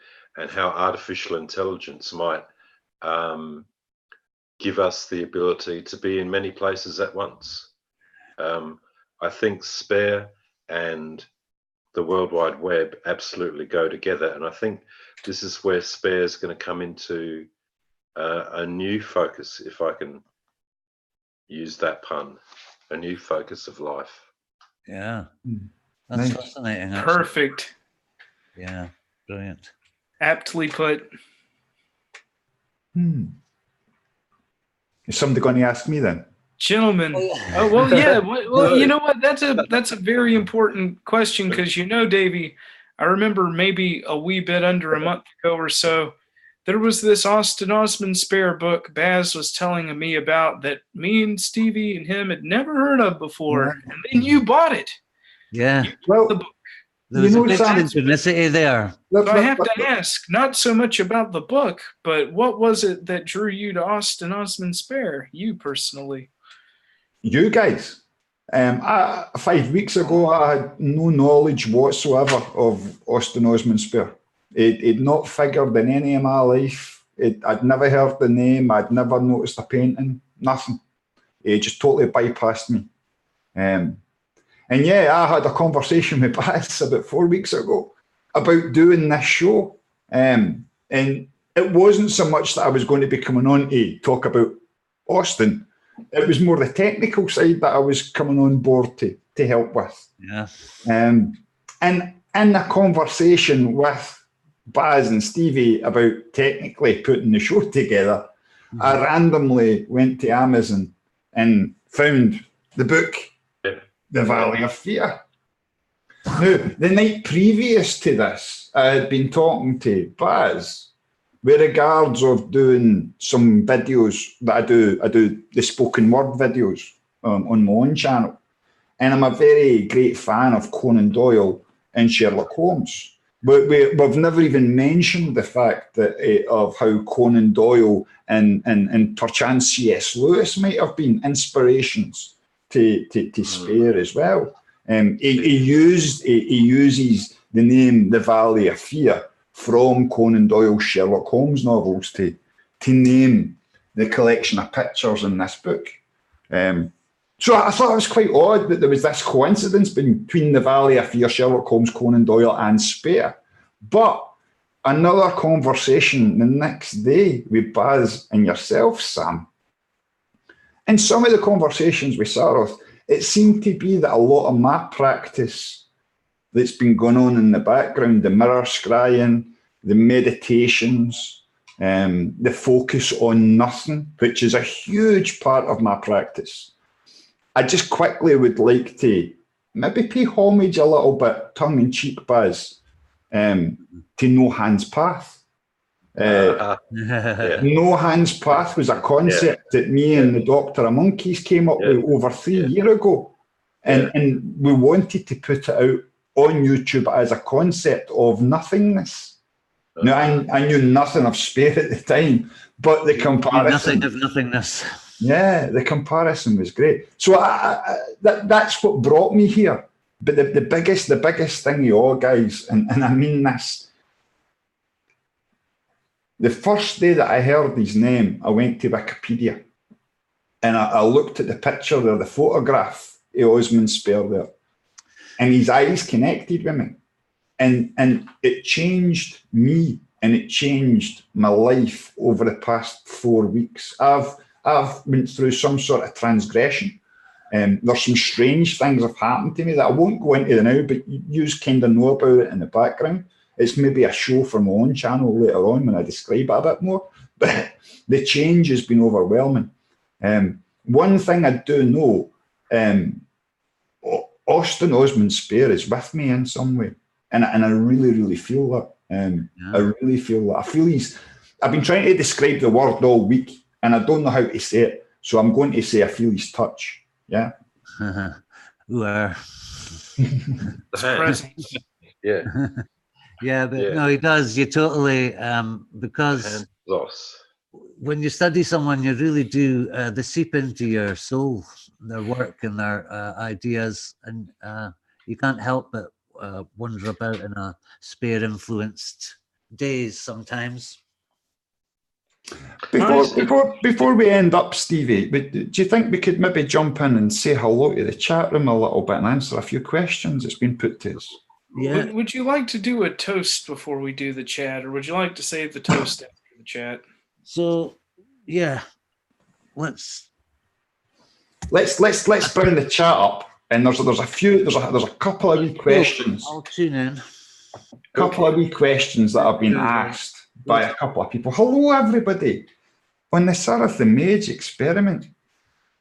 S4: how artificial intelligence might give us the ability to be in many places at once. I think Spare and the World Wide Web absolutely go together, and I think this is where Spare is going to come into a new focus, if I can use that pun, a new focus of life.
S2: Yeah, that's fascinating. Actually.
S3: Perfect.
S2: Yeah, brilliant.
S3: Aptly put.
S1: Is somebody going to ask me then?
S3: Gentlemen. Oh, well, yeah. Well, you know what? That's a very important question because, Davey, I remember maybe a wee bit under a month ago or so, there was this Austin Osman Spare book Baz was telling me about that me and Stevie and him had never heard of before. And then you bought it.
S2: Yeah.
S1: Well,
S3: the book.
S2: There was a big synchronicity there.
S3: So I have to ask, not so much about the book, but what was it that drew you to Austin Osman Spare, you personally?
S1: You guys. 5 weeks ago, I had no knowledge whatsoever of Austin Osman Spare. It not figured in any of my life. I'd never heard the name. I'd never noticed a painting. Nothing. It just totally bypassed me. And yeah, I had a conversation with Baz about 4 weeks ago about doing this show. And it wasn't so much that I was going to be coming on to talk about Austin. It was more the technical side that I was coming on board to help with.
S2: Yeah.
S1: And in the conversation with Baz and Stevie about technically putting the show together, I randomly went to Amazon and found the book, The Valley of Fear. Now, the night previous to this, I had been talking to Baz with regards of doing some videos that I do the spoken word videos on my own channel. And I'm a very great fan of Conan Doyle and Sherlock Holmes. But we've never even mentioned the fact that of how Conan Doyle and perchance C.S. Lewis might have been inspirations to Spare as well. He uses the name The Valley of Fear from Conan Doyle's Sherlock Holmes novels to name the collection of pictures in this book. So I thought it was quite odd that there was this coincidence between The Valley of Fear, Sherlock Holmes, Conan Doyle and Spare. But another conversation the next day with Baz and yourself, Sam. In some of the conversations with Saroth, it seemed to be that a lot of my practice that's been going on in the background, the mirror scrying, the meditations, the focus on nothing, which is a huge part of my practice. I just quickly would like to maybe pay homage a little bit, tongue-in-cheek, Baz, to No Hand's Path. No Hands Path was a concept that me and the Doctor of Monkeys came up with over 3 years ago. And we wanted to put it out on YouTube as a concept of nothingness. Now, I knew nothing of Spare at the time, but the comparison...
S2: Nothing of nothingness.
S1: Yeah, the comparison was great. So that's what brought me here. But the biggest thing of all, guys, and I mean this, the first day that I heard his name, I went to Wikipedia and I looked at the picture there, the photograph of Osman Spare there, and his eyes connected with me. And it changed me and it changed my life over the past 4 weeks. I've went through some sort of transgression. There's some strange things have happened to me that I won't go into now, but you kind of know about it in the background. It's maybe a show for my own channel later on when I describe it a bit more. But the change has been overwhelming. One thing I do know, Austin Osman Spare is with me in some way. And I really, really feel that. I really feel that. I feel I've been trying to describe the word all week, and I don't know how to say it. So I'm going to say I feel his touch. Yeah.
S3: Presence.
S4: Yeah.
S2: Yeah, but no, he does. You totally, because when you study someone, you really do, they seep into your soul, their work and their ideas, and you can't help but wander about in a Spare-influenced days sometimes.
S1: Before we end up, Stevie, do you think we could maybe jump in and say hello to the chat room a little bit and answer a few questions that's been put to us?
S2: Yeah.
S3: Would you like to do a toast before we do the chat, or would you like to save the toast after the chat?
S2: So, yeah, let's
S1: bring the chat up, and there's a couple of wee questions.
S2: I'll tune in.
S1: Couple of wee questions that have been asked by a couple of people. Hello, everybody. On the Sarah the Mage experiment,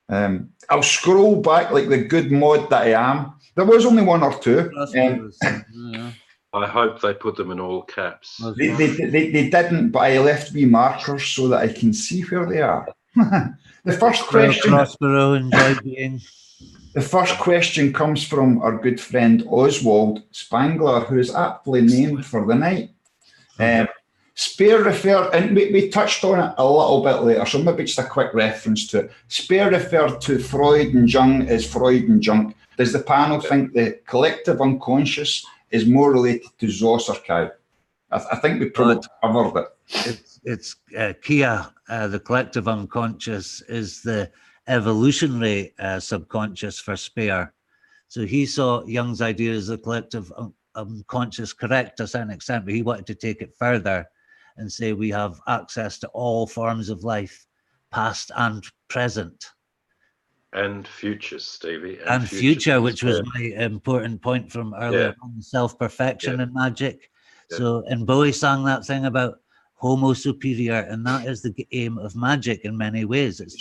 S1: I'll scroll back like the good mod that I am. There was only one or two.
S4: I hope they put them in all caps.
S1: They didn't, but I left wee markers so that I can see where they are. The first question. The first question comes from our good friend Oswald Spangler, who is aptly named for the night. Spare referred, and we touched on it a little bit later, so maybe just a quick reference to it. Spare referred to Freud and Jung as Freud and Junk. Does the panel think the collective unconscious is more related to Zos or Kai? I think we probably covered it.
S2: It's Kia, the collective unconscious, is the evolutionary subconscious for Spare. So he saw Jung's idea as the collective unconscious correct to a certain extent, but he wanted to take it further and say we have access to all forms of life, past and present.
S4: And future, Stevie.
S2: And future, which was my important point from earlier on, self-perfection and Magick. So, and Bowie sang that thing about Homo superior, and that is the aim of Magick in many ways. It's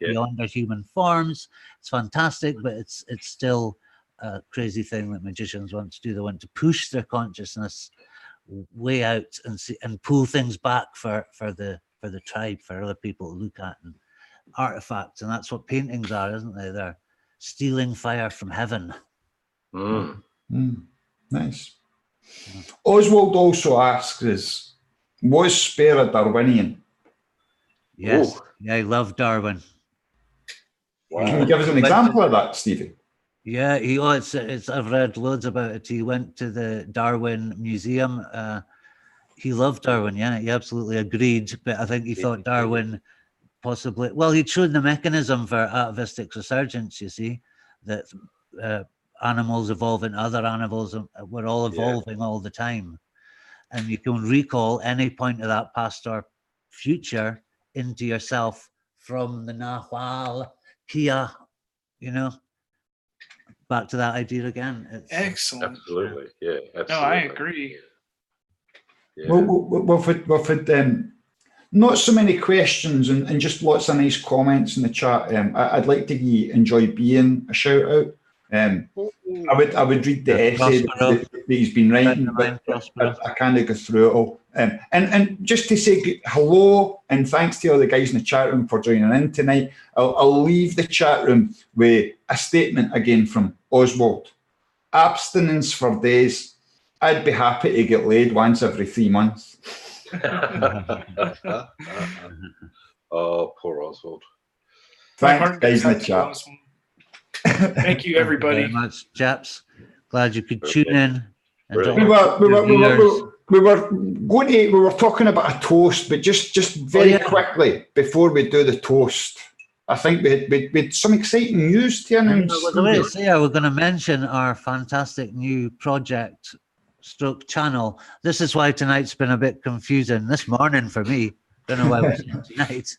S2: beyond our human forms. It's fantastic, but it's still a crazy thing that magicians want to do. They want to push their consciousness way out and pull things back for the tribe, for other people to look at, and artifacts, and that's what paintings are, isn't they? They're stealing fire from heaven.
S1: Nice. Oswald also asks us, was Spare a Darwinian?
S2: Yes. Yeah, I love Darwin.
S1: Wow. Can you give us an example of that, Stevie?
S2: Yeah, I've read loads about it. He went to the Darwin Museum. He loved Darwin, yeah, he absolutely agreed, but I think he thought Darwin possibly, well, he'd shown the mechanism for atavistic resurgence, you see, that animals evolve into other animals, and we're all evolving all the time. And you can recall any point of that past or future into yourself from the Nahual, Kia, back to that idea again. It's
S3: excellent.
S4: Absolutely, yeah. Absolutely.
S3: No, I agree.
S1: Yeah. We've had not so many questions and just lots of nice comments in the chat. I'd like to give Enjoy Being a shout out. I would read the essay that he's been writing, but I can't go through it all. And just to say hello and thanks to all the guys in the chat room for joining in tonight. I'll leave the chat room with a statement again from Oswald. Abstinence for days. I'd be happy to get laid once every 3 months.
S4: Oh, poor Oswald.
S1: Thanks, guys in the chat.
S3: Thank you, everybody.
S2: Thank you very much, chaps. Glad you could tune in. And
S1: We were talking about a toast, but just very quickly before we do the toast, I think we had some exciting news to announce.
S2: We're going to mention our fantastic new project / channel. This is why tonight's been a bit confusing. This morning for me, don't know why we're saying tonight.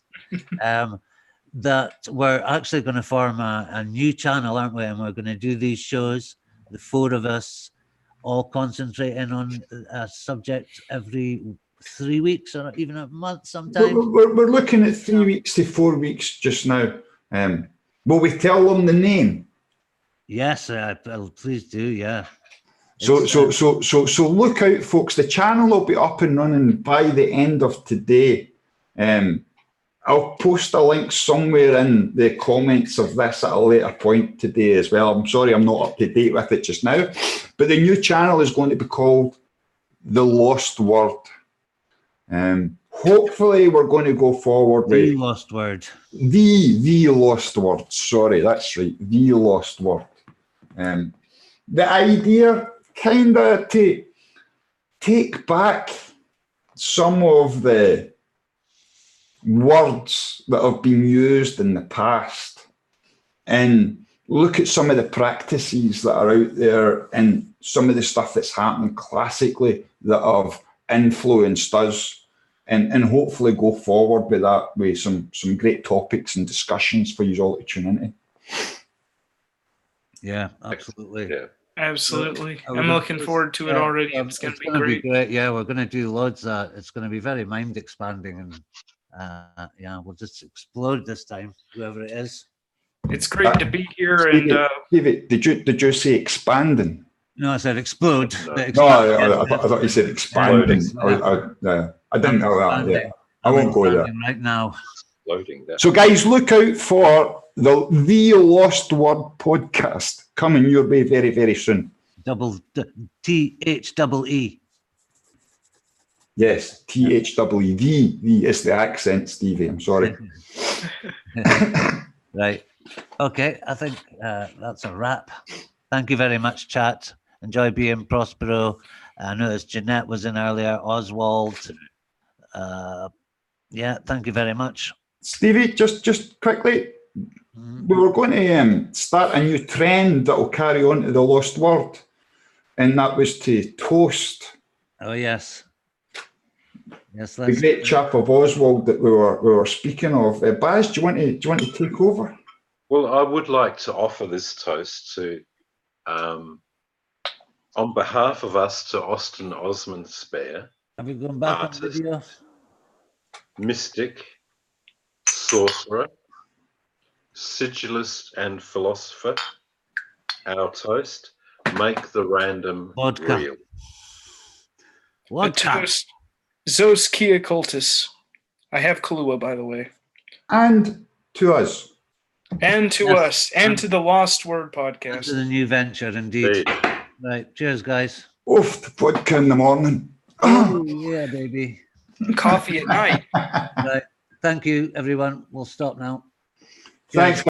S2: That we're actually going to form a new channel, aren't we? And we're going to do these shows, the 4 of us, all concentrating on a subject every 3 weeks or even a month sometimes.
S1: We're looking at 3 weeks to 4 weeks just now. Will we tell them the name?
S2: Yes, please do. Yeah.
S1: So look out, folks. The channel will be up and running by the end of today. I'll post a link somewhere in the comments of this at a later point today as well. I'm sorry I'm not up to date with it just now. But the new channel is going to be called The Lost Word. Hopefully we're going to go forward with...
S2: The Lost Word.
S1: The Lost Word. Sorry, that's right. The Lost Word. The idea kind of to take back some of the words that have been used in the past and look at some of the practices that are out there and some of the stuff that's happened classically that have influenced us and hopefully go forward with that with some great topics and discussions for you all to tune into.
S2: Yeah, absolutely.
S4: Yeah.
S3: Absolutely. I'm looking forward to it already. It's going to be great.
S2: Yeah, we're going to do loads of that. It's going to be very mind expanding and we'll just explode this time, whoever it is.
S3: It's great to be here.
S1: David, did you say expanding?
S2: No, I said explode.
S1: I thought you said expanding. I didn't know that. Yeah. I won't go there
S2: right now.
S1: So, guys, look out for the Lost Word podcast coming your way very, very soon.
S2: THEE.
S1: Yes, THEE. The is the accent, Stevie. I'm sorry.
S2: Right. Okay, I think that's a wrap. Thank you very much, chat. Enjoy being Prospero. I noticed Jeanette was in earlier. Oswald. Thank you very much.
S1: Stevie, just quickly, we were going to start a new trend that will carry on to the Lost Word, and that was to toast.
S2: Oh, yes. Yes,
S1: the great chap of Oswald that we were speaking of. Baz, do you want to take over?
S4: Well, I would like to offer this toast to, on behalf of us, to Austin Osman Spare.
S2: Have you gone back on video?
S4: Mystic, sorcerer, sigillist, and philosopher. Our toast: make the random
S2: vodka
S4: real.
S3: What toast? Zos Kia Cultus. I have Kahlua, by the way.
S1: And to us.
S3: And to us. And to the Lost Word podcast.
S2: And to the new venture, indeed. Right. Cheers, guys.
S1: Oof, the vodka in the morning.
S2: Oh, yeah, baby.
S3: Coffee at night.
S2: Right. Thank you, everyone. We'll stop now.
S1: Thanks.